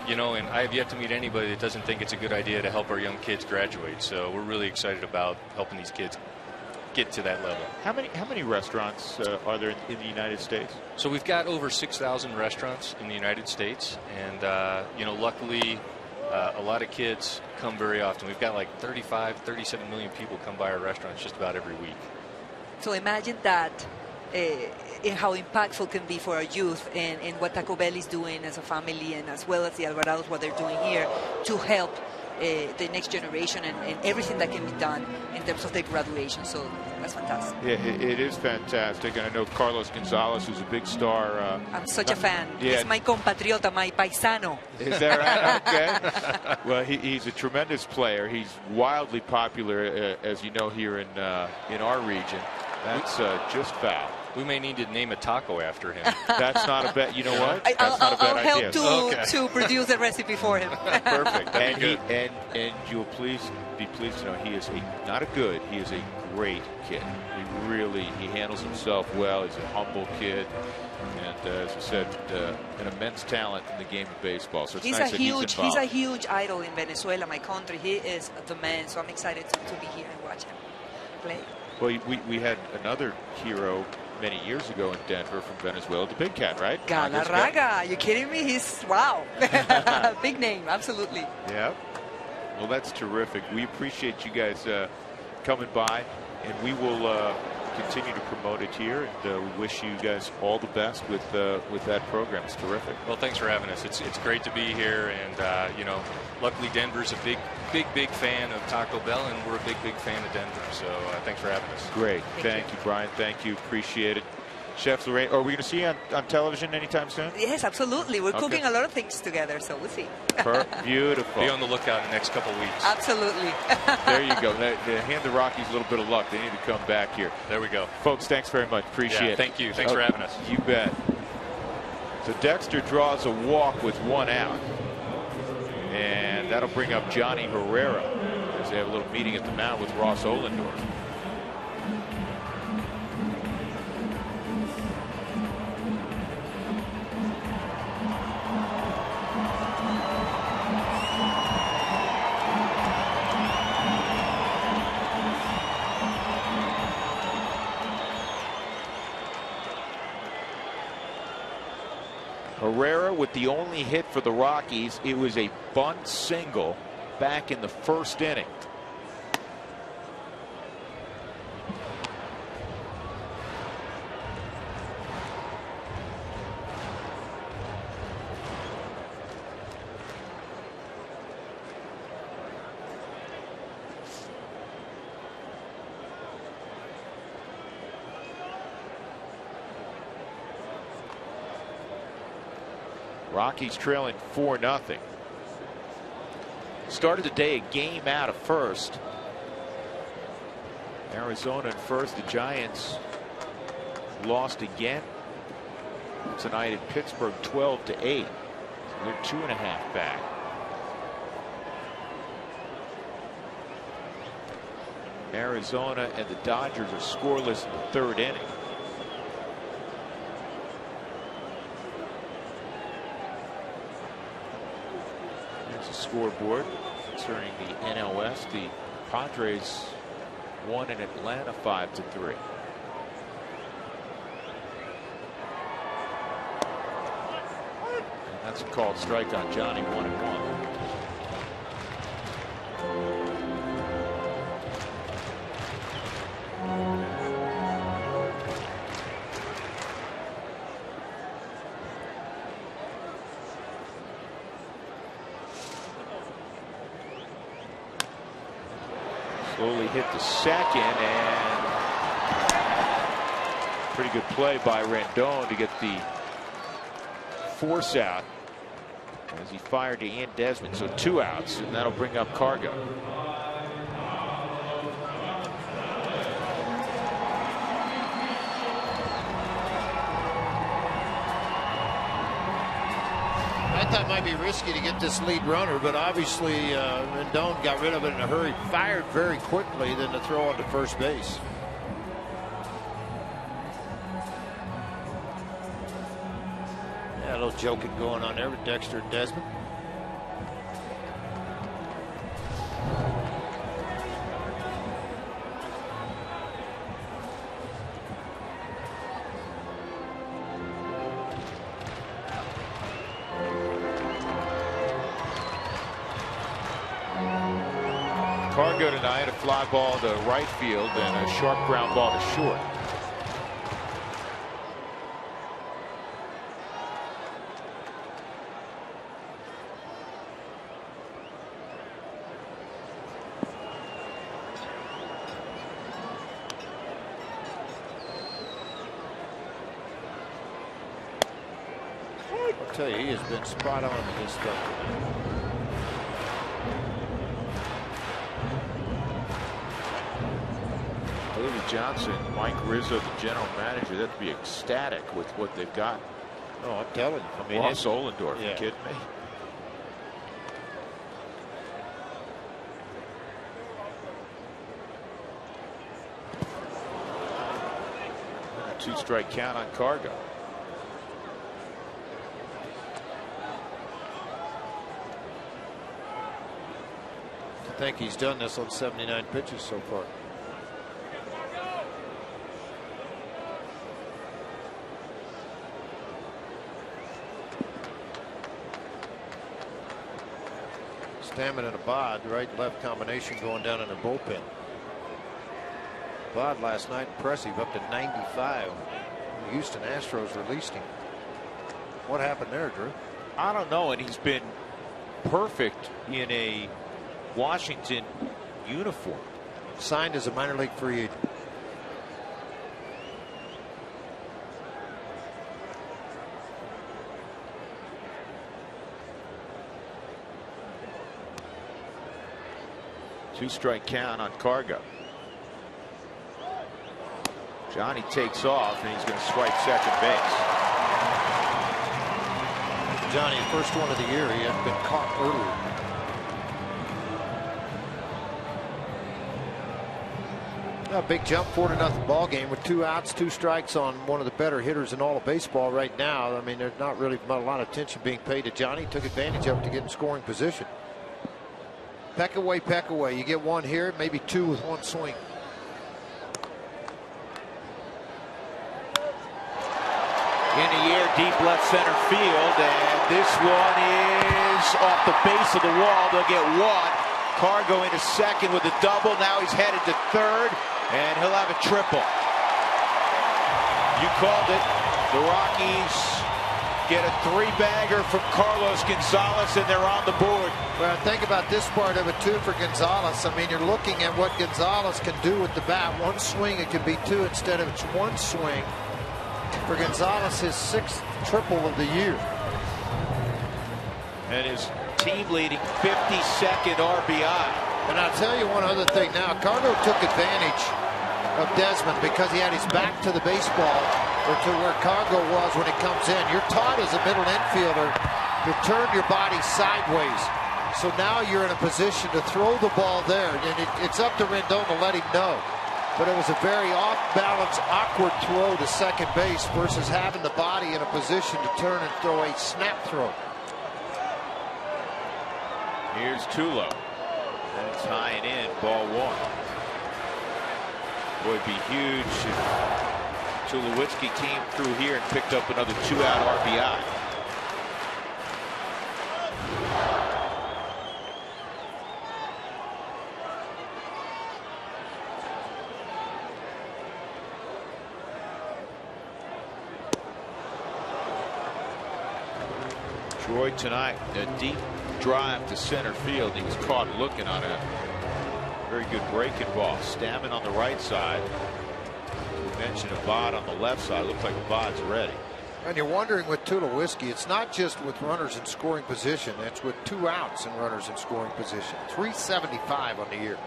You know, and I have yet to meet anybody that doesn't think it's a good idea to help our young kids graduate. So we're really excited about helping these kids get to that level. How many restaurants are there in the United States? So we've got over 6,000 restaurants in the United States, and you know, luckily a lot of kids come very often. We've got like 37 million people come by our restaurants just about every week. So imagine that, and how impactful can be for our youth, and what Taco Bell is doing as a family, and as well as the Alvarados, what they're doing here to help the next generation, and everything that can be done in terms of their graduation. So that's fantastic. Yeah, it is fantastic. And I know Carlos Gonzalez, who's a big star. I'm such a fan. Yeah. He's my compatriota, my paisano. Is that right? Okay. Well, he's a tremendous player. He's wildly popular, as you know, here in our region. That's just foul. We may need to name a taco after him. That's not a bad. You know what? That's not a bad I'll idea. help to produce the recipe for him. Perfect. And you'll be pleased to know he is he is a great kid. He handles himself well. He's a humble kid, and as I said, an immense talent in the game of baseball. So it's nice that he's a huge idol in Venezuela, my country. He is the man. So I'm excited to be here and watch him play. Well, we had another hero many years ago in Denver from Venezuela, the Big Cat, right? Galarraga. You kidding me? He's wow. Big name, absolutely. Yeah. Well, that's terrific. We appreciate you guys coming by, and we will continue to promote it here, and we wish you guys all the best with that program. It's terrific. Well, thanks for having us. It's great to be here, and you know, luckily Denver's a big fan of Taco Bell, and we're a big fan of Denver. So thanks for having us. Great. Thank you, Brian. Thank you. Appreciate it. Chef Lorraine, are we going to see you on television anytime soon? Yes, absolutely. We're cooking a lot of things together, so we'll see. Beautiful. Be on the lookout in the next couple weeks. Absolutely. There you go. Hand the Rockies a little bit of luck. They need to come back here. There we go. Folks, thanks very much. Appreciate it. Thank you. Thanks for having us. You bet. So Dexter draws a walk with 1 out. And that'll bring up Johnny Herrera as they have a little meeting at the mound with Ross Ohlendorf. Herrera with the only hit for the Rockies. It was a bunt single back in the first inning. Rockies trailing 4-0. Started the day a game out of first. Arizona in first. The Giants lost again tonight at Pittsburgh, 12-8. So they're 2.5 back. Arizona and the Dodgers are scoreless in the third inning. scoreboard concerning the NL West. The Padres won in Atlanta 5-3. And that's a called strike on Johnny, 1-1. Slowly hit the second, and pretty good play by Rendon to get the force out as he fired to Ian Desmond. So 2 outs, and that'll bring up Cargo. I thought it might be risky to get this lead runner, but obviously Rendon got rid of it in a hurry, fired very quickly, then to throw on to first base. Yeah, a little joking going on there with Dexter and Desmond. Cargo tonight, a fly ball to right field and a sharp ground ball to short. I'll tell you, he has been spot on with this stuff. Johnson, Mike Rizzo, the general manager, that'd be ecstatic with what they've got. Oh, I'm telling you. I mean, Ross Ollendorf, yeah. You kidding me? A 2-strike count on Cargo. I think he's done this on 79 pitches so far. Stammen and Abad, right-left combination going down in their bullpen. Abad last night, impressive, up to 95. The Houston Astros released him. What happened there, Drew? I don't know, and he's been perfect in a Washington uniform. Signed as a minor league free agent. Two-strike count on Cargo. Johnny takes off, and he's going to swipe second base. Johnny, the first one of the year, he had been caught earlier. A big jump, 4-0 ball game with 2 outs, 2 strikes on one of the better hitters in all of baseball right now. I mean, there's not really a lot of attention being paid to Johnny. Took advantage of it to get in scoring position. Peck away, peck away. You get one here, maybe 2 with 1 swing. In the air, deep left center field, and this one is off the base of the wall. They'll get 1. Cargo into second with a double. Now he's headed to third, and he'll have a triple. You called it. The Rockies get a 3-bagger from Carlos Gonzalez, and they're on the board. Well, think about this part of it, too, for Gonzalez. I mean, you're looking at what Gonzalez can do with the bat. 1 swing, it could be 2 instead of 1 swing. For Gonzalez, his 6th triple of the year. And his team-leading 52nd RBI. And I'll tell you one other thing now. Cargo took advantage of Desmond because he had his back to the baseball, or to where Cargo was when it comes in. You're taught as a middle infielder to turn your body sideways. So now you're in a position to throw the ball there. And it's up to Rendon to let him know. But it was a very off-balance, awkward throw to second base versus having the body in a position to turn and throw a snap throw. Here's Tulo. And it's high and in, ball 1. Boy, it'd be huge if Tulowitzki came through here and picked up another 2-out RBI. Troy tonight, a deep drive to center field. He was caught looking on a very good breaking ball. Stammen on the right side. We mentioned Abad on the left side. Looks like Abad's ready. And you're wondering with Tulowitzki, it's not just with runners in scoring position. It's with 2 outs and runners in scoring position. 375 on the year.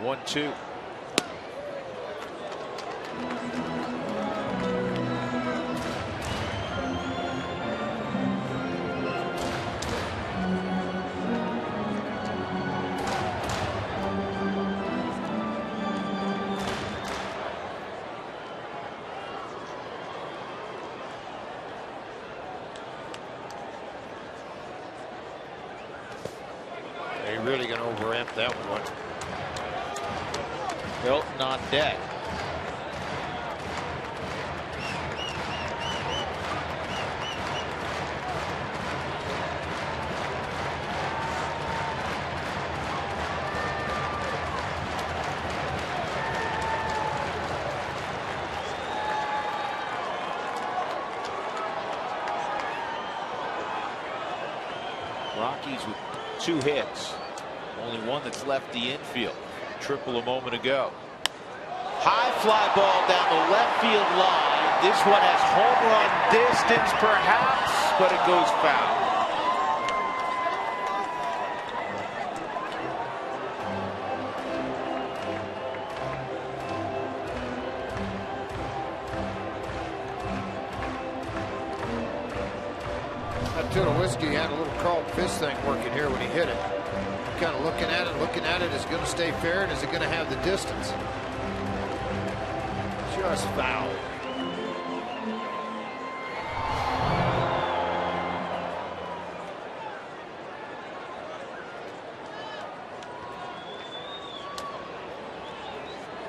One, two. They're really going to overamp that one. Hilton on deck. Rockies with 2 hits. Only one that's left the infield. Triple a moment ago. High fly ball down the left field line. This one has home run distance perhaps, but it goes foul. Tulowitzki had a little crawled fist thing working here when he hit it. Kind of looking at it. Is it going to stay fair, and is it going to have the distance? Just foul.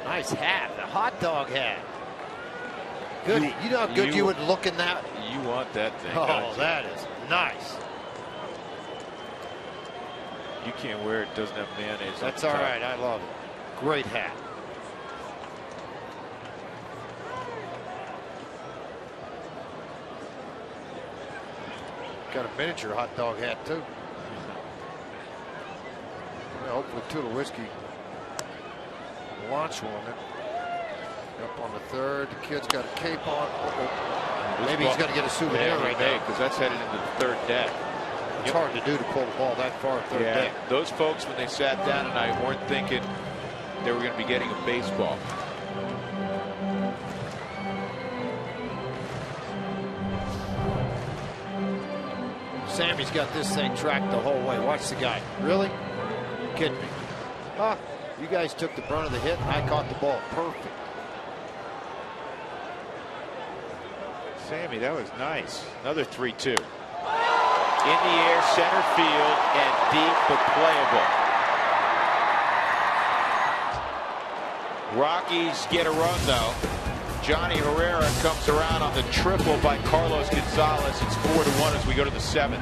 Nice hat, the hot dog hat. Good. You know how good you would look in that? You want that thing. Oh, that is nice. You can't wear it, doesn't have mayonnaise. That's all right. I love it. Great hat. Got a miniature hot dog hat too. Well, hopefully Tulowitzki will launch one. Up on the third. The kid's got a cape on. Maybe he's going to get a souvenir right now, because that's headed into the third deck. It's hard to do to pull the ball that far third deck. Those folks, when they sat down tonight, weren't thinking they were going to be getting a baseball. Sammy's got this thing tracked the whole way. Watch the guy. Really? You're kidding me. Huh? You guys took the brunt of the hit, and I caught the ball. Perfect. Sammy, that was nice. Another 3-2. In the air, center field, and deep but playable. Rockies get a run, though. Johnny Herrera comes around on the triple by Carlos Gonzalez. It's 4-1 as we go to the 7th.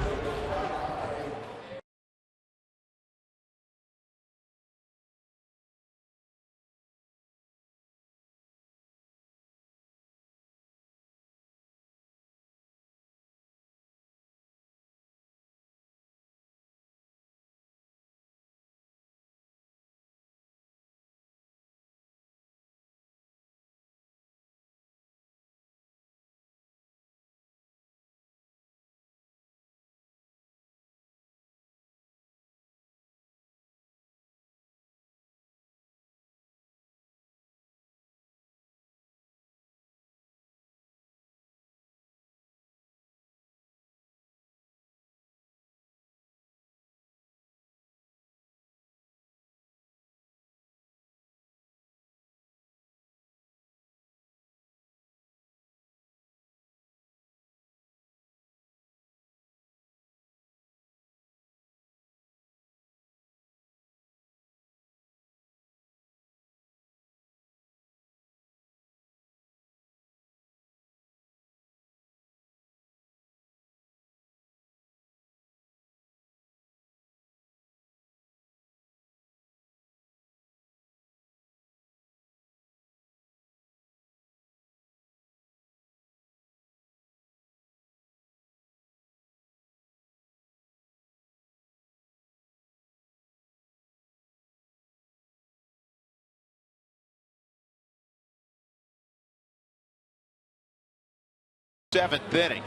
7th inning.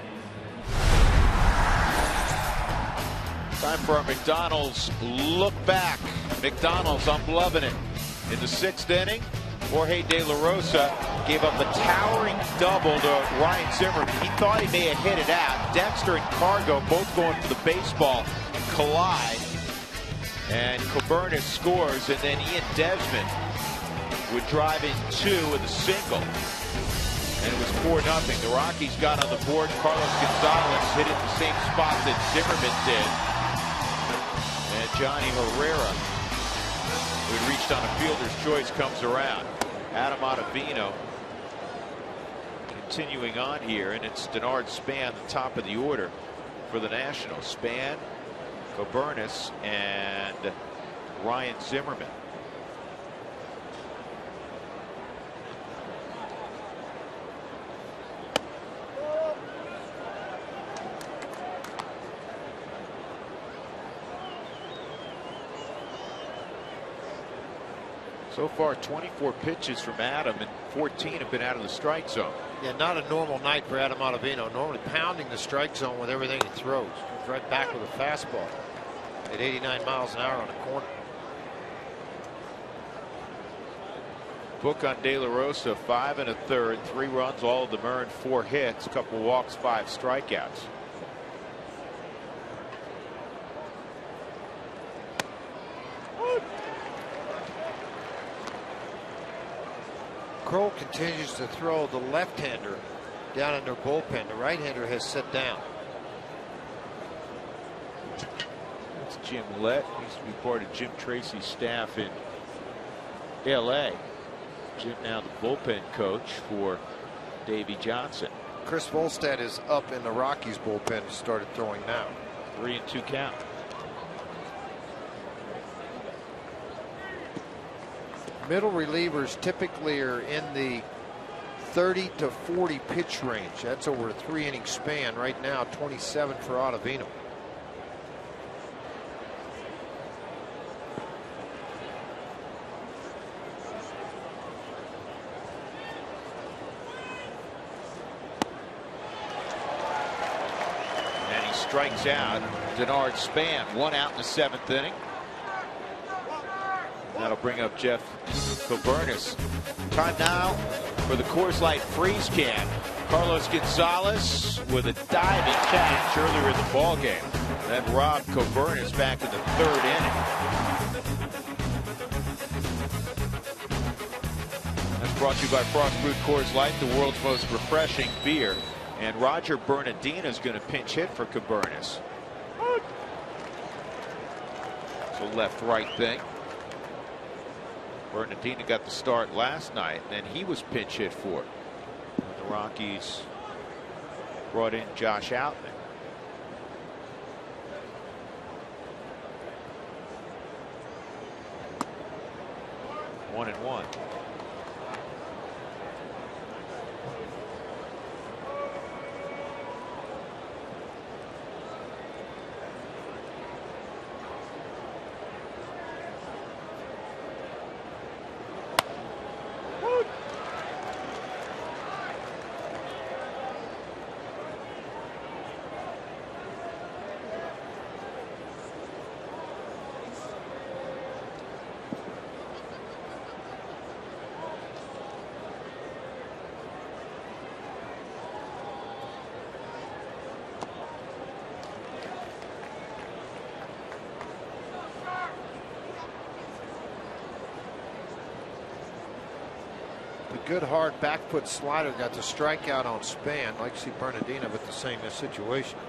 Time for our McDonald's look back. McDonald's, I'm loving it. In the 6th inning, Jorge De La Rosa gave up a towering double to Ryan Zimmerman. He thought he may have hit it out. Dexter and Cargo both going for the baseball collide. And Cabernet scores, and then Ian Desmond would drive in 2 with a single. And it was 4-0. The Rockies got on the board. Carlos Gonzalez hit it the same spot that Zimmerman did. And Johnny Herrera, who had reached on a fielder's choice, comes around. Adam Ottavino continuing on here, and it's Denard Span, the top of the order for the Nationals. Span, Cabernet, and Ryan Zimmerman. So far, 24 pitches from Adam, and 14 have been out of the strike zone. Yeah, not a normal night for Adam Ottavino. Normally pounding the strike zone with everything he throws. Comes right back with a fastball at 89 miles an hour on the corner. Book on De La Rosa, 5 1/3, 3 runs, all of them earned, 4 hits, a couple walks, 5 strikeouts. Kroll continues to throw the left-hander down in their bullpen. The right-hander has set down. That's Jim Lett. He used to be part of Jim Tracy's staff in L.A. Jim now the bullpen coach for Davey Johnson. Chris Volstad is up in the Rockies bullpen, started throwing now. 3-2 count. Middle relievers typically are in the 30 to 40 pitch range. That's over a 3-inning span. Right now, 27 for Ottavino. And he strikes out Denard Span. 1 out in the 7th inning. That'll bring up Jeff Cabernet. Time now for the Coors Light freeze can. Carlos Gonzalez with a diving catch earlier in the ball game. That robbed Cabernet back in the 3rd inning. That's brought to you by Frost Brewed Coors Light, the world's most refreshing beer. And Roger Bernardina is going to pinch hit for Cabernet. So left-right thing. Bernardino got the start last night, and he was pinch hit for. And the Rockies brought in Josh Outman. One and one. Good hard back foot slider got the strikeout on Span. Like to see Bernardino with the same situation.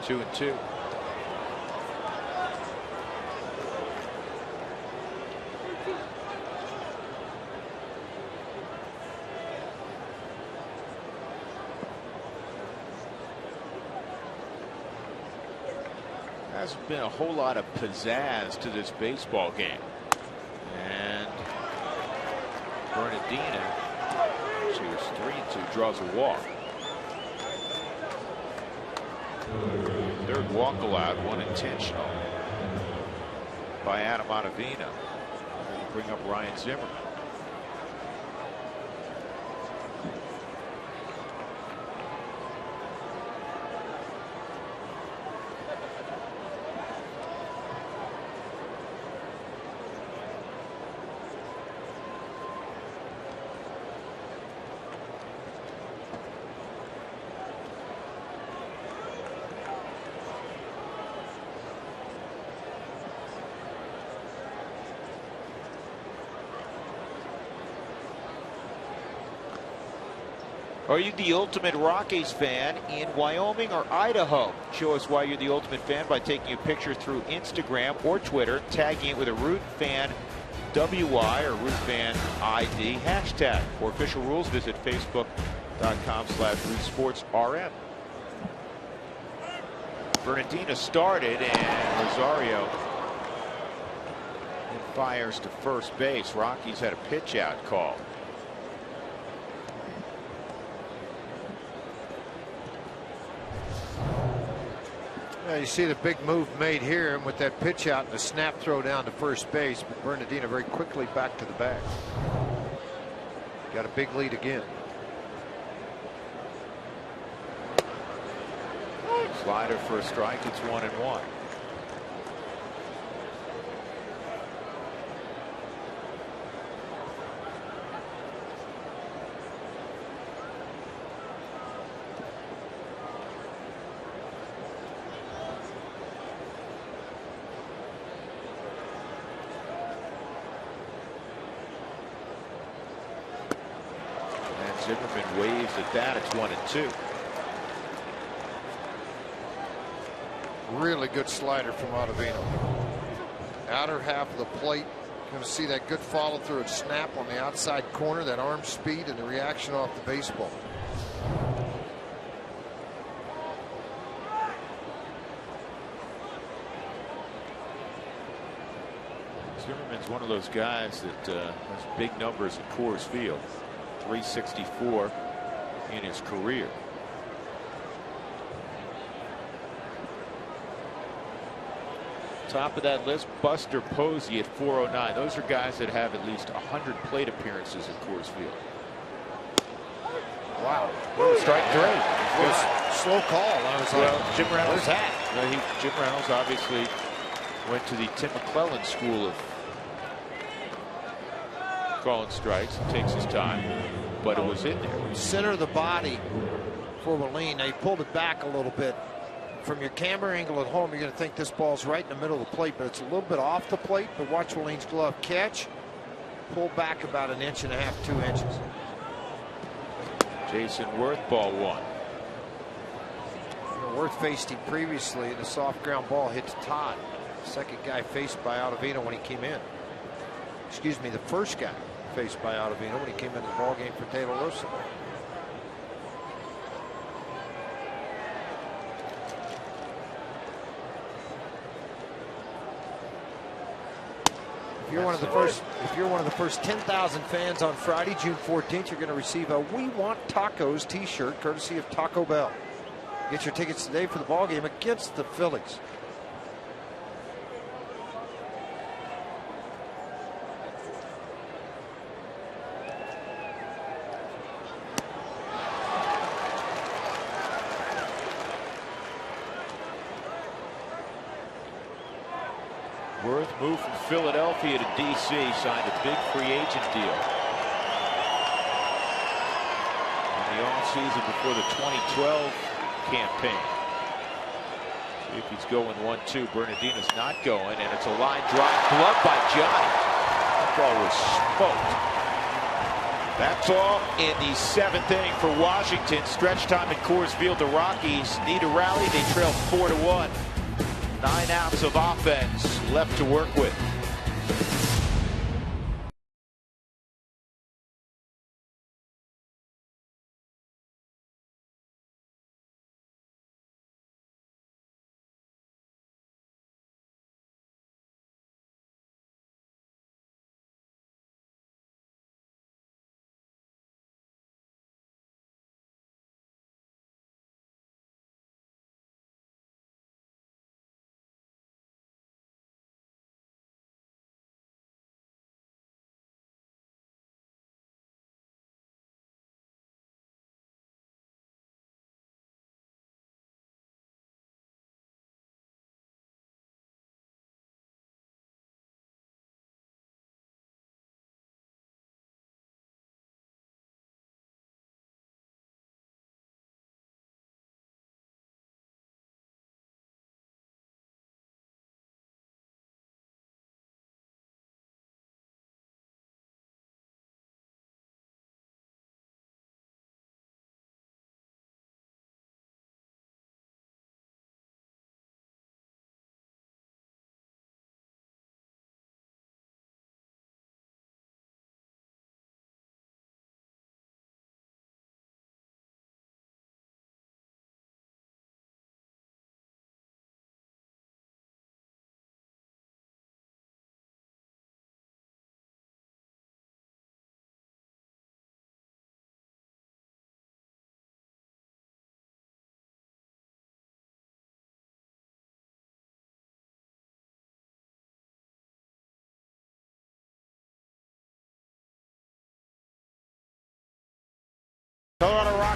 Two and two. Hasn't been a whole lot of pizzazz to this baseball game. And Bernardino, she was 3-2, draws a walk. 3rd walk allowed, 1 intentional. by Adam Ottavina. Bring up Ryan Zimmerman. Are you the ultimate Rockies fan in Wyoming or Idaho? Show us why you're the ultimate fan by taking a picture through Instagram or Twitter, tagging it with a Root Fan WY or Root Fan ID hashtag. For official rules, visit facebook.com/RootSportsRM. Bernardina started, and Rosario fires to first base. Rockies had a pitch out call. You see the big move made here, and with that pitch out and the snap throw down to first base, but Bernardina very quickly back to the bag. Got a big lead again. Slider for a strike. It's 1-1. Zimmerman waves at that. It's 1-2. Really good slider from Ottavino. Outer half of the plate. Going to see that good follow through and snap on the outside corner. That arm speed and the reaction off the baseball. Zimmerman's one of those guys that has big numbers at Coors Field. 364 in his career. Top of that list, Buster Posey at 409. Those are guys that have at least 100 plate appearances at Coors Field. Wow. Strike three. Slow call. I was well, like, Jim Reynolds. where's that? Jim Reynolds obviously went to the Tim McClellan school of calling strikes. It takes his time, but it was in there. Center of the body for Wallin. Now he pulled it back a little bit. From your camera angle at home, you're going to think this ball's right in the middle of the plate, but it's a little bit off the plate. But watch Wallin's glove catch, pull back about 1.5 inches, 2 inches. Jason Worth, ball one. Worth faced him previously, and the soft ground ball hit to Todd. Second guy faced by Ottavino when he came in. Excuse me, the first guy faced by Ottavino when he came into the ball game for Taylor Rosa. If you're one of the first 10,000 fans on Friday, June 14th, you're going to receive a "We Want Tacos" T-shirt, courtesy of Taco Bell. Get your tickets today for the ball game against the Phillies. Worth moved from Philadelphia to D.C., signed a big free agent deal in the offseason before the 2012 campaign. See if he's going 1-2. Bernardina's not going, and it's a line drive, gloved by Johnny. That ball was smoked. That's all in the 7th inning for Washington. Stretch time at Coors Field. The Rockies need a rally. They trail 4-1. 9 outs of offense left to work with.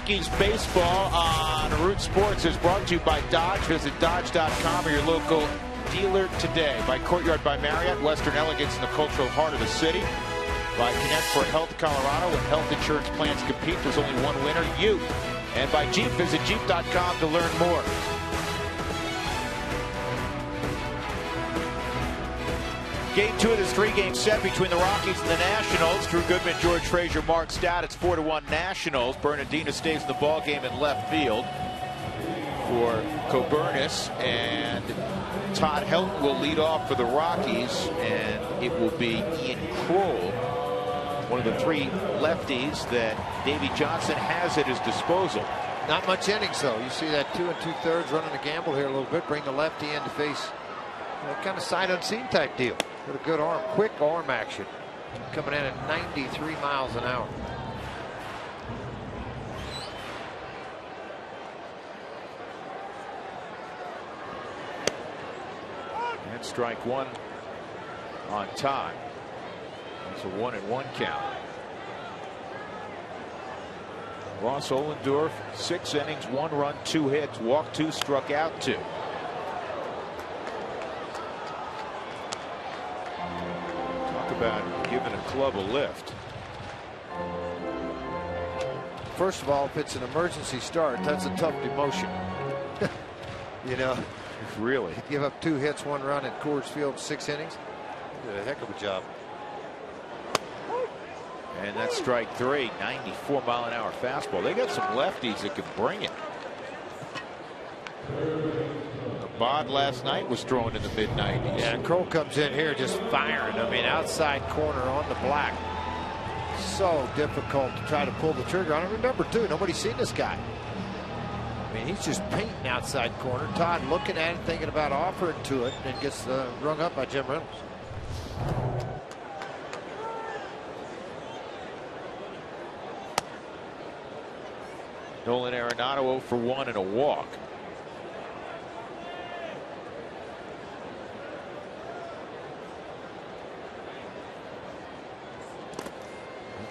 Rockies baseball on Root Sports is brought to you by Dodge. Visit Dodge.com or your local dealer today. By Courtyard by Marriott, Western elegance in the cultural heart of the city. By Connect for Health Colorado, when health insurance plans compete, there's only one winner, you. And by Jeep, visit Jeep.com to learn more. Game 2 of this 3-game set between the Rockies and the Nationals. Drew Goodman, George Frazier, Mark Stout. It's 4-1 Nationals. Bernardino stays in the ball game in left field for Coburnis, and Todd Helton will lead off for the Rockies, and it will be Ian Kroll, one of the 3 lefties that Davey Johnson has at his disposal. Not much innings, though. You see that 2 2/3 running a gamble here a little bit. Bring the lefty in to face that kind of sight unseen type deal. With a good arm, quick arm action. Coming in at 93 miles an hour. And strike 1 on Todd. It's a 1-1 count. Ross Ohlendorf, 6 innings, 1 run, 2 hits, walked 2, struck out 2. Talk about giving a club a lift. First of all, if it's an emergency start, that's a tough demotion. You know, really, give up 2 hits, 1 run at Coors Field, 6 innings. Did a heck of a job. And that's strike 3, 94 mile an hour fastball. They got some lefties that can bring it. Bod last night was throwing in the mid-90s. Yeah, and Kroll comes in here just firing. I mean, outside corner on the black. So difficult to try to pull the trigger on it. Remember, too, nobody's seen this guy. I mean, he's just painting outside corner. Todd looking at it, thinking about offering to it, and gets rung up by Jim Reynolds. Nolan Arenado 0 for 1 and a walk.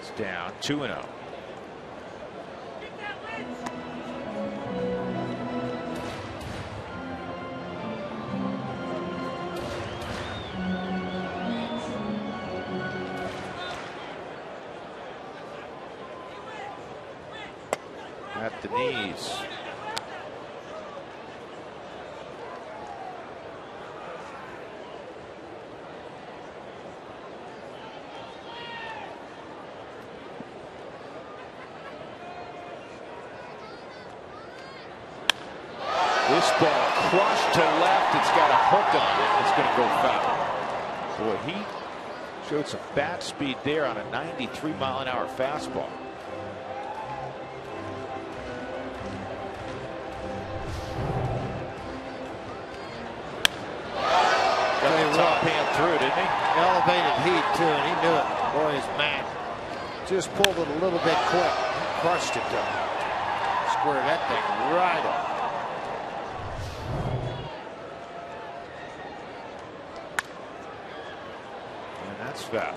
It's down 2-0. At the knees. This ball crushed to left. It's got a hook on it. It's going to go foul. Boy, he showed some bat speed there on a 93 mile an hour fastball. Top hand through, didn't he? Elevated heat, too, and he knew it. Boy, he's mad. Just pulled it a little bit quick. Crushed it, though. Squared that thing right up. And that's foul.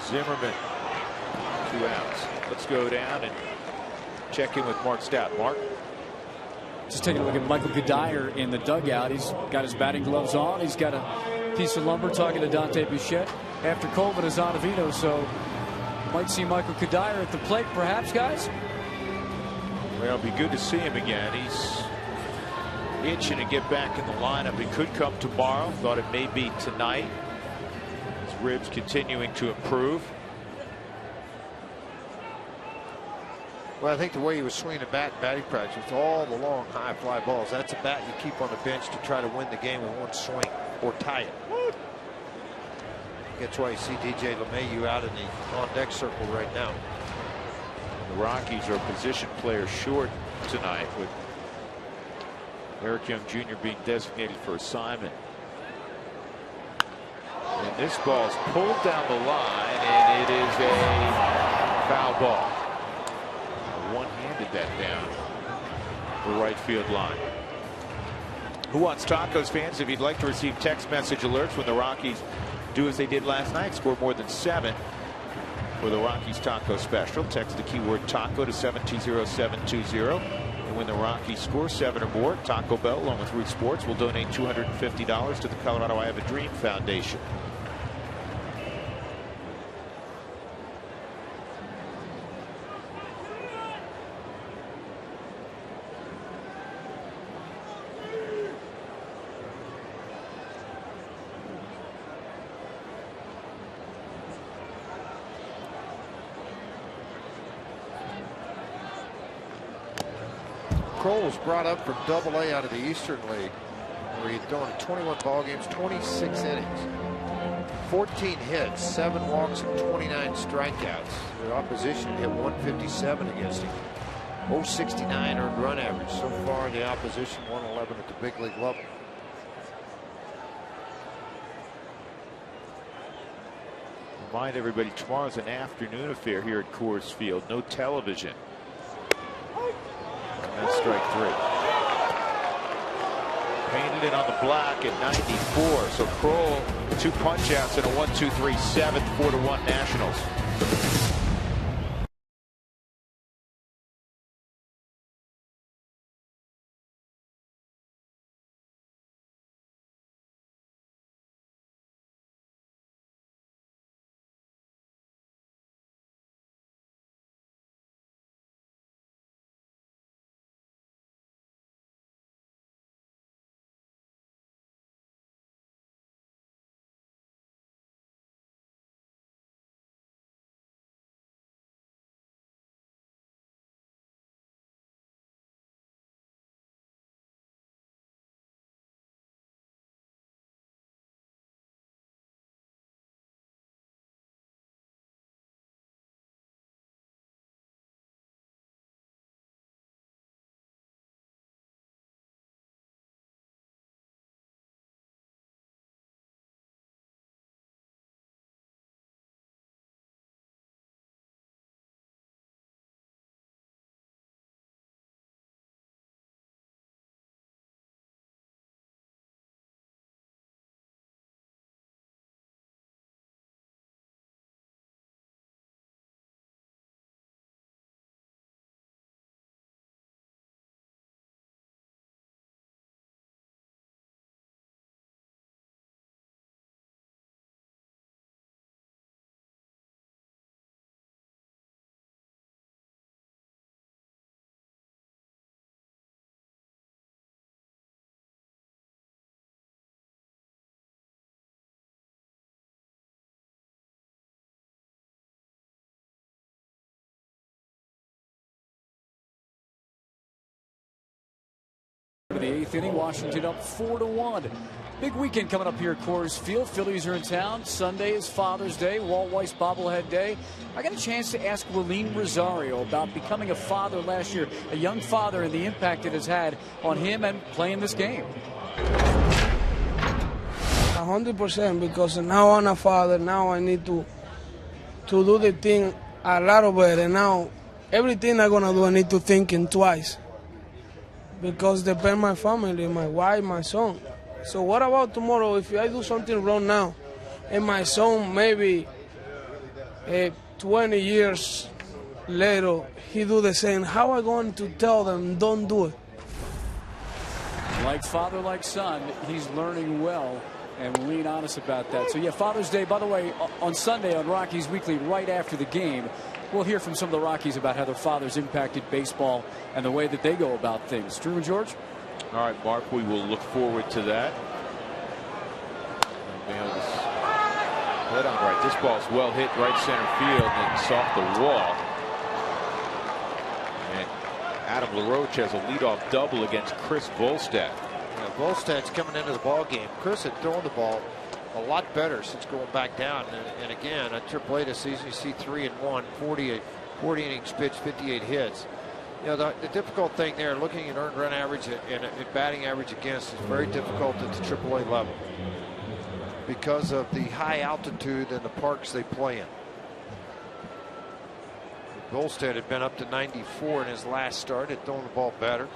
Zimmerman, 2 outs. Let's go down and check in with Mark Stout. Mark? Just taking a look at Michael Cuddyer in the dugout. He's got his batting gloves on. He's got a piece of lumber talking to Dante Bichette after Colvin is on Avito. So might see Michael Cuddyer at the plate, perhaps, guys. Well, it'll be good to see him again. He's itching to get back in the lineup. It could come tomorrow. Thought it may be tonight. Ribs continuing to improve. Well, I think the way he was swinging the bat in batting practice with all the long high fly balls, that's a bat you keep on the bench to try to win the game with one swing or tie it. That's why you see DJ LeMahieu out in the on deck circle right now. The Rockies are position players short tonight, with Eric Young Jr. being designated for assignment. And this ball's pulled down the line, and it is a foul ball. One-handed that down the right field line. Who Wants Tacos fans, if you'd like to receive text message alerts when the Rockies do as they did last night, score more than 7 for the Rockies Taco Special, text the keyword taco to 720-720. And when the Rockies score 7 or more, Taco Bell, along with Root Sports, will donate $250 to the Colorado I Have a Dream Foundation. Kroll was brought up from Double-A out of the Eastern League, where he'd thrown in 21 ball games, 26 innings, 14 hits, 7 walks, and 29 strikeouts. The opposition hit 157 against him. 0.69 earned run average. So far, the opposition 111 at the big league level. Remind everybody, tomorrow's an afternoon affair here at Coors Field. No television. And that's strike 3. Painted it on the black at 94. So Kroll, 2 punch outs and a 1-2-3 7th, 4-1 Nationals. In the 8th inning, Washington up 4-1. Big weekend coming up here at Coors Field. Phillies are in town. Sunday is Father's Day, Walt Weiss bobblehead day. I got a chance to ask Willeen Rosario about becoming a father last year, a young father, and the impact it has had on him and playing this game. 100%, because now I'm a father. Now I need to do the thing a lot better. Now everything I'm gonna do, I need to think twice, because depend my family, my wife, my son. So what about tomorrow if I do something wrong now, and my son maybe 20 years later he do the same? How am I going to tell them don't do it? Like father, like son, he's learning well, and we're being honest about that. So yeah, Father's Day, by the way, on Sunday on Rockies Weekly, right after the game, we'll hear from some of the Rockies about how their fathers impacted baseball and the way that they go about things. Drew and George? All right, Mark, we will look forward to that. Head on right. This ball's well hit right center field and it's off the wall. And Adam LaRoche has a leadoff double against Chris Volstad. Yeah, Volstad's coming into the ball game. Chris had thrown the ball a lot better since going back down. And again, at AAA this season, you see 3-1, 40 innings pitched, 58 hits. You know, the difficult thing there, looking at earned run average and batting average against, is very difficult at the AAA level. because of the high altitude and the parks they play in. Volstead had been up to 94 in his last start, had thrown the ball better.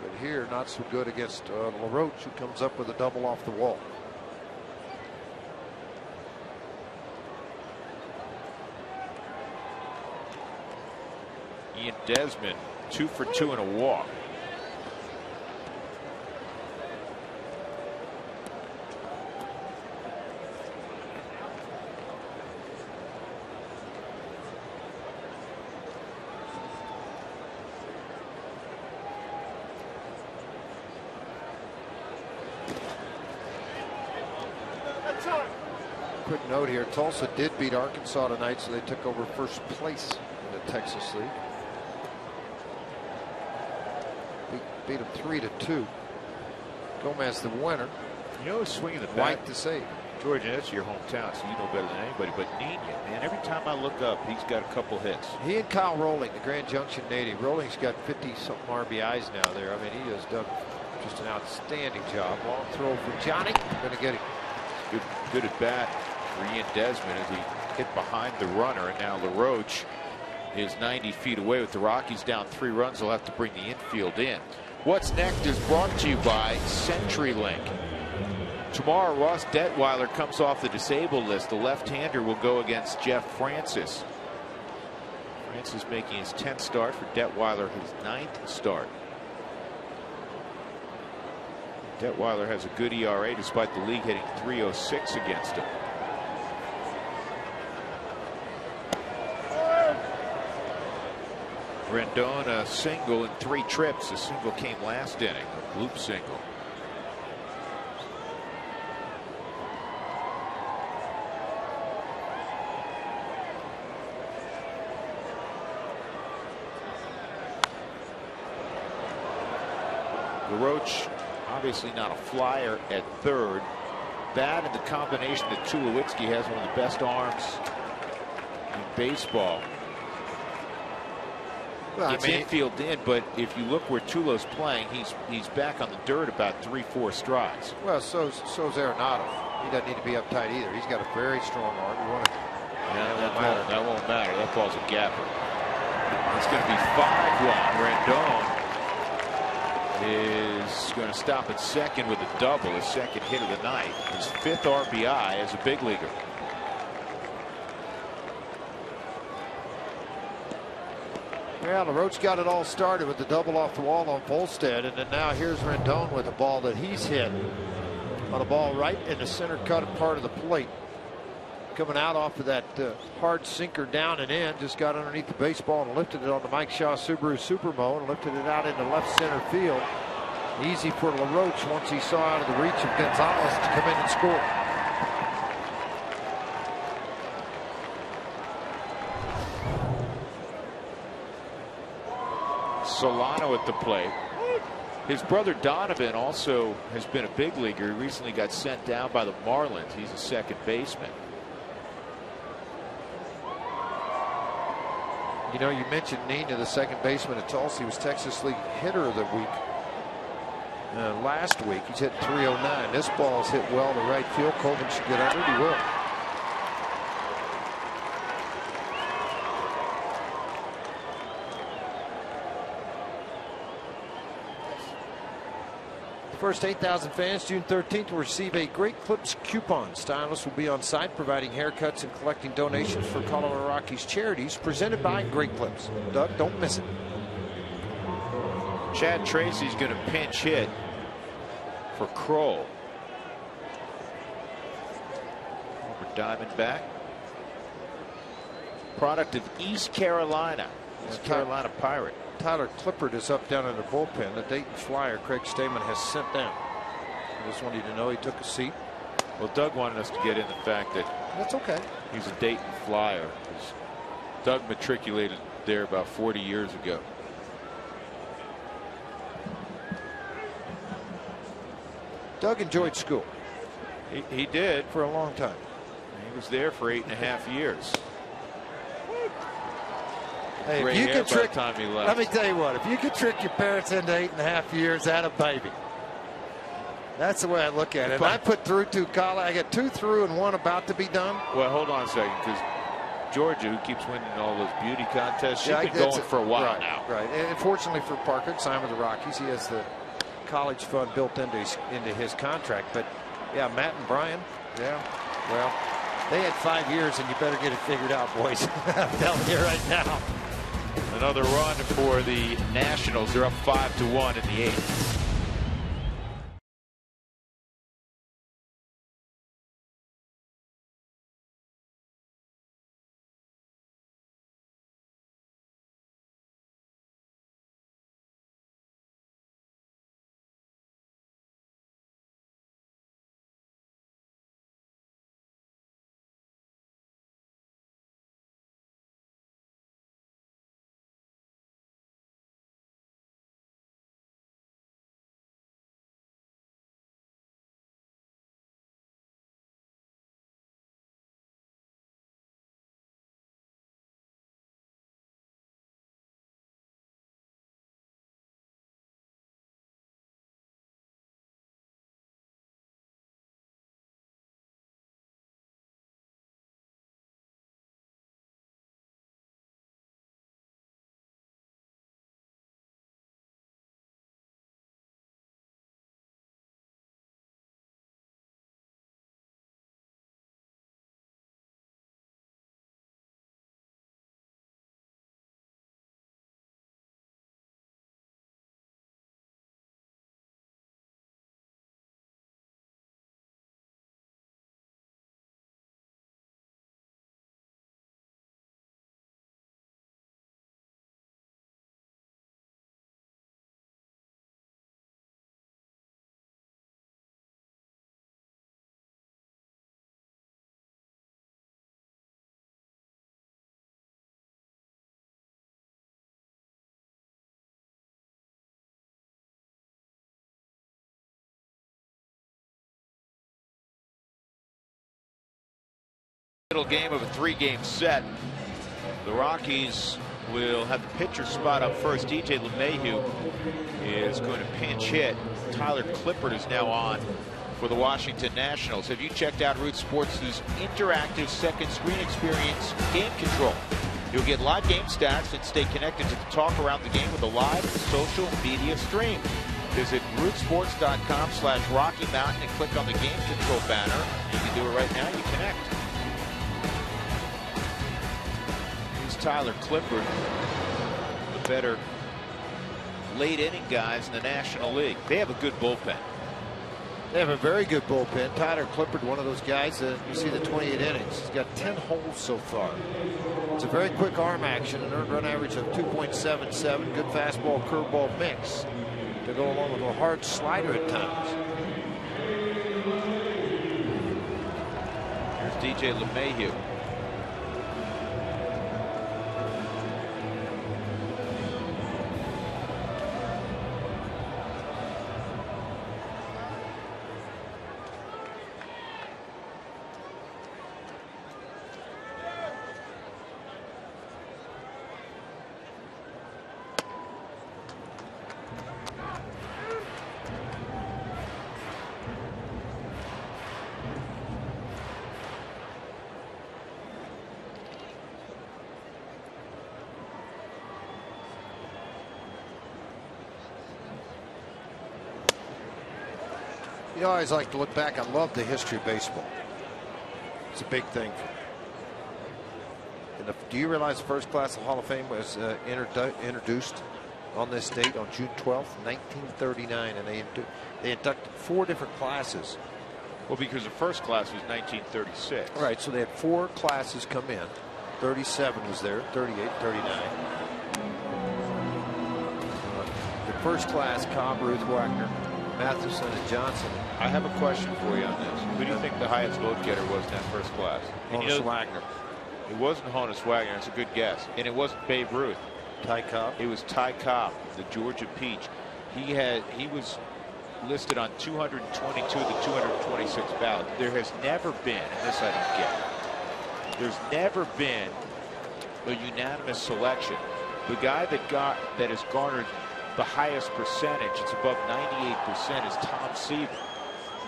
But here, not so good against LaRoche, who comes up with a double off the wall. Ian Desmond, 2 for 2 and a walk. Quick note here, Tulsa did beat Arkansas tonight, so they took over first place in the Texas League. Beat them 3-2. Gomez the winner. You know, swinging the bat. White to save. Georgia, that's your hometown, so you know better than anybody. But Nina, man, every time I look up, he's got a couple hits. He and Kyle Rolling, the Grand Junction native. Rolling's got 50-something RBIs now there. I mean, he has done just an outstanding job. Long throw for Johnny. Going to get him. Good at bat for Ian Desmond as he hit behind the runner, and now LaRoche is 90 feet away with the Rockies down 3 runs. They'll have to bring the infield in. What's next is brought to you by CenturyLink. Tomorrow, Ross Detweiler comes off the disabled list. The left-hander will go against Jeff Francis. Francis making his 10th start, for Detweiler his 9th start. Detweiler has a good ERA despite the league hitting .306 against him. Rendon a single in 3 trips. The single came last inning, a bloop single. LaRoche obviously not a flyer at third. That and the combination that Tulowitzki has one of the best arms in baseball. Well, it's infield in, but if you look where Tulo's playing, he's back on the dirt about 3-4 strides. Well, so's Arenado. He doesn't need to be uptight either. He's got a very strong arm. That won't matter. That ball's a gapper. It's going to be 5-1. Rendon is going to stop at second with a double, his second hit of the night, his 5th RBI as a big leaguer. Yeah, LaRoche got it all started with the double off the wall on Volstead, and then now here's Rendon with a ball that he's hit on a ball right in the center cut part of the plate. Coming out off of that hard sinker down and in, just got underneath the baseball and lifted it on the Mike Shaw Subaru Supermo and lifted it out into left center field. Easy for LaRoche once he saw out of the reach of Gonzalez to come in and score. Solano at the plate. His brother Donovan also has been a big leaguer. He recently got sent down by the Marlins. He's a second baseman. You know, you mentioned Nina, the second baseman at Tulsa. He was Texas League Hitter of the Week last week. He's hit .309. This ball's hit well to right field. Colvin should get under it. He will. First 8,000 fans June 13th will receive a Great Clips coupon. Stylists will be on site providing haircuts and collecting donations for Colorado Rockies charities, presented by Great Clips. Doug, don't miss it. Chad Tracy's going to pinch hit for Kroll. Former Diamondback. Product of East Carolina. East Carolina Pirate. Tyler Clippard is up down in the bullpen. The Dayton Flyer, Craig Stamen, has sent down. I just want you to know he took a seat. Well, Doug wanted us to get in the fact that that's okay. He's a Dayton Flyer. Doug matriculated there about 40 years ago. Doug enjoyed school. He did for a long time. He was there for 8.5 years. Hey, if you could trick, let me tell you what, if you could trick your parents into 8.5 years, that a baby. That's the way I look at it. And I put through 2 college. I got 2 through and 1 about to be done. Well, hold on a second, because Georgia, who keeps winning all those beauty contests, she's been going for a while now. Right. And fortunately for Parker, signed with the Rockies, he has the college fund built into his contract. But yeah, Matt and Brian, yeah, well, they had 5 years, and you better get it figured out, boys. I'm telling you right now. Another run for the Nationals. They're up 5-1 in the 8th. Middle game of a 3-game set. The Rockies will have the pitcher spot up first. DJ LeMahieu is going to pinch hit. Tyler Clippard is now on for the Washington Nationals. Have you checked out Root Sports' interactive second screen experience, Game Control? You'll get live game stats and stay connected to the talk around the game with a live social media stream. Visit rootsports.com/Rocky Mountain and click on the Game Control banner. You can do it right now. You connect. Tyler Clippard, the better late inning guys in the National League. They have a good bullpen. They have a very good bullpen. Tyler Clippard, one of those guys that you see the 28 innings. He's got 10 holes so far. It's a very quick arm action, an earned run average of 2.77. Good fastball curveball mix to go along with a hard slider at times. Here's DJ LeMahieu. You know, I always like to look back. I love the history of baseball. It's a big thing. Do you realize the first class of Hall of Fame was introduced on this date on June 12th, 1939, and they inducted 4 different classes. Well, because the first class was 1936. Right, so they had 4 classes come in. 37 was there, 38, 39. The first class, Cobb, Ruth, Wagner, Matheson, and Johnson. I have a question for you on this. Who do you think the highest vote getter was in that first class? Honus Wagner. It wasn't Honus Wagner. It's a good guess. And it wasn't Babe Ruth. Ty Cobb. It was Ty Cobb, the Georgia Peach. He was listed on 222 to 226 ballots. There has never been, and this I don't get, there's never been a unanimous selection. The guy that has garnered the highest percentage, it's above 98%, is Tom Seaver.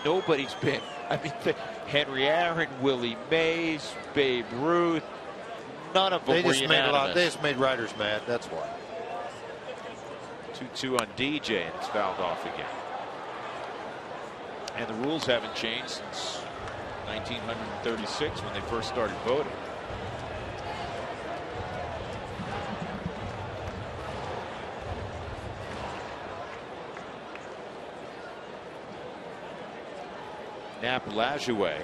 nobody's been. I mean, Henry Aaron, Willie Mays, Babe Ruth, none of them They were just made unanimous. They just made writers mad. That's why. 2-2 on DJ, and it's fouled off again. And the rules haven't changed since 1936 when they first started voting. Nap Lajoie.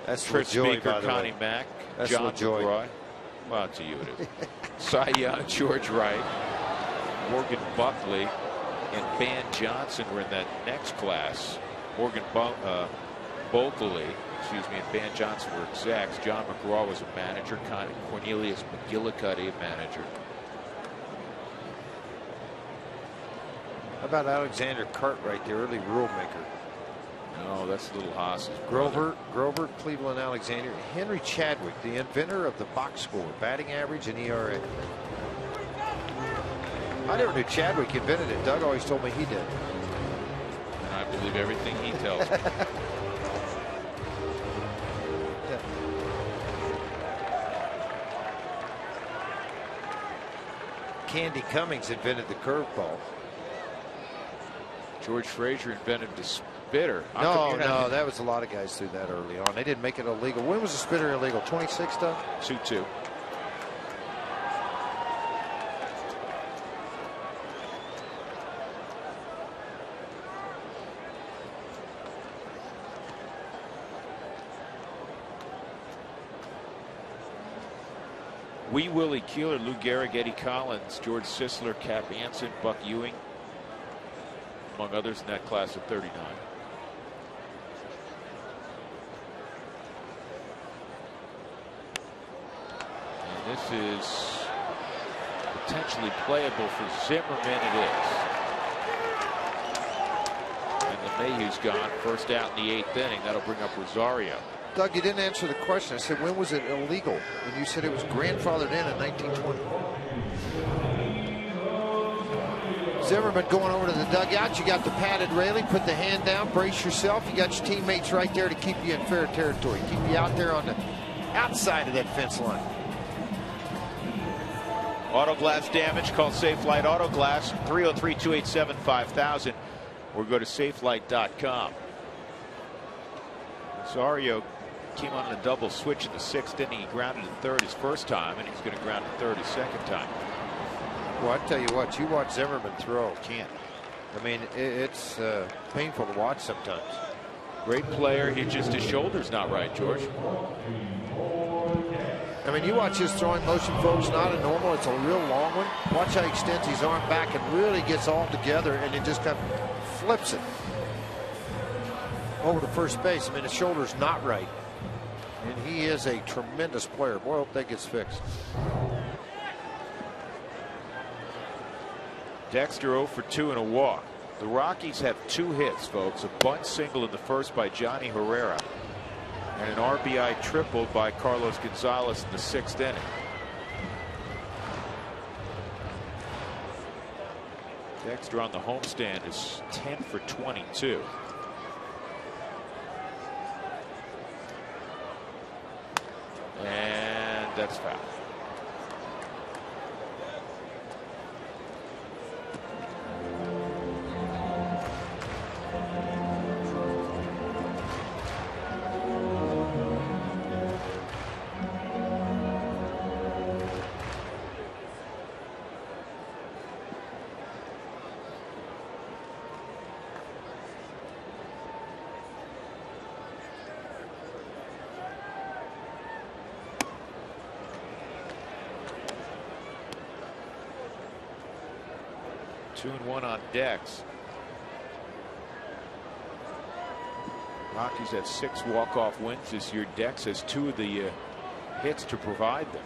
That's Trip LaJoie, Speaker, by the Connie way. Mack, That's John LaJoie. McGraw. Well, to you it is. Cy Young, George Wright, Morgan Buckley, and Van Johnson were in that next class. Morgan Buckley, and Van Johnson were execs. John McGraw was a manager. Cornelius McGillicuddy, a manager. How about Alexander Cartwright, the early rule maker? No, that's Little Haas's Grover, Cleveland Alexander, Henry Chadwick, the inventor of the box score, batting average and ERA. I never knew Chadwick invented it. Doug always told me he did. And I believe everything he tells me. Candy Cummings invented the curveball. George Frazier invented the spitter. No, that was a lot of guys threw that early on. They didn't make it illegal. When was the spitter illegal? 26, Doug? 2-2. Wee Willie Keeler, Lou Gehrig, Eddie Collins, George Sisler, Cap Anson, Buck Ewing, among others in that class of 39. And this is potentially playable for Zimmerman. It is. And LeMahieu's gone. First out in the 8th inning. That'll bring up Rosario. Doug, you didn't answer the question. I said, when was it illegal? And you said it was grandfathered in 1920. Zimmerman going over to the dugout. You got the padded railing. Put the hand down. Brace yourself. You got your teammates right there to keep you in fair territory. Keep you out there on the outside of that fence line. Auto glass damage. Call Safelite Auto Glass. 303-287-5000. Or go to safelight.com. Rosario came on a double switch in the 6th inning. He grounded to third his first time, and he's going to ground to third his second time. Well, I tell you what, you watch Zimmerman throw. Can't. I mean, it's painful to watch sometimes. Great player. His shoulder's not right, George. I mean, you watch his throwing motion, folks, not a normal. It's a real long one. Watch how he extends his arm back and really gets all together, and then just kind of flips it over to first base. I mean, his shoulder's not right. And he is a tremendous player. Boy, I hope that gets fixed. Dexter 0 for 2 and a walk. The Rockies have 2 hits, folks. A bunt single in the first by Johnny Herrera, and an RBI triple by Carlos Gonzalez in the 6th inning. Dexter on the homestand is 10 for 22. And that's foul. Two and one on Dex. Rockies have 6 walk-off wins this year. Dex has 2 of the hits to provide them.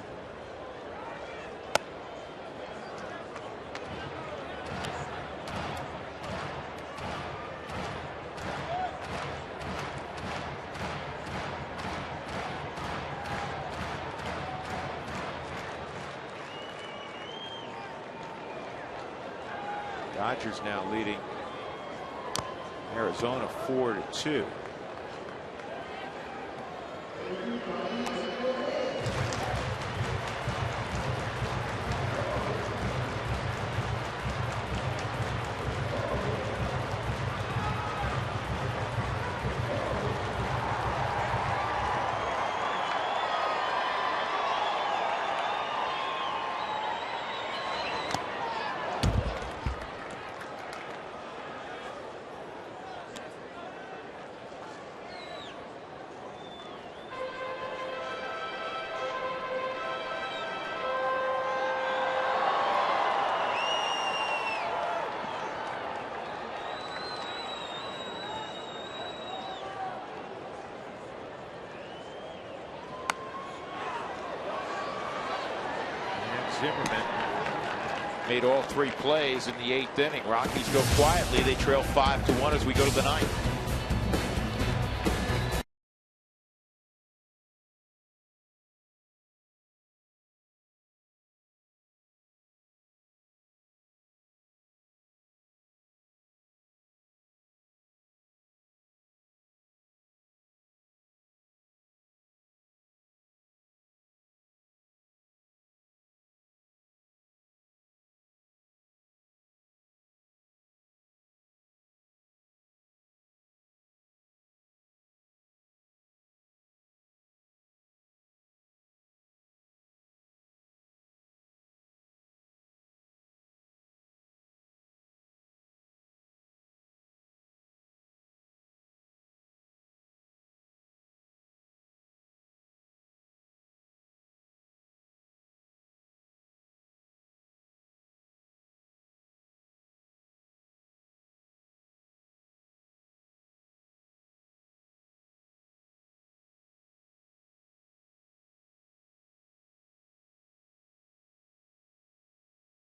Dodgers now leading Arizona 4-2. Zimmerman made all 3 plays in the 8th inning. Rockies go quietly. They trail 5-1 as we go to the 9th.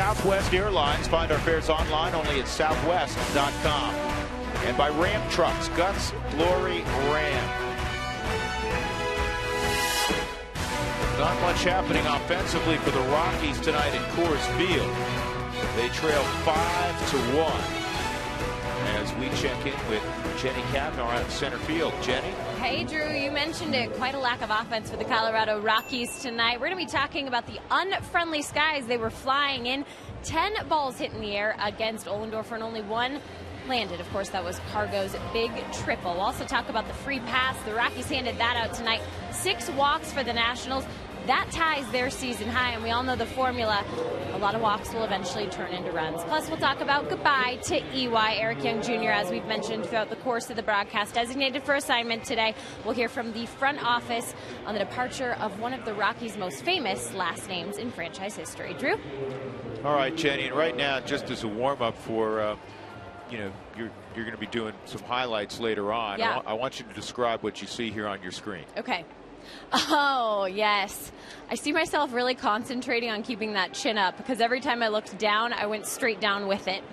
Southwest Airlines. Find our fares online only at southwest.com. And by Ram Trucks, Guts, Glory, Ram. Not much happening offensively for the Rockies tonight at Coors Field. They trail 5-1. As we check in with Jenny Kavanaugh at center field. Jenny? Hey, Drew, you mentioned it. Quite a lack of offense for the Colorado Rockies tonight. We're going to be talking about the unfriendly skies they were flying in. 10 balls hit in the air against Ollendorfer and only 1 landed. Of course, that was Cargo's big triple. We'll also talk about the free pass. The Rockies handed that out tonight. 6 walks for the Nationals. That ties their season high, and we all know the formula. A lot of walks will eventually turn into runs. Plus, we'll talk about goodbye to EY. Eric Young Jr., as we've mentioned throughout the course of the broadcast, designated for assignment today. We'll hear from the front office on the departure of one of the Rockies' most famous last names in franchise history. Drew? All right, Jenny, and right now, just as a warm-up for, you're going to be doing some highlights later on. Yeah. I want you to describe what you see here on your screen. Okay. Oh, yes. I see myself really concentrating on keeping that chin up because every time I looked down, I went straight down with it.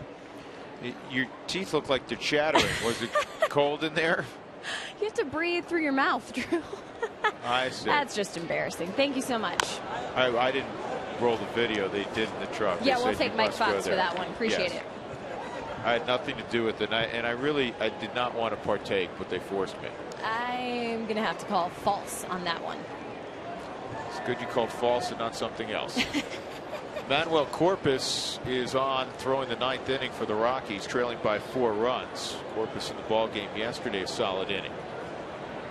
Your teeth look like they're chattering. Was it cold in there? You have to breathe through your mouth, Drew. I see. That's just embarrassing. Thank you so much. I didn't roll the video. They did in the truck. Yeah, we'll take Mike Fox for that one. Appreciate it. I had nothing to do with it, and I did not want to partake, but they forced me. I'm going to have to call false on that one. It's good you called false and not something else. Manuel Corpus is on, throwing the 9th inning for the Rockies, trailing by 4 runs. Corpus in the ball game yesterday, a solid inning.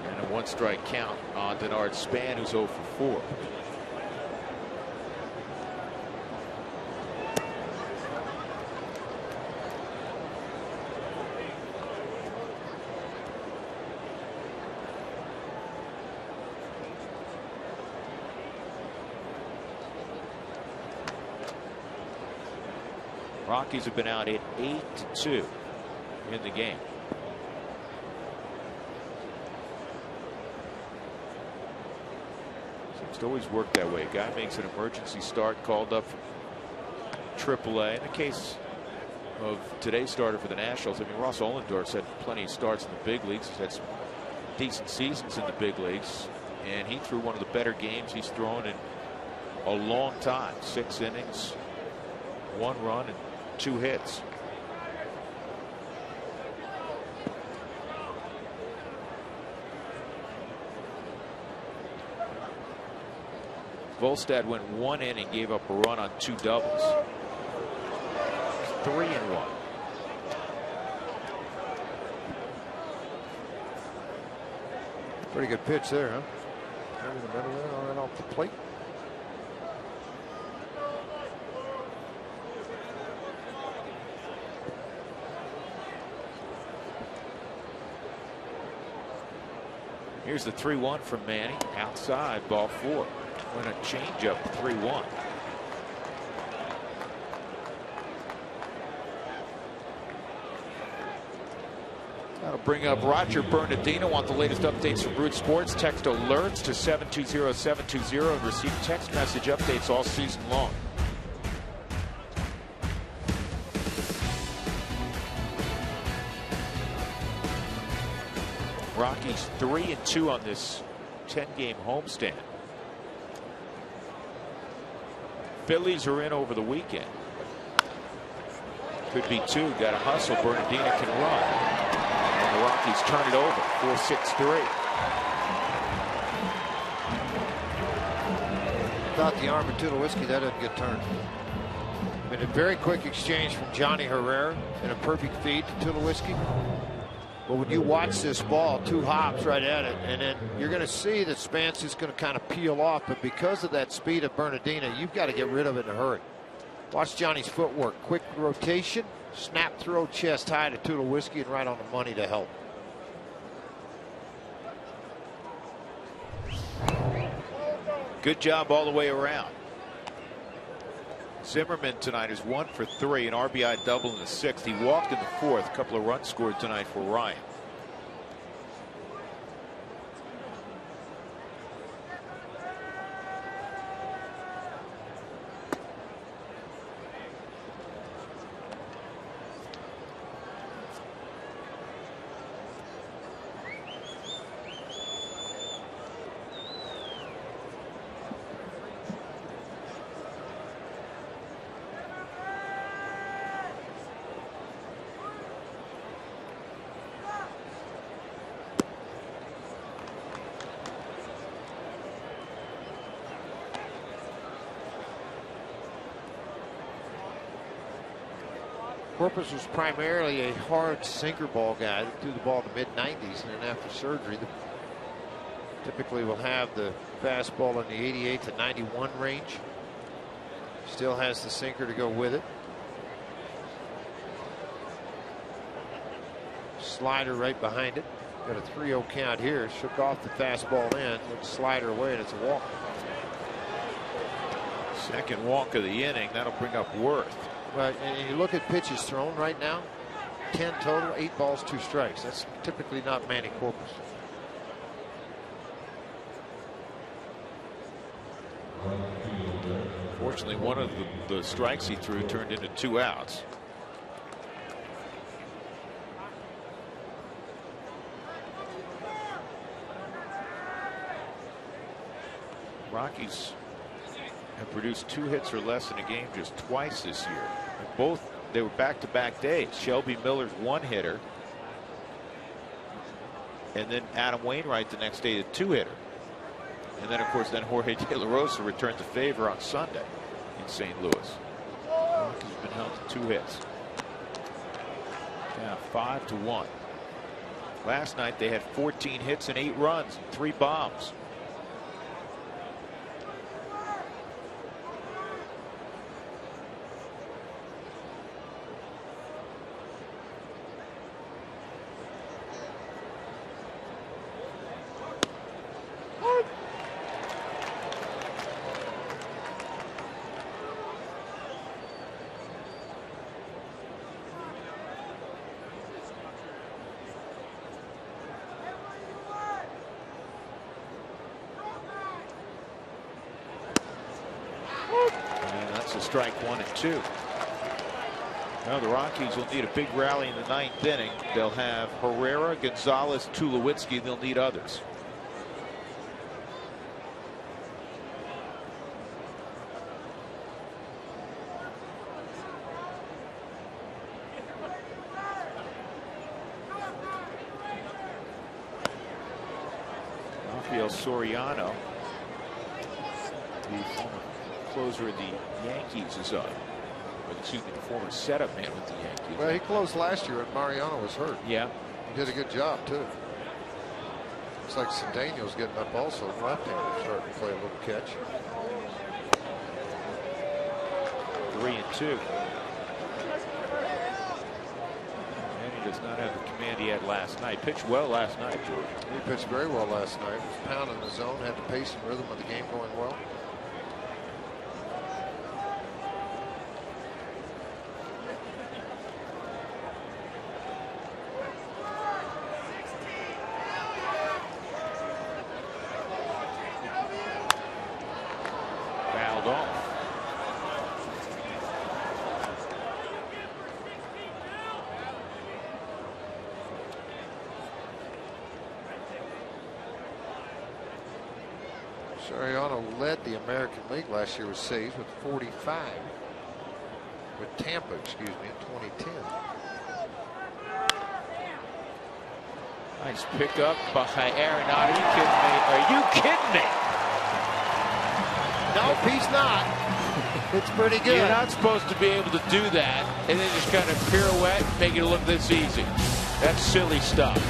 And a 1-strike count on Denard Span, who's 0 for 4. Rockies have been out at 8-2 in the game. Seems to always work that way. A guy makes an emergency start, called up from AAA. In the case of today's starter for the Nationals, I mean, Ross Ollendorf's had plenty of starts in the big leagues. He's had some decent seasons in the big leagues, and he threw one of the better games he's thrown in a long time. 6 innings, 1 run, and 2 hits. Volstad went 1 inning, gave up a run on 2 doubles. 3-1. Pretty good pitch there, huh? Right in the middle there, on and off the plate. Here's the 3-1 from Manny. Outside, ball 4. Went a changeup, 3-1. That'll bring up Roger Bernardino. Want the latest updates from Root Sports? Text alerts to 720-720 and receive text message updates all season long. Rockies 3-2 on this 10-game homestand. Phillies are in over the weekend. Could be 2. Got to hustle. Bernardino can run. And the Rockies turn it over. 4-6-3. Thought the arm of Tulowitzki, that didn't get turned. I mean, a very quick exchange from Johnny Herrera and a perfect feed to Tulowitzki. But when you watch this ball, 2 hops right at it, and then you're going to see that Spence is going to kind of peel off. But because of that speed of Bernardino, you've got to get rid of it in a hurry. Watch Johnny's footwork. Quick rotation, snap throw, chest high to Tulowitzki, and right on the money to help. Good job all the way around. Zimmerman tonight is 1 for 3, an RBI double in the 6th. He walked in the 4th. A couple of runs scored tonight for Ryan. Corpus was primarily a hard sinker ball guy that threw the ball in the mid-90s, and then after surgery, typically will have the fastball in the 88 to 91 range. Still has the sinker to go with it. Slider right behind it. Got a 3-0 count here. Shook off the fastball in, went slider away, and it's a walk. Second walk of the inning. That'll bring up Worth. But and you look at pitches thrown right now, 10 total, 8 balls, 2 strikes. That's typically not Manny Corpus. Fortunately, one of the strikes he threw turned into 2 outs. Rockies have produced 2 hits or less in a game just twice this year. They were back-to-back days. Shelby Miller's 1-hitter, and then Adam Wainwright the next day, the 2-hitter. And then, of course, Jorge De La Rosa returned the favor on Sunday in St. Louis. Rockies have been held to 2 hits. Yeah, 5-1. Last night they had 14 hits and 8 runs and 3 bombs. Strike 1 and 2. Now the Rockies will need a big rally in the 9th inning. They'll have Herrera, Gonzalez, Tulowitzki. They'll need others. Rafael Soriano The former closer of the Yankees is up. Or, excuse me, the former setup man with the Yankees. Well, he closed last year when Mariano was hurt. Yeah. He did a good job, too. Looks like Cedeno's getting up also. Left-hander starting to play a little catch. 3-2. And he does not have the command he had last night. Pitched well last night, George. He pitched very well last night. Was pounding the zone, had the pace and rhythm of the game going well. Fouled off. Soriano led the American League last year with saves with 45. With Tampa, excuse me, in 2010. Nice pickup by Arenado. Are you kidding me? Nope, he's not. It's pretty good. You're not supposed to be able to do that and then just kind of pirouette and make it look this easy. That's silly stuff.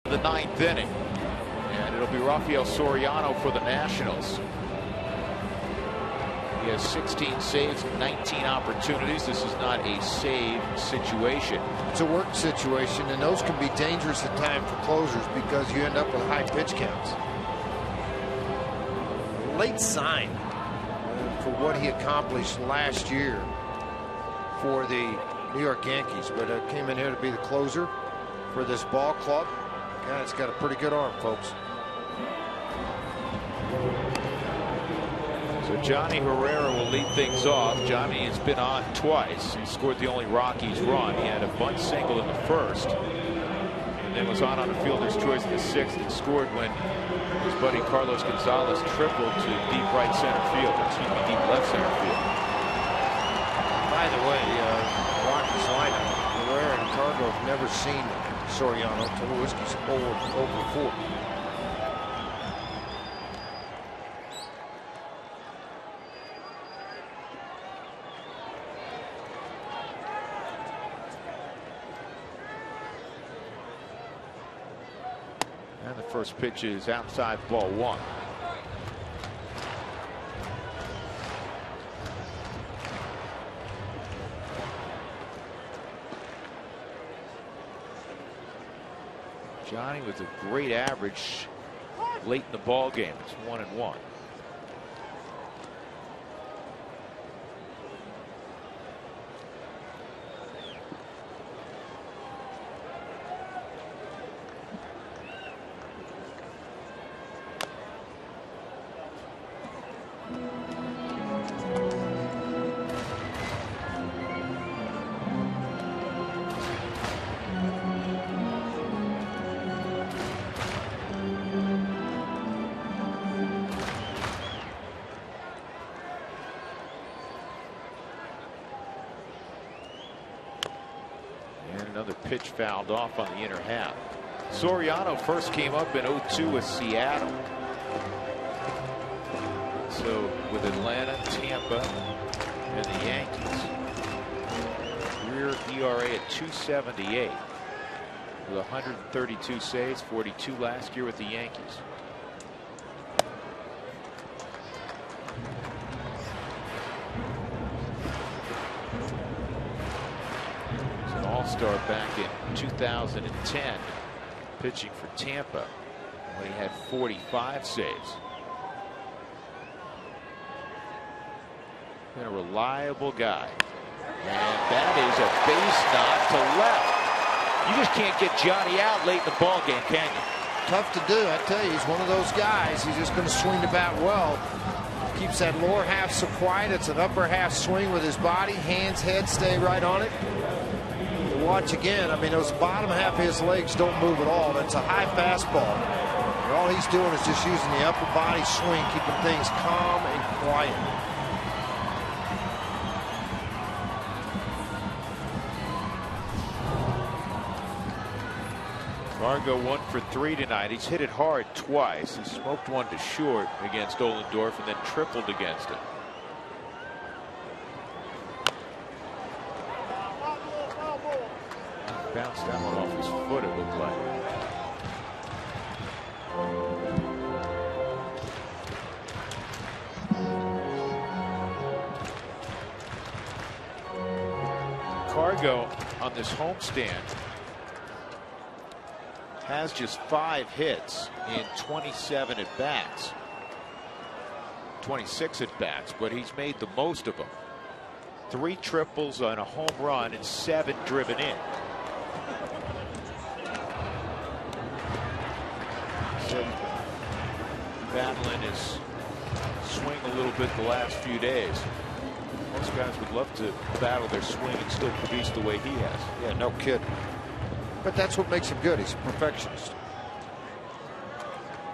The ninth inning, and it'll be Rafael Soriano for the Nationals. He has 16 saves, 19 opportunities. This is not a save situation. It's a work situation, and those can be dangerous at times for closers because you end up with high pitch counts. Late sign for what he accomplished last year for the New York Yankees, but came in here to be the closer for this ball club. Guy's got a pretty good arm, folks. So Johnny Herrera will lead things off. Johnny has been on twice. He scored the only Rockies run. He had a bunt single in the first, and then was on a fielder's choice in the sixth and scored when his buddy Carlos Gonzalez tripled to deep right center field. Excuse me, deep left center field. By the way, Rockies lineup, Herrera and Cargo have never seen Soriano to the Whiskey's over 4. And the first pitch is outside, ball 1. Johnny with a great average late in the ball game. It's 1-1. And another pitch fouled off on the inner half. Soriano first came up in 0-2 with Seattle. So with Atlanta, Tampa, and the Yankees, career ERA at 2.78 with 132 saves, 42 last year with the Yankees. He's an all-star back in 2010, pitching for Tampa when he had 45 saves. Been a reliable guy. And that is a base knock to left. You just can't get Johnny out late in the ball game, can you? Tough to do, I tell you. He's one of those guys. He's just going to swing the bat well. Keeps that lower half so quiet. It's an upper half swing with his body. Hands, head stay right on it. Watch again. I mean, those bottom half of his legs don't move at all. That's a high fastball. And all he's doing is just using the upper body swing, keeping things calm and quiet. Fargo 1 for 3 tonight. He's hit it hard twice. He smoked one to short against Ohlendorf and then tripled against it. Bounced that one off his foot, it looked like. Fargo on this homestand has just 5 hits in 27 at bats, 26 at bats, but he's made the most of them. 3 triples on a home run and 7 driven in. So battling his swing a little bit the last few days. Most guys would love to battle their swing and still produce the way he has. Yeah, no kidding. But that's what makes him good. He's a perfectionist.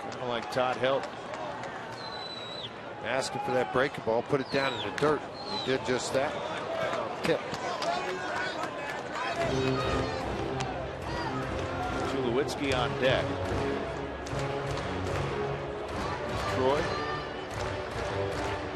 Kind of like Todd Helton. Asking for that breaking ball, put it down in the dirt. He did just that. Tip. Tulowitzki on deck. Troy.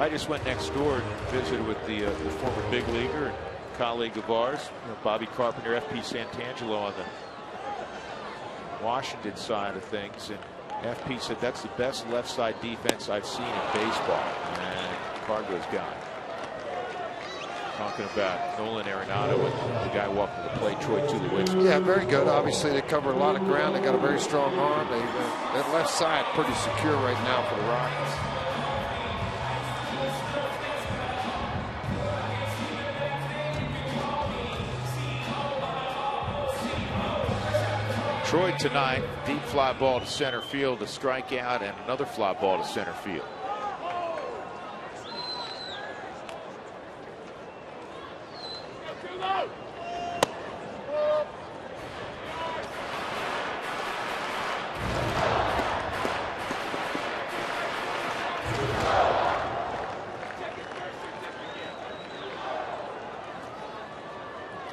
I just went next door and visited with the former big leaguer and colleague of ours, Bobby Carpenter, FP Santangelo on the Washington side of things, and FP said that's the best left side defense I've seen in baseball, and Fargo's got it. Talking about Nolan Arenado and the guy walking the plate, Troy Tulowitzki. Yeah, very good. Obviously, they cover a lot of ground. They got a very strong arm. That left side pretty secure right now for the Rockies. Troy tonight, deep fly ball to center field, a strikeout, and another fly ball to center field.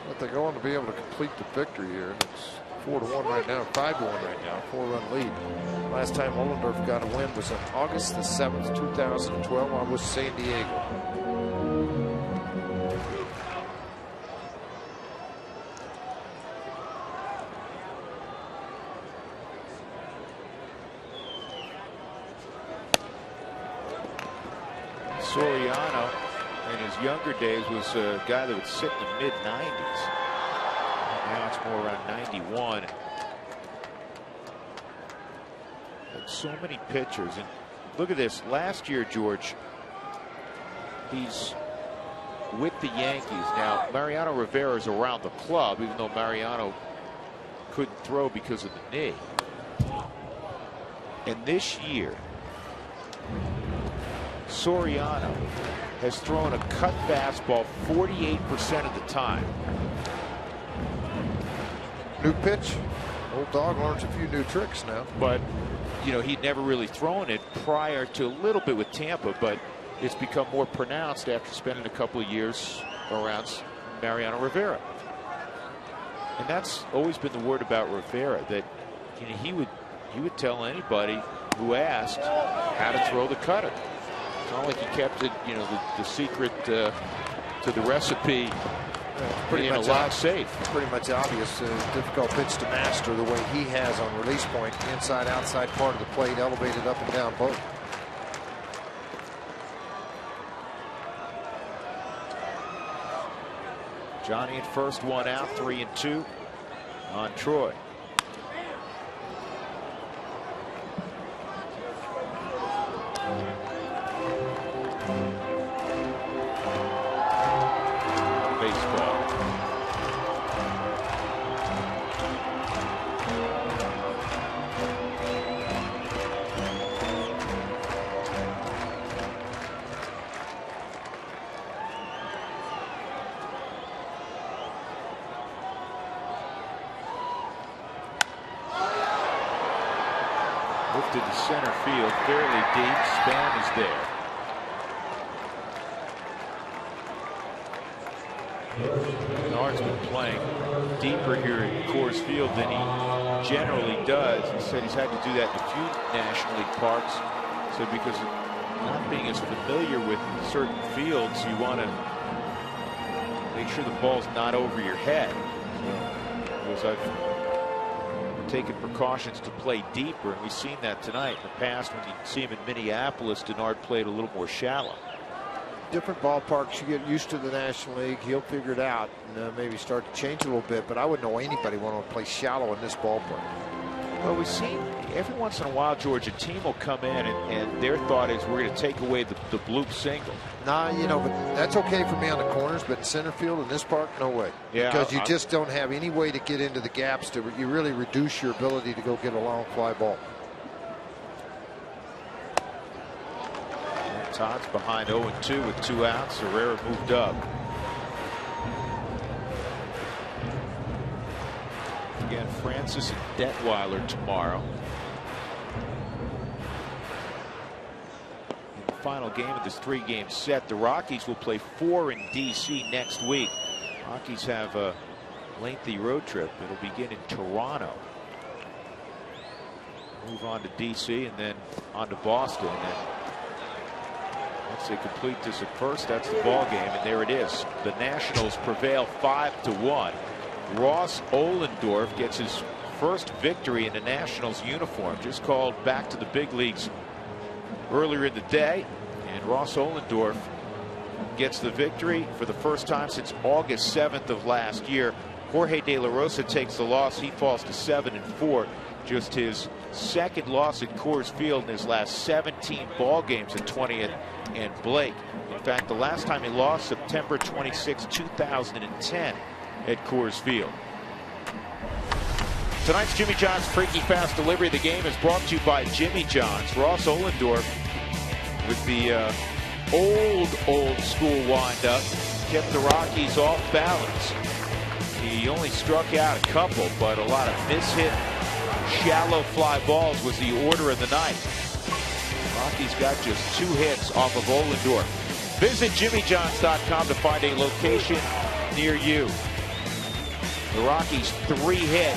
But they're going to be able to complete the victory here. And it's 4-1 right now, 5-1 right now, 4-run lead. Last time Ohlendorf got a win was on August the 7th, 2012. I was San Diego. Soriano in his younger days was a guy that would sit in the mid-90s. Now it's more around 91. But so many pitchers. And look at this. Last year, George, he's with the Yankees. Now, Mariano Rivera is around the club, even though Mariano couldn't throw because of the knee. And this year, Soriano has thrown a cut fastball 48% of the time. New pitch. Old dog learns a few new tricks now. But, you know, he'd never really thrown it prior to a little bit with Tampa, but it's become more pronounced after spending a couple of years around Mariano Rivera. And that's always been the word about Rivera, that he would tell anybody who asked how to throw the cutter. It's not like he kept it, the secret to the recipe. Pretty much a lot safe. Pretty much obvious. Difficult pitch to master the way he has on release point. Inside, outside part of the plate, elevated up and down both. Johnny at first, 1 out, 3-2 on Troy. Baseball. Lifted to center field, fairly deep. Span is there. Bernard's been playing deeper here at Coors Field than he generally does. He said he's had to do that in a few National League parks. So because of not being as familiar with certain fields, you want to make sure the ball's not over your head. Because I've taken precautions to play deeper, and we've seen that tonight. In the past, when you see him in Minneapolis, Bernard played a little more shallow. Different ballparks, you get used to the National League. He'll figure it out and maybe start to change a little bit. But I wouldn't know anybody want to play shallow in this ballpark. Well, we've seen every once in a while, George, a team will come in and their thought is we're going to take away the bloop single. Nah, but that's okay for me on the corners, but in center field in this park, no way. Yeah, because you just don't have any way to get into the gaps. You really reduce your ability to go get a long fly ball. Todd's behind 0-2 with 2 outs. Herrera moved up. Again, Francis and Detweiler tomorrow. In the final game of this 3-game set, the Rockies will play 4 in D.C. next week. Rockies have a lengthy road trip. It'll begin in Toronto. Move on to D.C. and then on to Boston. And once they complete this at first, that's the ball game, and there it is. The Nationals prevail 5-1. Ross Ohlendorf gets his first victory in the Nationals uniform, just called back to the big leagues earlier in the day, and Ross Ohlendorf gets the victory for the first time since August 7th of last year. Jorge De La Rosa takes the loss. He falls to 7-4. Just his second loss at Coors Field in his last 17 ball games at 20th and Blake. In fact, the last time he lost, September 26, 2010 at Coors Field. Tonight's Jimmy John's Freaky Fast Delivery. The game is brought to you by Jimmy John's. Ross Ohlendorf with the old school windup kept the Rockies off balance. He only struck out a couple, but a lot of mishit, shallow fly balls was the order of the night. Rockies got just 2 hits off of Ohlendorf. Visit JimmyJohns.com to find a location near you. The Rockies 3-hit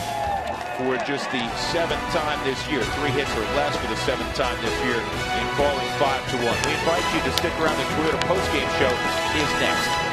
for just the 7th time this year. 3 hits or less for the 7th time this year in falling 5-1. We invite you to stick around. The Toyota postgame show is next.